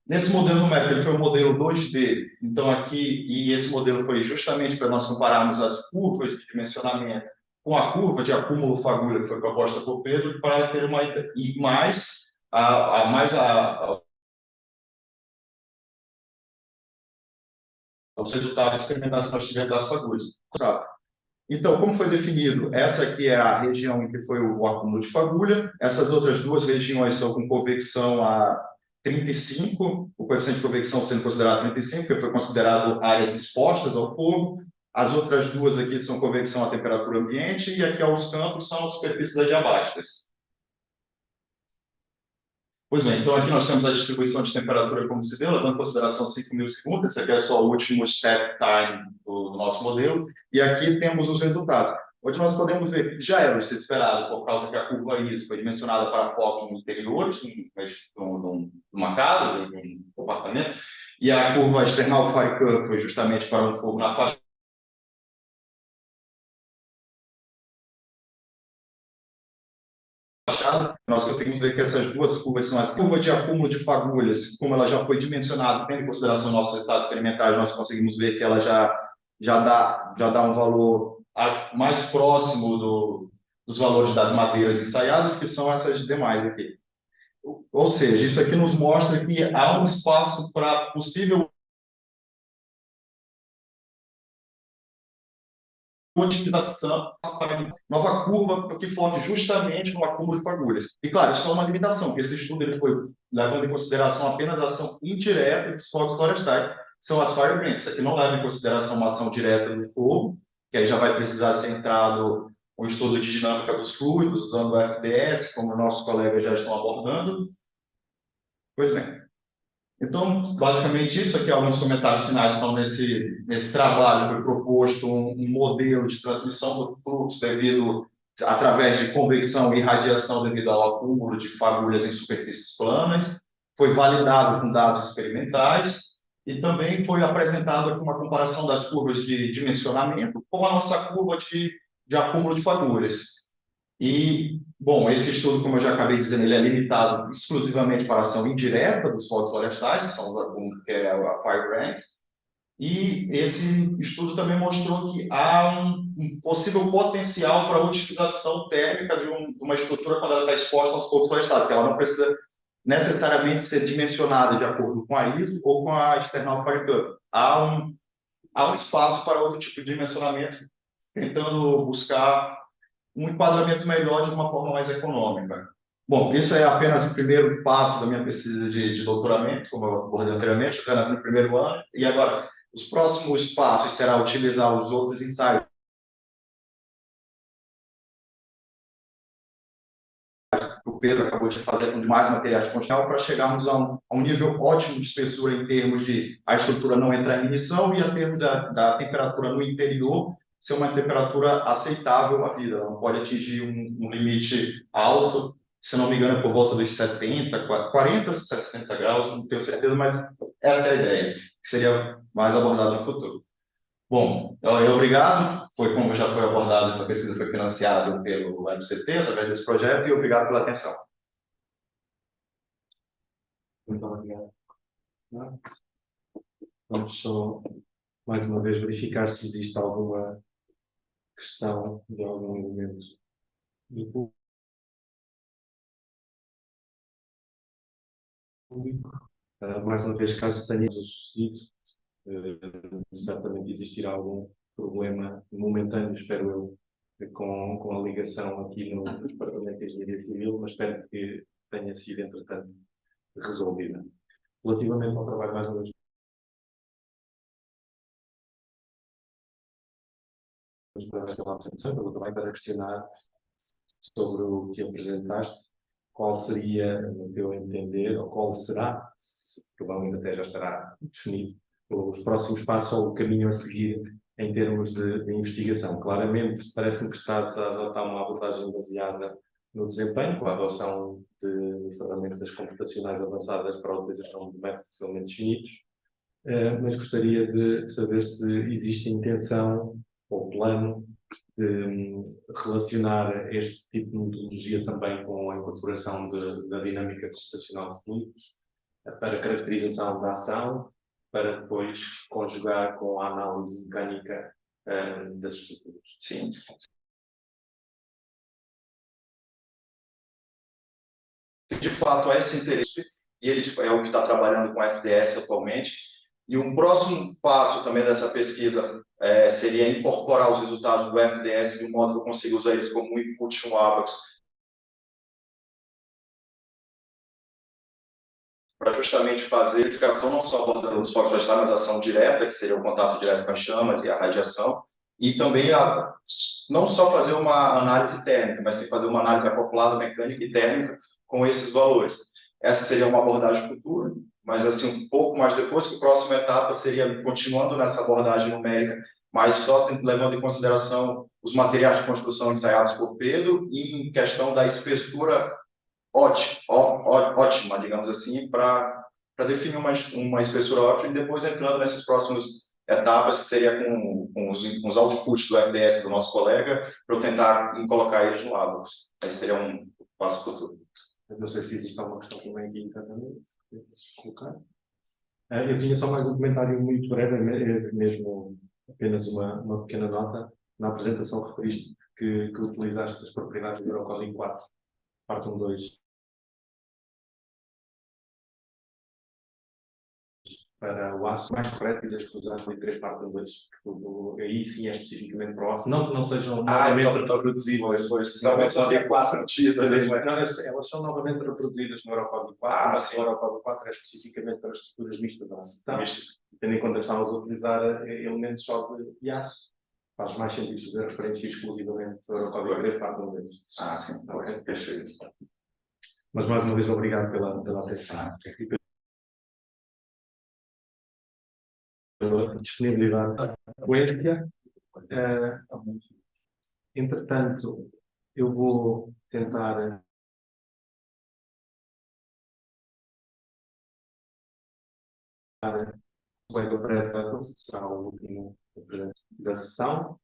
Nesse modelo numérico, ele foi um modelo 2D, então aqui, e esse modelo foi justamente para nós compararmos as curvas de dimensionamento com a curva de acúmulo fagulha que foi proposta por Pedro, para ter uma ideia, e os resultados experimentais que nós tivemos das fagulhas. Então, como foi definido? Essa aqui é a região em que foi o acúmulo de fagulha, essas outras duas regiões são com convecção a 35, o coeficiente de convecção sendo considerado 35, porque foi considerado áreas expostas ao fogo. As outras duas aqui são convecção à temperatura ambiente, e aqui aos cantos são as superfícies adiabáticas. Pois bem, então aqui nós temos a distribuição de temperatura como se deu, levando em consideração 5.000 segundos, esse aqui é só o último step time do nosso modelo, e aqui temos os resultados. Hoje nós podemos ver que já era o esperado, por causa que a curva ISO foi dimensionada para focos no interior, numa casa, de um apartamento, e a curva external fire curve foi justamente para um fogo na faixa. Nós conseguimos ver que essas duas curvas são as curvas de acúmulo de fagulhas, como ela já foi dimensionada, tendo em consideração nossos resultados experimentais, nós conseguimos ver que ela já dá um valor mais próximo dos valores das madeiras ensaiadas, que são essas demais aqui. Ou seja, isso aqui nos mostra que há um espaço para possível utilização para nova curva que foque justamente no acúmulo de fagulhas. E claro, isso é uma limitação, porque esse estudo ele foi levando em consideração apenas a ação indireta dos focos florestais, que são as fire grants. Isso aqui não leva em consideração uma ação direta do fogo, que aí já vai precisar ser entrado um estudo de dinâmica dos fluidos, usando o FDS, como nossos colegas já estão abordando. Pois bem. Então, basicamente, isso aqui, alguns comentários finais estão nesse trabalho. Foi proposto um modelo de transmissão do fluxo através de convecção e radiação devido ao acúmulo de fagulhas em superfícies planas. Foi validado com dados experimentais e também foi apresentado aqui uma comparação das curvas de dimensionamento com a nossa curva de acúmulo de fagulhas. E, bom, esse estudo, como eu já acabei dizendo, ele é limitado exclusivamente para a ação indireta dos focos florestais, que é a fire grant. E esse estudo também mostrou que há um possível potencial para a utilização térmica de uma estrutura quando ela está exposta aos focos florestais, que ela não precisa necessariamente ser dimensionada de acordo com a ISO ou com a external fire curve. Há um espaço para outro tipo de dimensionamento, tentando buscar um enquadramento melhor de uma forma mais econômica. Bom, isso é apenas o primeiro passo da minha pesquisa de doutoramento, como eu abordei anteriormente, estou no primeiro ano, e agora os próximos passos será utilizar os outros ensaios que o Pedro acabou de fazer com mais materiais de construção para chegarmos a um nível ótimo de espessura em termos de a estrutura não entrar em emissão e a termos da temperatura no interior ser uma temperatura aceitável à vida. Ela não pode atingir um limite alto, se não me engano, por volta dos 70, 40, 60 graus, não tenho certeza, mas essa é a ideia, que seria mais abordado no futuro. Bom, obrigado. Foi como já foi abordado, essa pesquisa foi financiada pelo FCT através desse projeto e obrigado pela atenção. Muito obrigado. Vamos só, mais uma vez, verificar se existe alguma questão de algum elemento do público. Mais uma vez, caso tenha sucedido, certamente existirá algum problema momentâneo, espero eu, com a ligação aqui no Departamento de Engenharia Civil, mas espero que tenha sido, entretanto, resolvida. Relativamente ao trabalho, mais uma vez, pela atenção, pelo trabalho para questionar sobre o que apresentaste, qual seria, no teu entender, ou qual será, provavelmente até já estará definido, os próximos passos ou o caminho a seguir em termos de investigação. Claramente, parece-me que estás a adotar uma abordagem baseada no desempenho, com a adoção de ferramentas computacionais avançadas para a utilização de métodos de elementos finitos, mas gostaria de saber se existe intenção ou plano de relacionar este tipo de metodologia também com a incorporação da dinâmica gestacional de fluidos para caracterização da ação, para depois conjugar com a análise mecânica das estruturas. Sim. De fato, há esse interesse, e ele é o que está trabalhando com a FDS atualmente. E um próximo passo também dessa pesquisa seria incorporar os resultados do FDS de modo que eu consiga usar eles como input no Abax, para justamente fazer verificação não só abordando os focos vegetais, mas a ação direta, que seria o contato direto com as chamas e a radiação, e também não só fazer uma análise térmica, mas sim fazer uma análise acoplada mecânica e térmica com esses valores. Essa seria uma abordagem futura, mas assim um pouco mais depois, que a próxima etapa seria continuando nessa abordagem numérica, mas só levando em consideração os materiais de construção ensaiados por Pedro e em questão da espessura ótima, digamos assim, para definir uma espessura ótima e depois entrando nessas próximas etapas, que seria com os outputs do FDS do nosso colega, para eu tentar colocar eles no Abacus. Esse seria um passo futuro. Eu não sei se existe alguma questão também aqui internamente, colocar. Eu tinha só mais um comentário muito breve, mesmo apenas uma pequena nota. Na apresentação referiste que utilizaste as propriedades do Eurocódigo 4, parte 1.2, para o aço. Mais correto dizes que usaste ali 3 parte 1.2. Aí sim é especificamente para o aço. Não que não sejam novamente reproduzidas. Talvez só tenha 4 notícias. Elas são novamente reproduzidas no Eurocódigo 4, mas o Eurocódigo 4 é especificamente para as estruturas mistas de aço. Então, tendo em conta que estamos a utilizar elementos só de aço, faz mais sentido fazer referência exclusivamente ao Eurocódigo 3, parte 1.2. Sim, perfeito. Mas mais uma vez, obrigado pela atenção. Pela disponibilidade frequência. Entretanto, eu vou tentar o colega breve, será o último da sessão.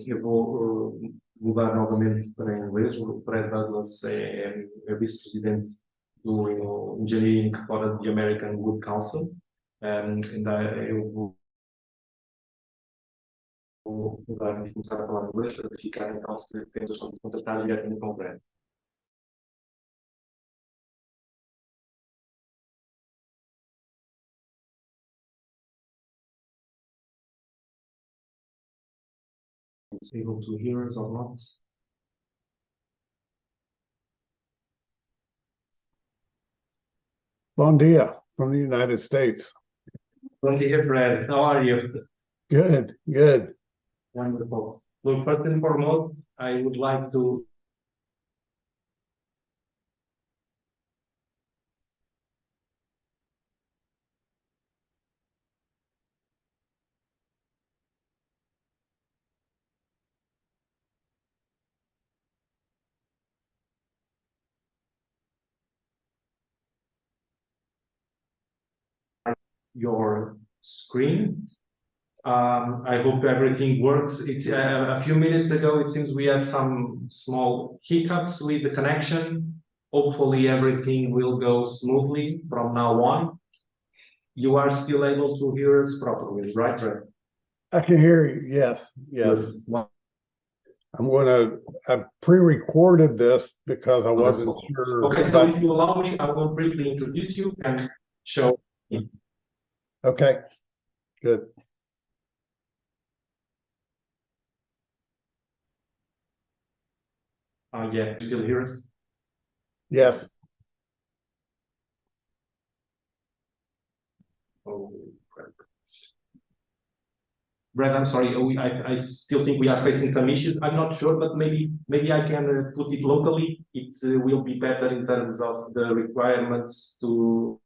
Eu vou mudar novamente para inglês. O Fred Douglas é vice-presidente do Engineering fora de American Wood Council. Eu vou mudar e começar a falar inglês para verificar então se temos a opção de contactar diretamente com o Fred. Is able to hear us or not? Bon dia from the United States. Bom dia, Fred. How are you? Good, good. Wonderful. Look, first and foremost, I would like to your screen. I hope everything works. It's a few minutes ago, it seems we had some small hiccups with the connection. Hopefully everything will go smoothly from now on. You are still able to hear us properly, right, Ray? I can hear you. Yes, yes. Good. Well, I pre-recorded this because I wasn't sure. okay, so if you allow me, I will briefly introduce you and show. Okay, good. Yeah, you still hear us? Yes. Oh, Brad, I'm sorry. I still think we are facing some issues. I'm not sure, but maybe I can put it locally. It will be better in terms of the requirements to.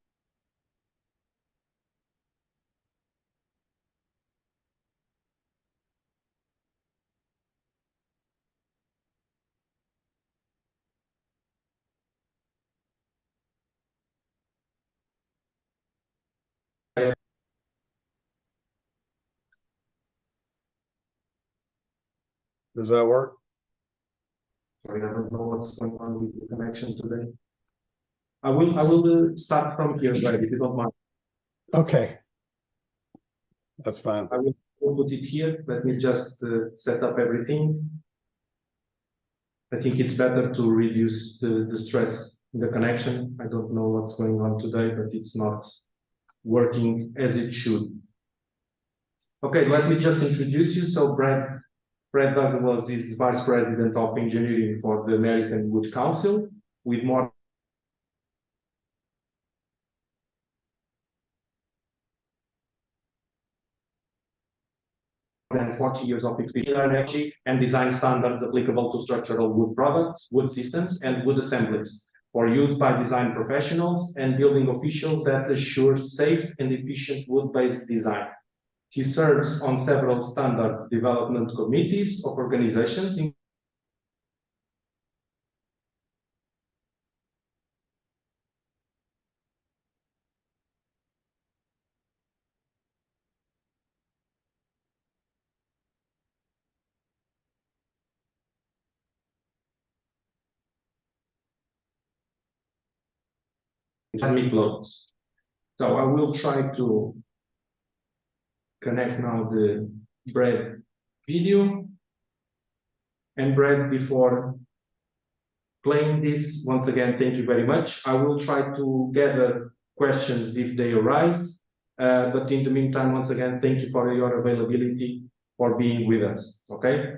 Does that work? Sorry, I don't know what's going on with the connection today. I will start from here, Brad, if you don't mind. Okay. That's fine. I will put it here. Let me just set up everything. I think it's better to reduce the stress in the connection. I don't know what's going on today, but it's not working as it should. Okay, let me just introduce you. So Brad Douglas is Vice President of Engineering for the American Wood Council, with more than 40 years of experience in energy and design standards applicable to structural wood products, wood systems, and wood assemblies for use by design professionals and building officials that assure safe and efficient wood-based design. He serves on several standards development committees of organizations, including loans. So I will try to connect now the Brad video. And Brad, before playing this, once again, thank you very much. I will try to gather questions if they arise. But in the meantime, once again, thank you for your availability for being with us. Okay?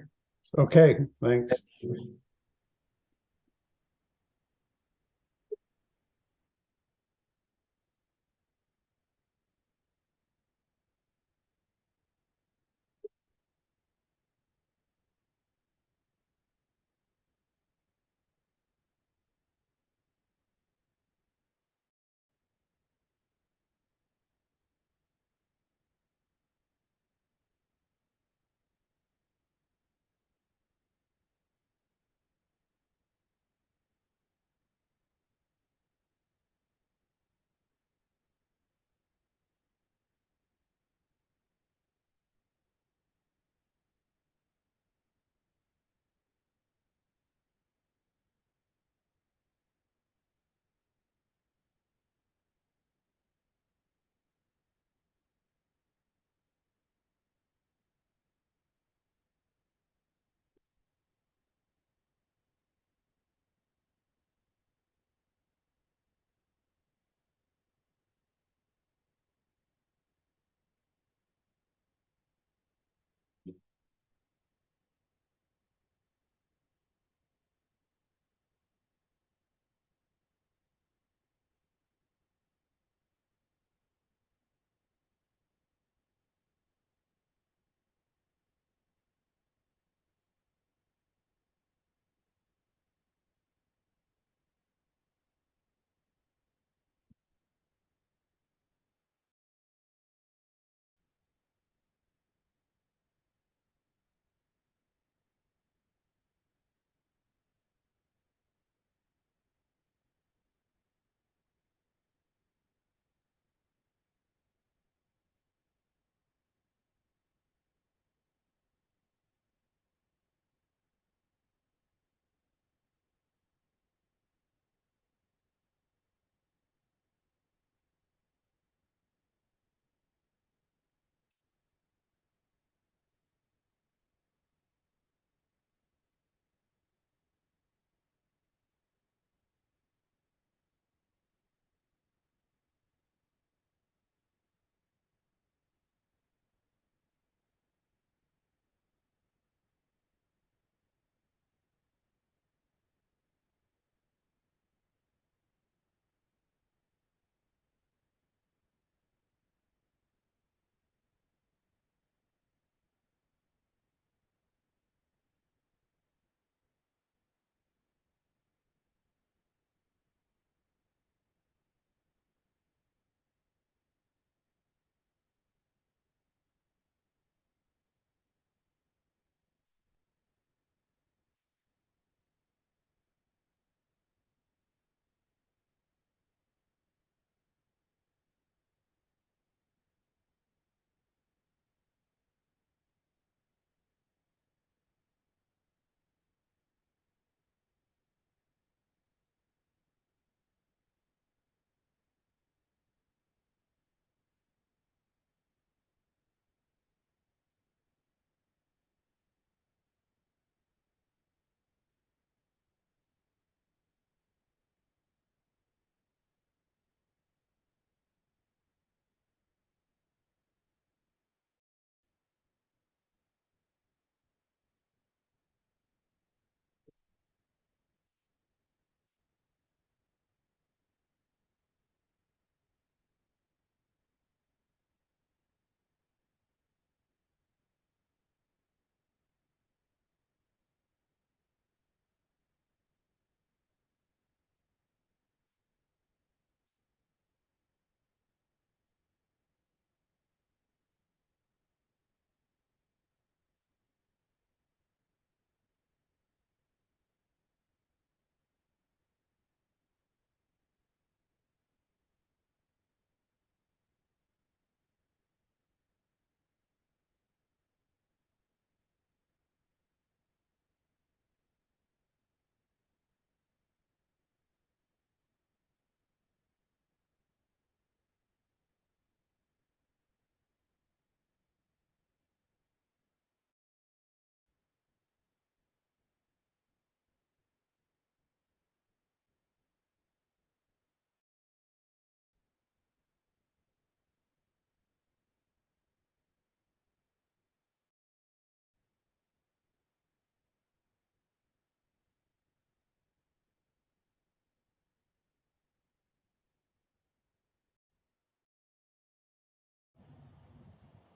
Okay, thanks.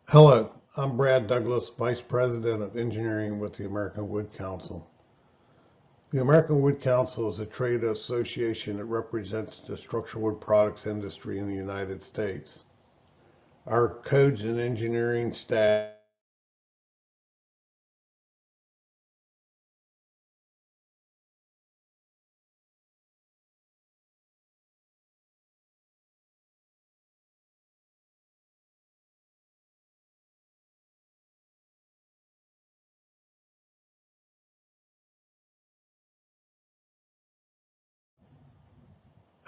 Hello, I'm Brad Douglas, Vice President of Engineering with the American Wood Council. The American Wood Council is a trade association that represents the structural wood products industry in the United States. Our codes and engineering staff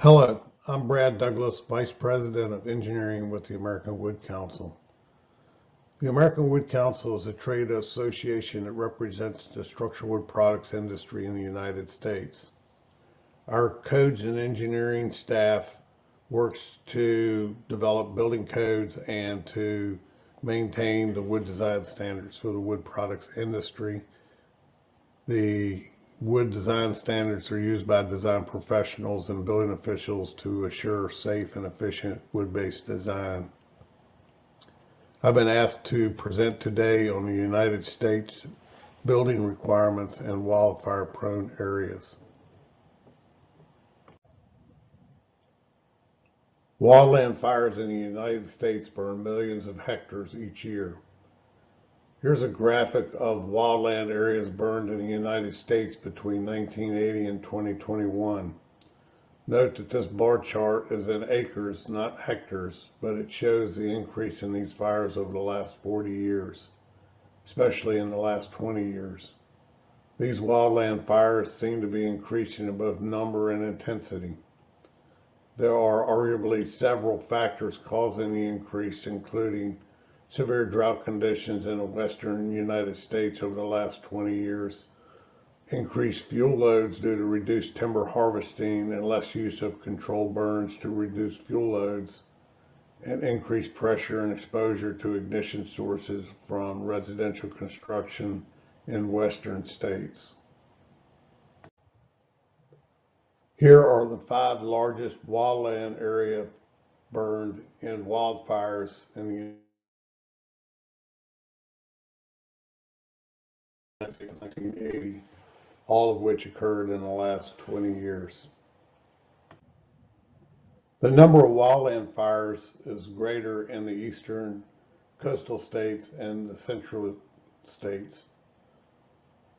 Hello, I'm Brad Douglas, Vice President of Engineering with the American Wood Council. The American Wood Council is a trade association that represents the structural wood products industry in the United States. Our codes and engineering staff works to develop building codes and to maintain the wood design standards for the wood products industry. The wood design standards are used by design professionals and building officials to assure safe and efficient wood-based design. I've been asked to present today on the United States building requirements in wildfire-prone areas. Wildland fires in the United States burn millions of hectares each year. Here's a graphic of wildland areas burned in the United States between 1980 and 2021. Note that this bar chart is in acres, not hectares, but it shows the increase in these fires over the last 40 years, especially in the last 20 years. These wildland fires seem to be increasing in both number and intensity. There are arguably several factors causing the increase, including severe drought conditions in the western United States over the last 20 years, increased fuel loads due to reduced timber harvesting and less use of controlled burns to reduce fuel loads, and increased pressure and exposure to ignition sources from residential construction in western states. Here are the 5 largest wildland area burned in wildfires in the United States since 1980, all of which occurred in the last 20 years. The number of wildland fires is greater in the eastern coastal states and the central states.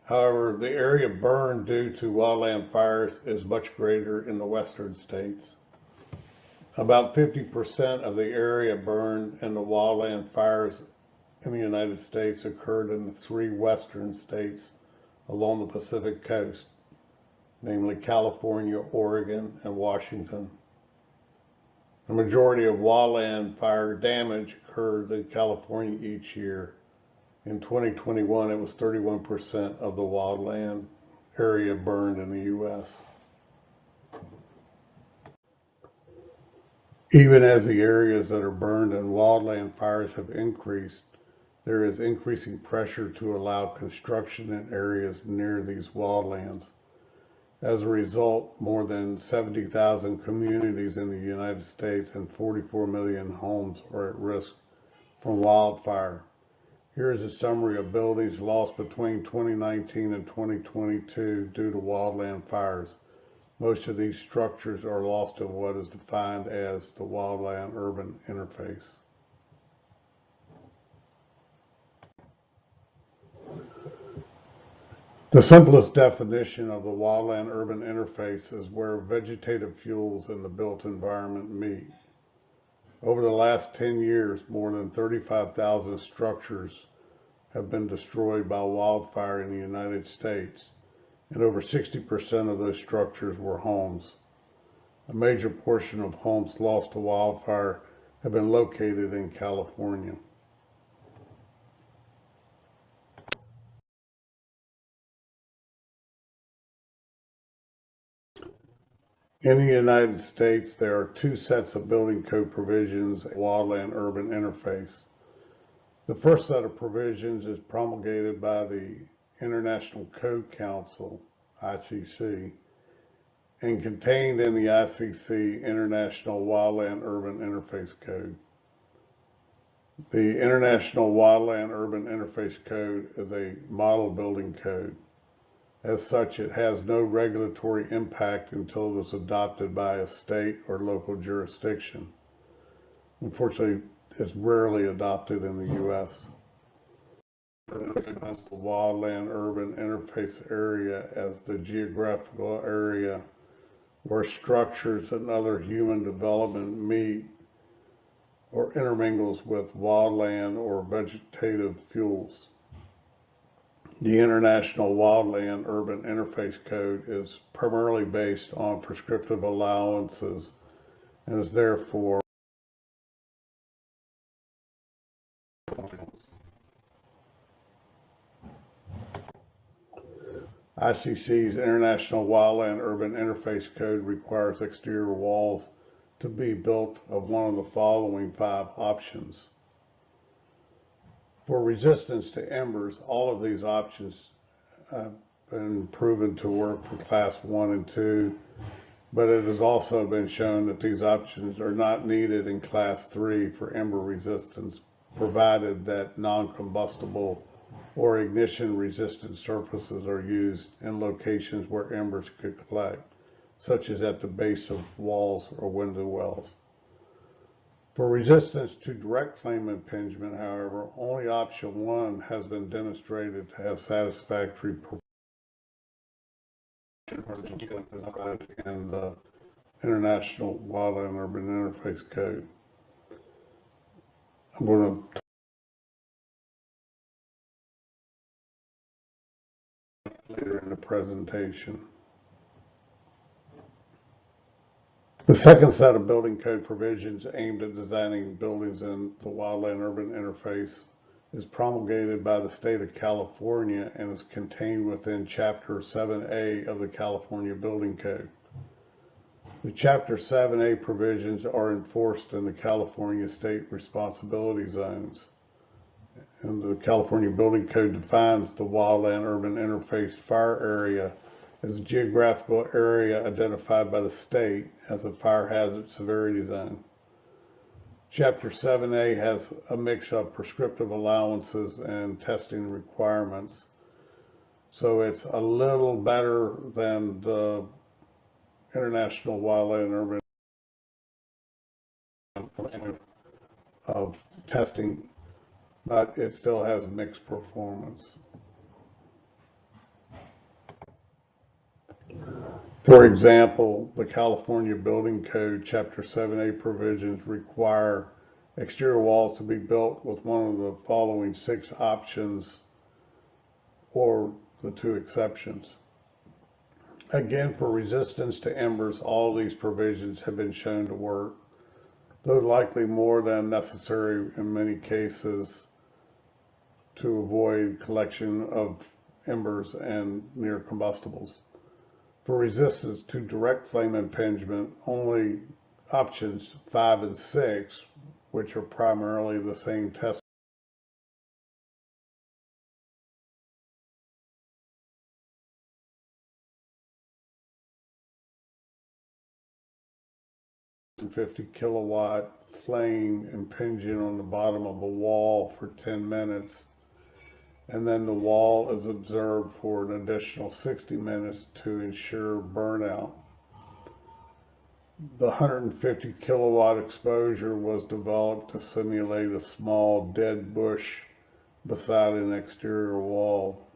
However, the area burned due to wildland fires is much greater in the western states. About 50% of the area burned in the wildland fires in the United States occurred in the 3 western states along the Pacific coast, namely California, Oregon, and Washington. The majority of wildland fire damage occurs in California each year. In 2021, it was 31% of the wildland area burned in the U.S. Even as the areas that are burned in wildland fires have increased, there is increasing pressure to allow construction in areas near these wildlands. As a result, more than 70,000 communities in the United States and 44 million homes are at risk from wildfire. Here is a summary of buildings lost between 2019 and 2022 due to wildland fires. Most of these structures are lost in what is defined as the wildland-urban interface. The simplest definition of the wildland-urban interface is where vegetative fuels and the built environment meet. Over the last 10 years, more than 35,000 structures have been destroyed by wildfire in the United States, and over 60% of those structures were homes. A major portion of homes lost to wildfire have been located in California. In the United States, there are 2 sets of building code provisions, wildland-urban interface. The first set of provisions is promulgated by the International Code Council, ICC, and contained in the ICC International Wildland Urban Interface Code. The International Wildland-Urban Interface Code is a model building code. As such, it has no regulatory impact until it is adopted by a state or local jurisdiction. Unfortunately, it's rarely adopted in the U.S. The wildland-urban interface area as the geographical area where structures and other human development meet or intermingles with wildland or vegetative fuels. The International Wildland-Urban Interface Code is primarily based on prescriptive allowances and is therefore ICC's International Wildland-Urban Interface Code requires exterior walls to be built of one of the following 5 options. For resistance to embers, all of these options have been proven to work for class 1 and 2, but it has also been shown that these options are not needed in class 3 for ember resistance, provided that non-combustible or ignition-resistant surfaces are used in locations where embers could collect, such as at the base of walls or window wells. For resistance to direct flame impingement, however, only option 1 has been demonstrated to have satisfactory performance in the International Wildland-Urban Interface Code. I'm going to later in the presentation. The second set of building code provisions aimed at designing buildings in the wildland-urban interface is promulgated by the state of California and is contained within Chapter 7A of the California Building Code. The Chapter 7A provisions are enforced in the California state responsibility zones. And the California Building Code defines the wildland-urban interface fire area as a geographical area identified by the state as a fire hazard severity zone. Chapter 7A has a mix of prescriptive allowances and testing requirements. So it's a little better than the International Wildland-Urban of testing, but it still has mixed performance. For example, the California Building Code Chapter 7A provisions require exterior walls to be built with one of the following 6 options or the 2 exceptions. Again, for resistance to embers, all of these provisions have been shown to work, though likely more than necessary in many cases to avoid collection of embers and near combustibles. For resistance to direct flame impingement, only options 5 and 6, which are primarily the same test, and 50 kilowatt flame impinging on the bottom of a wall for 10 minutes. And then the wall is observed for an additional 60 minutes to ensure burnout. The 150 kilowatt exposure was developed to simulate a small dead bush beside an exterior wall.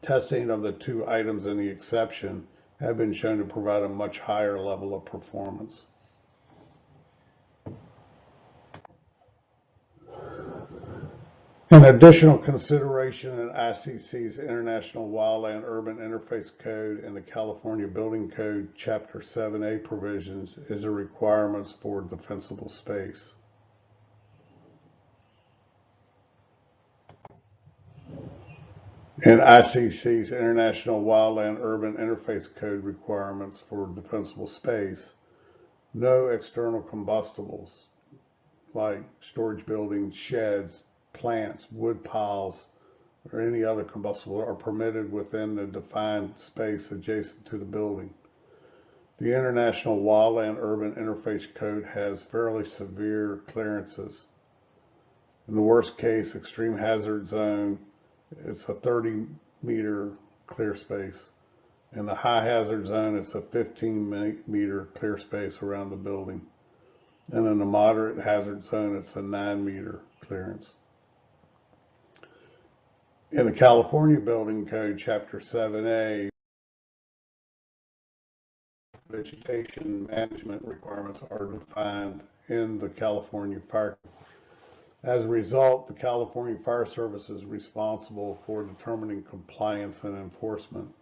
Testing of the 2 items in the exception have been shown to provide a much higher level of performance. An additional consideration in ICC's International Wildland-Urban Interface Code and the California Building Code Chapter 7A provisions is the requirements for defensible space. In ICC's International Wildland-Urban Interface Code requirements for defensible space, no external combustibles like storage buildings, sheds, plants, wood piles, or any other combustible are permitted within the defined space adjacent to the building. The International Wildland-Urban Interface Code has fairly severe clearances. In the worst case, extreme hazard zone, it's a 30-meter clear space. In the high hazard zone, it's a 15-meter clear space around the building. And in the moderate hazard zone, it's a 9-meter clearance. In the California Building Code, Chapter 7A, vegetation management requirements are defined in the California Fire Code. As a result, the California Fire Service is responsible for determining compliance and enforcement.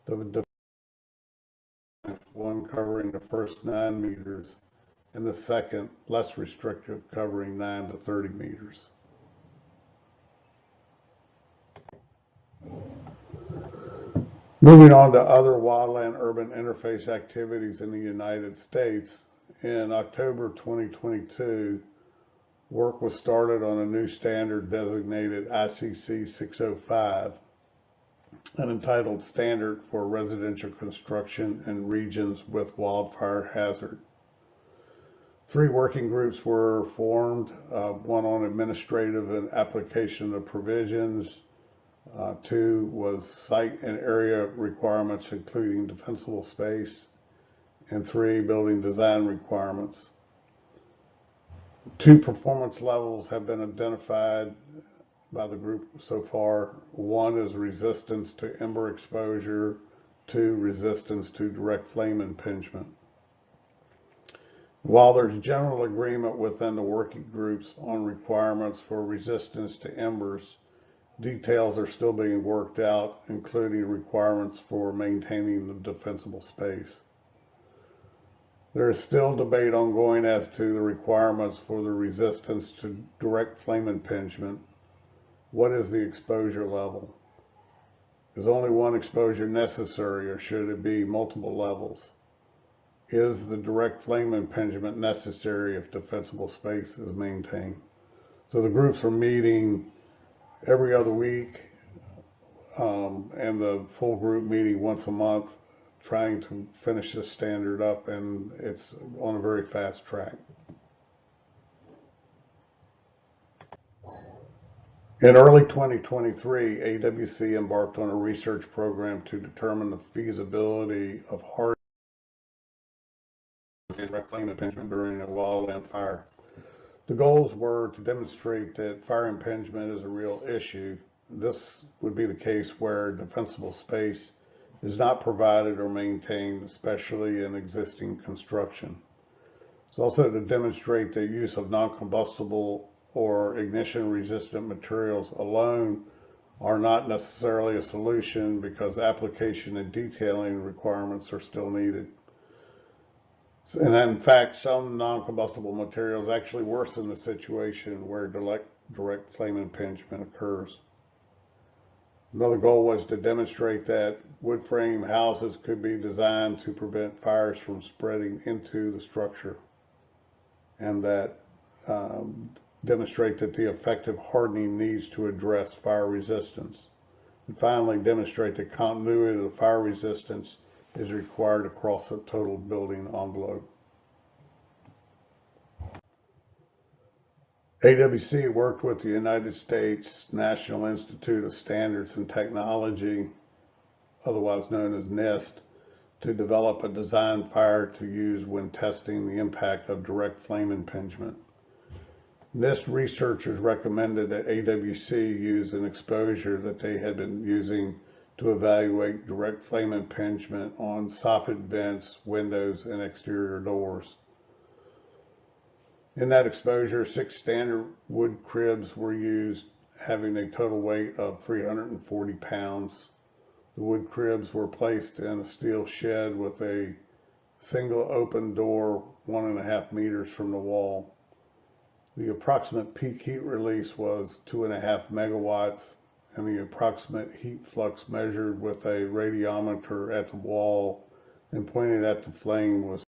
The one covering the first 9 meters and the second, less restrictive, covering 9 to 30 meters. Moving on to other wildland-urban interface activities in the United States, in October 2022, work was started on a new standard designated ICC 605 and entitled Standard for Residential Construction in Regions with Wildfire Hazard. 3 working groups were formed, one on administrative and application of provisions, 2 was site and area requirements including defensible space, and 3 building design requirements. 2 performance levels have been identified by the group so far. 1 is resistance to ember exposure, 2 resistance to direct flame impingement. While there's general agreement within the working groups on requirements for resistance to embers, details are still being worked out, including requirements for maintaining the defensible space. There is still debate ongoing as to the requirements for the resistance to direct flame impingement. What is the exposure level? Is only one exposure necessary, or should it be multiple levels? Is the direct flame impingement necessary if defensible space is maintained? So the groups are meeting every other week, and the full group meeting once a month, trying to finish this standard up, and it's on a very fast track. In early 2023, AWC embarked on a research program to determine the feasibility of hardening direct flame impingement during a wildland fire. The goals were to demonstrate that fire impingement is a real issue. This would be the case where defensible space is not provided or maintained, especially in existing construction. It's also to demonstrate the use of non-combustible or ignition-resistant materials alone are not necessarily a solution, because application and detailing requirements are still needed. And in fact, some non-combustible materials actually worsen the situation where direct flame impingement occurs. Another goal was to demonstrate that wood frame houses could be designed to prevent fires from spreading into the structure, and that demonstrate that the effective hardening needs to address fire resistance. And finally, demonstrate that continuity of the fire resistance is required across a total building envelope. AWC worked with the United States National Institute of Standards and Technology, otherwise known as NIST, to develop a design fire to use when testing the impact of direct flame impingement. NIST researchers recommended that AWC use an exposure that they had been using to evaluate direct flame impingement on soffit vents, windows, and exterior doors. In that exposure, 6 standard wood cribs were used, having a total weight of 340 pounds. The wood cribs were placed in a steel shed with a single open door 1.5 meters from the wall. The approximate peak heat release was 2.5 megawatts, and the approximate heat flux measured with a radiometer at the wall and pointed at the flame was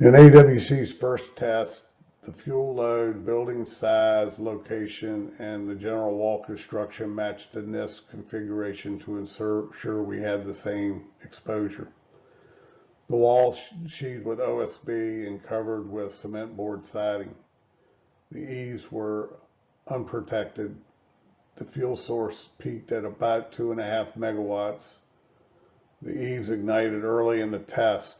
in AWC's first test. The fuel load, building size, location, and the general wall construction matched the NIST configuration to ensure we had the same exposure. The wall sheathed with OSB and covered with cement board siding. The eaves were unprotected. The fuel source peaked at about 2.5 megawatts. The eaves ignited early in the test.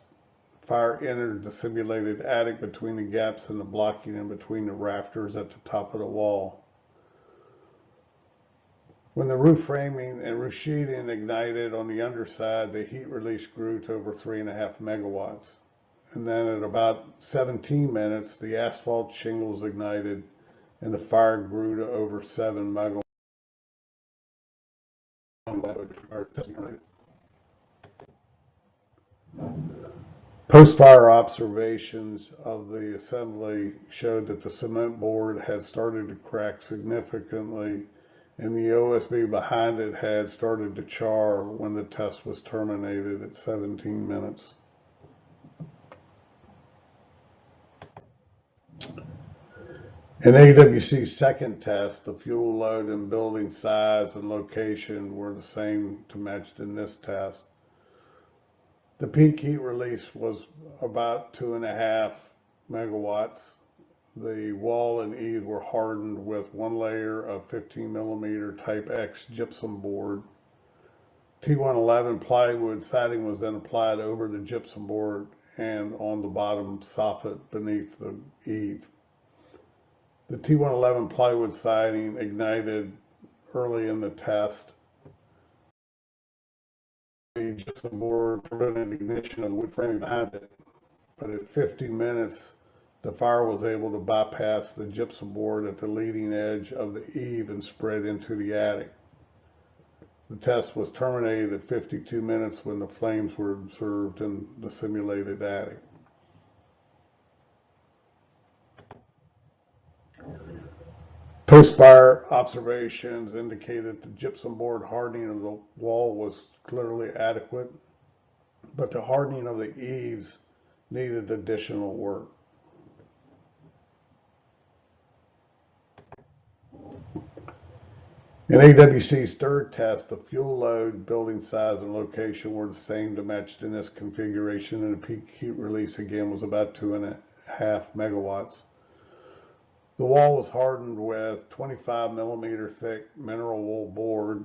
Fire entered the simulated attic between the gaps in the blocking and between the rafters at the top of the wall. When the roof framing and roof sheathing ignited on the underside, the heat release grew to over 3.5 megawatts. And then at about 17 minutes, the asphalt shingles ignited and the fire grew to over 7 megawatts. Post-fire observations of the assembly showed that the cement board had started to crack significantly and the OSB behind it had started to char when the test was terminated at 17 minutes. In AWC's second test, the fuel load and building size and location were the same to match in this test. The peak heat release was about 2.5 megawatts. The wall and eaves were hardened with one layer of 15 millimeter type X gypsum board. T111 plywood siding was then applied over the gypsum board and on the bottom soffit beneath the eave. The T111 plywood siding ignited early in the test. The gypsum board prevented ignition of the wood framing behind it, but at 15 minutes, the fire was able to bypass the gypsum board at the leading edge of the eave and spread into the attic. The test was terminated at 52 minutes when the flames were observed in the simulated attic. Post-fire observations indicated the gypsum board hardening of the wall was clearly adequate, but the hardening of the eaves needed additional work. In AWC's third test, the fuel load, building size, and location were the same to match in this configuration, and the peak heat release again was about 2.5 megawatts. The wall was hardened with 25 millimeter thick mineral wool board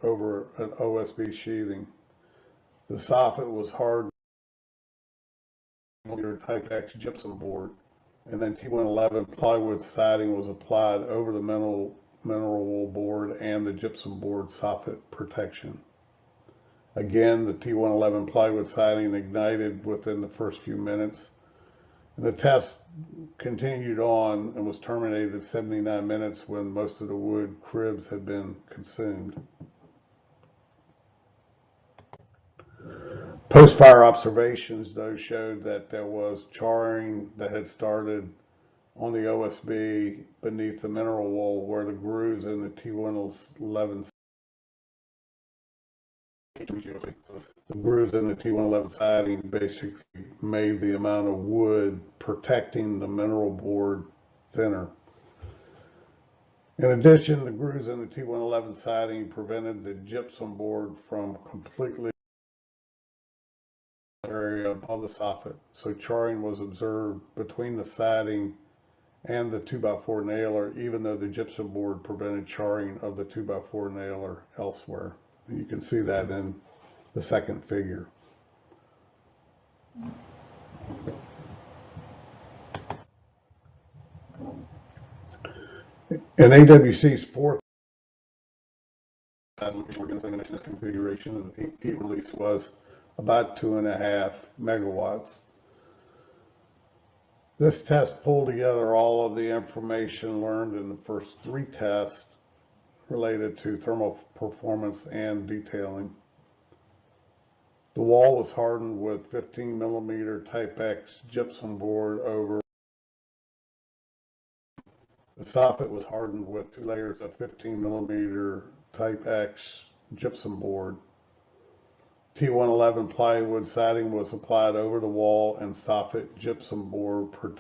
over an OSB sheathing. The soffit was hardened with type X gypsum board, and then T111 plywood siding was applied over the mineral wool board and the gypsum board soffit protection. Again, the T111 plywood siding ignited within the first few minutes. And the test continued on and was terminated at 79 minutes when most of the wood cribs had been consumed. Post-fire observations, though, showed that there was charring that had started on the OSB beneath the mineral wool where the grooves in the T111 siding basically made the amount of wood protecting the mineral board thinner. In addition, the grooves in the T111 siding prevented the gypsum board from completely area above the soffit, so charring was observed between the siding and the 2x4 nailer, even though the gypsum board prevented charring of the 2x4 nailer elsewhere. You can see that in the second figure. In AWC's fourth configuration, the heat release was about 2.5 megawatts. This test pulled together all of the information learned in the first three tests related to thermal performance and detailing. The wall was hardened with 15 millimeter type X gypsum board over. The soffit was hardened with 2 layers of 15 millimeter type X gypsum board. T111 plywood siding was applied over the wall and soffit gypsum board.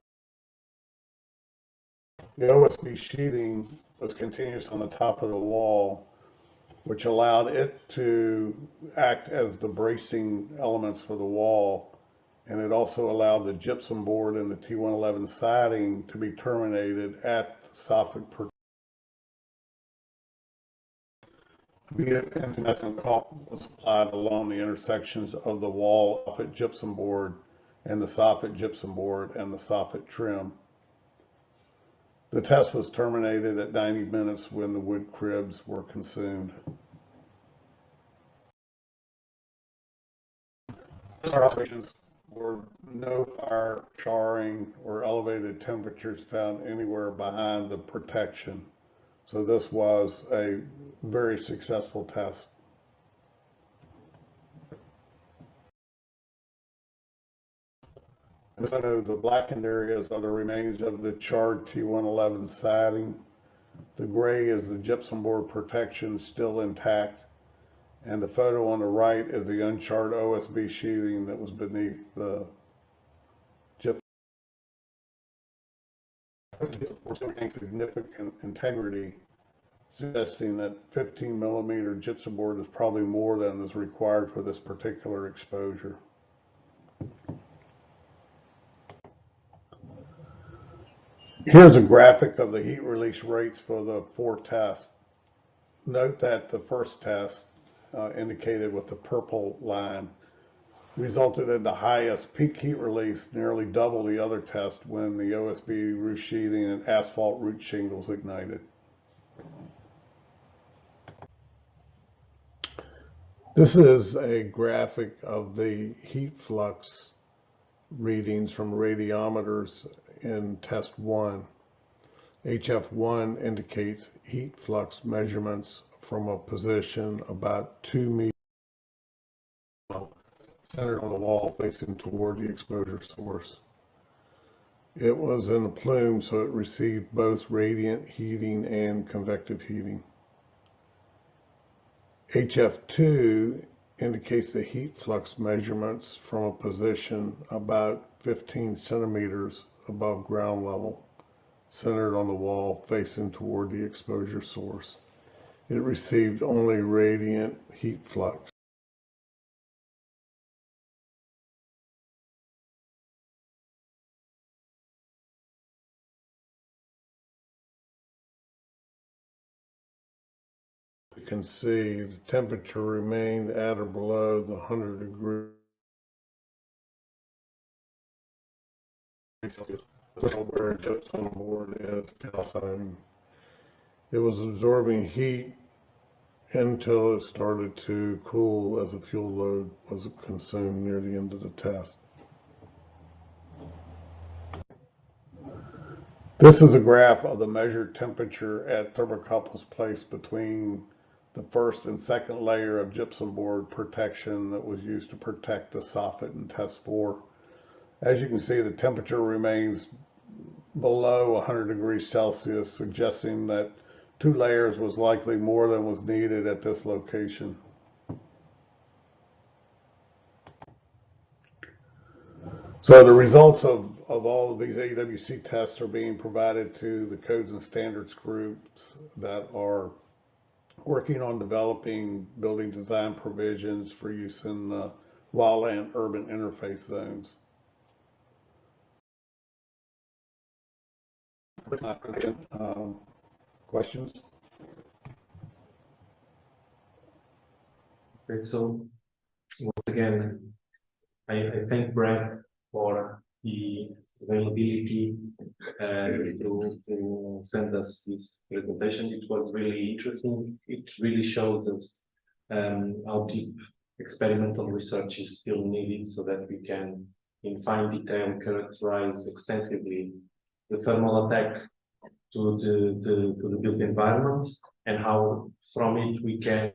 The OSB sheathing was continuous on the top of the wall, which allowed it to act as the bracing elements for the wall and it also allowed the gypsum board and the T111 siding to be terminated at the soffit. Incandescent caulk was applied along the intersections of the wall soffit gypsum board and the soffit gypsum board and the soffit trim. The test was terminated at 90 minutes when the wood cribs were consumed. Our observations were no fire, charring, or elevated temperatures found anywhere behind the protection. So this was a very successful test. So the blackened areas are the remains of the charred T111 siding. The gray is the gypsum board protection still intact. And the photo on the right is the uncharred OSB sheathing that was beneath the gypsum. Still retains significant integrity, suggesting that 15 millimeter gypsum board is probably more than is required for this particular exposure. Here's a graphic of the heat release rates for the 4 tests. Note that the first test, indicated with the purple line, resulted in the highest peak heat release, nearly double the other test when the OSB roof sheathing and asphalt root shingles ignited. This is a graphic of the heat flux readings from radiometers in test 1. HF1 indicates heat flux measurements from a position about 2 meters centered on the wall facing toward the exposure source. It was in a plume, so it received both radiant heating and convective heating. HF2 indicates the heat flux measurements from a position about 15 centimeters above ground level, centered on the wall facing toward the exposure source. It received only radiant heat flux. You can see the temperature remained at or below the 100 degree Celsius. Where gypsum board is calcining. It was absorbing heat until it started to cool as the fuel load was consumed near the end of the test. This is a graph of the measured temperature at thermocouples placed between the first and second layer of gypsum board protection that was used to protect the soffit in test 4. As you can see, the temperature remains below 100 degrees Celsius, suggesting that 2 layers was likely more than was needed at this location. So the results of all of these AWC tests are being provided to the codes and standards groups that are working on developing building design provisions for use in the wildland-urban interface zones. Questions? Okay, so once again, I thank Brad for the availability to send us this presentation. It was really interesting. It really shows us how deep experimental research is still needed so that we can, in fine detail, characterize extensively the thermal attack to the built environment and how from it we can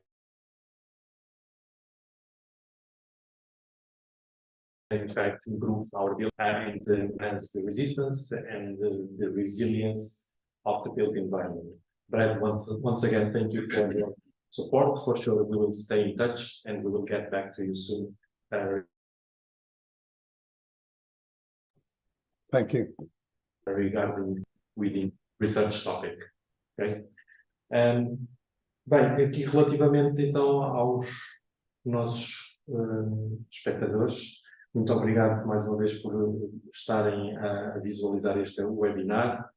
in fact improve our build and enhance the resistance and the resilience of the built environment. Brad, once again, thank you for your support. For sure, we will stay in touch and we will get back to you soon. Thank you. Regarding the research topic. Okay? Bem, aqui relativamente então aos nossos espectadores, Muito obrigado mais uma vez por estarem a visualizar este webinar.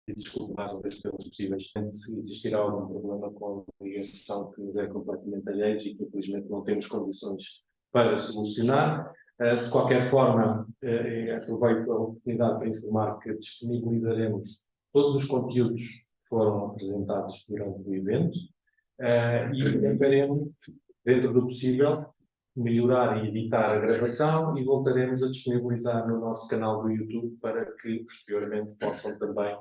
E desculpe mais uma vez pelos possíveis. Se existirá algum problema com a ligação que nos é completamente alheio e que infelizmente não temos condições para solucionar. De qualquer forma, aproveito a oportunidade para informar que disponibilizaremos todos os conteúdos que foram apresentados durante o evento e tentaremos, dentro do possível, melhorar e editar a gravação e voltaremos a disponibilizar no nosso canal do YouTube para que posteriormente possam também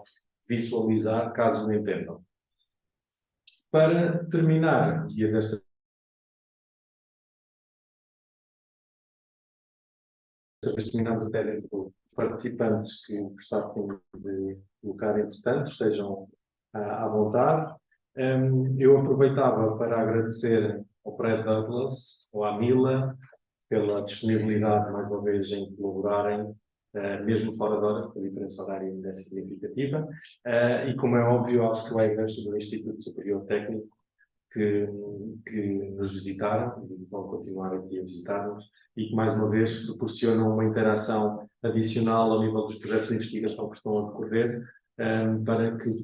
visualizar, caso não entendam. Para terminar, dia desta vez terminamos até dentro participantes que gostassem de colocar, entretanto, estejam à vontade. Eu aproveitava para agradecer ao Fred Douglas, ou à Mila, pela disponibilidade, mais uma vez, em colaborarem, mesmo fora de hora, porque a diferença horária ainda é significativa, e, como é óbvio, aos colegas do Instituto Superior Técnico que nos visitaram e vão continuar aqui a visitar-nos e que, mais uma vez, proporcionam uma interação adicional ao nível dos projetos de investigação que estão a decorrer, para que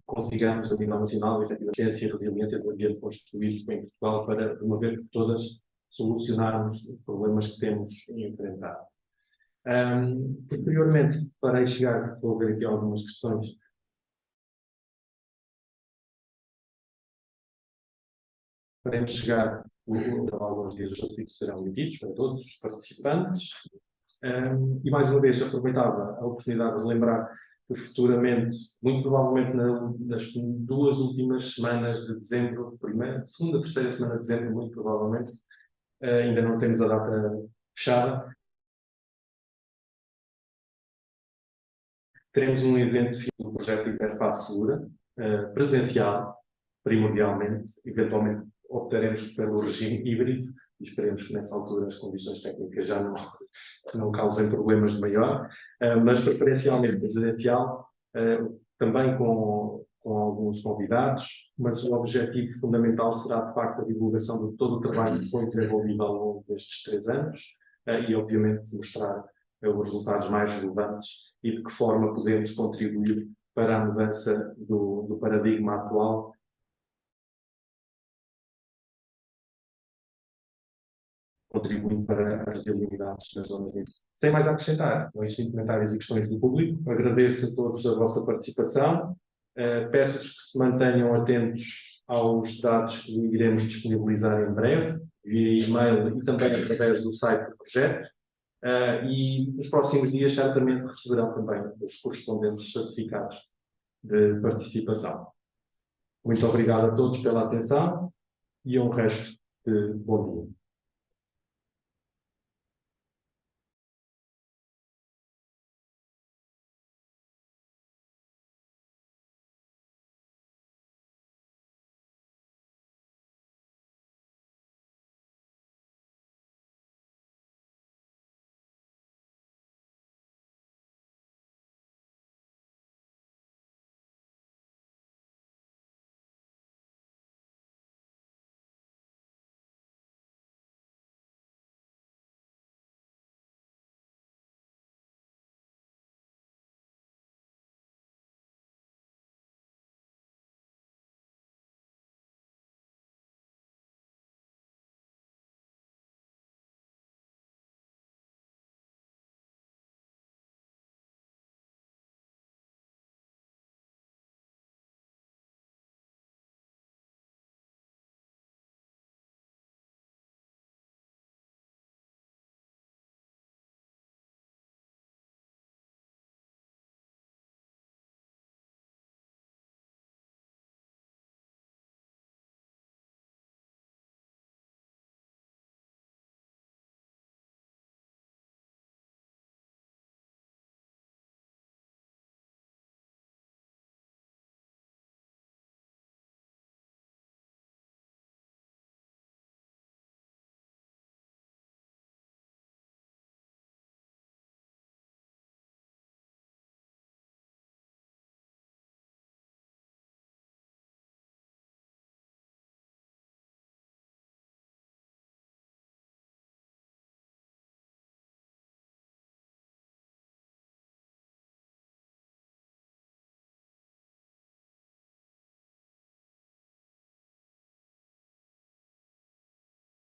consigamos, a nível nacional, efetivamente, a ciência e a resiliência do ambiente construído em Portugal para, de uma vez por todas, solucionarmos os problemas que temos enfrentado. Posteriormente, para chegar, estou a ver aqui algumas questões. Faremos chegar alguns dias específicos serão emitidos para todos os participantes. E mais uma vez aproveitava a oportunidade de lembrar que futuramente, muito provavelmente nas duas últimas semanas de dezembro, segunda, terceira semana de dezembro, muito provavelmente, ainda não temos a data fechada, teremos um evento do projeto INTERFACESEGURA, presencial, primordialmente, eventualmente optaremos pelo regime híbrido e esperemos que nessa altura as condições técnicas já não causem problemas de maior, mas preferencialmente presencial, também com alguns convidados, mas o objetivo fundamental será de facto a divulgação de todo o trabalho que foi desenvolvido ao longo destes 3 anos e obviamente mostrar os resultados mais relevantes e de que forma podemos contribuir para a mudança do paradigma atual contribuindo para as resiliências nas zonas de... Sem mais a acrescentar, com estes comentários e questões do público, agradeço a todos a vossa participação, peço-vos que se mantenham atentos aos dados que iremos disponibilizar em breve, via e-mail e também através do site do projeto, e nos próximos dias certamente receberão também os correspondentes certificados de participação. Muito obrigado a todos pela atenção e um resto de bom dia.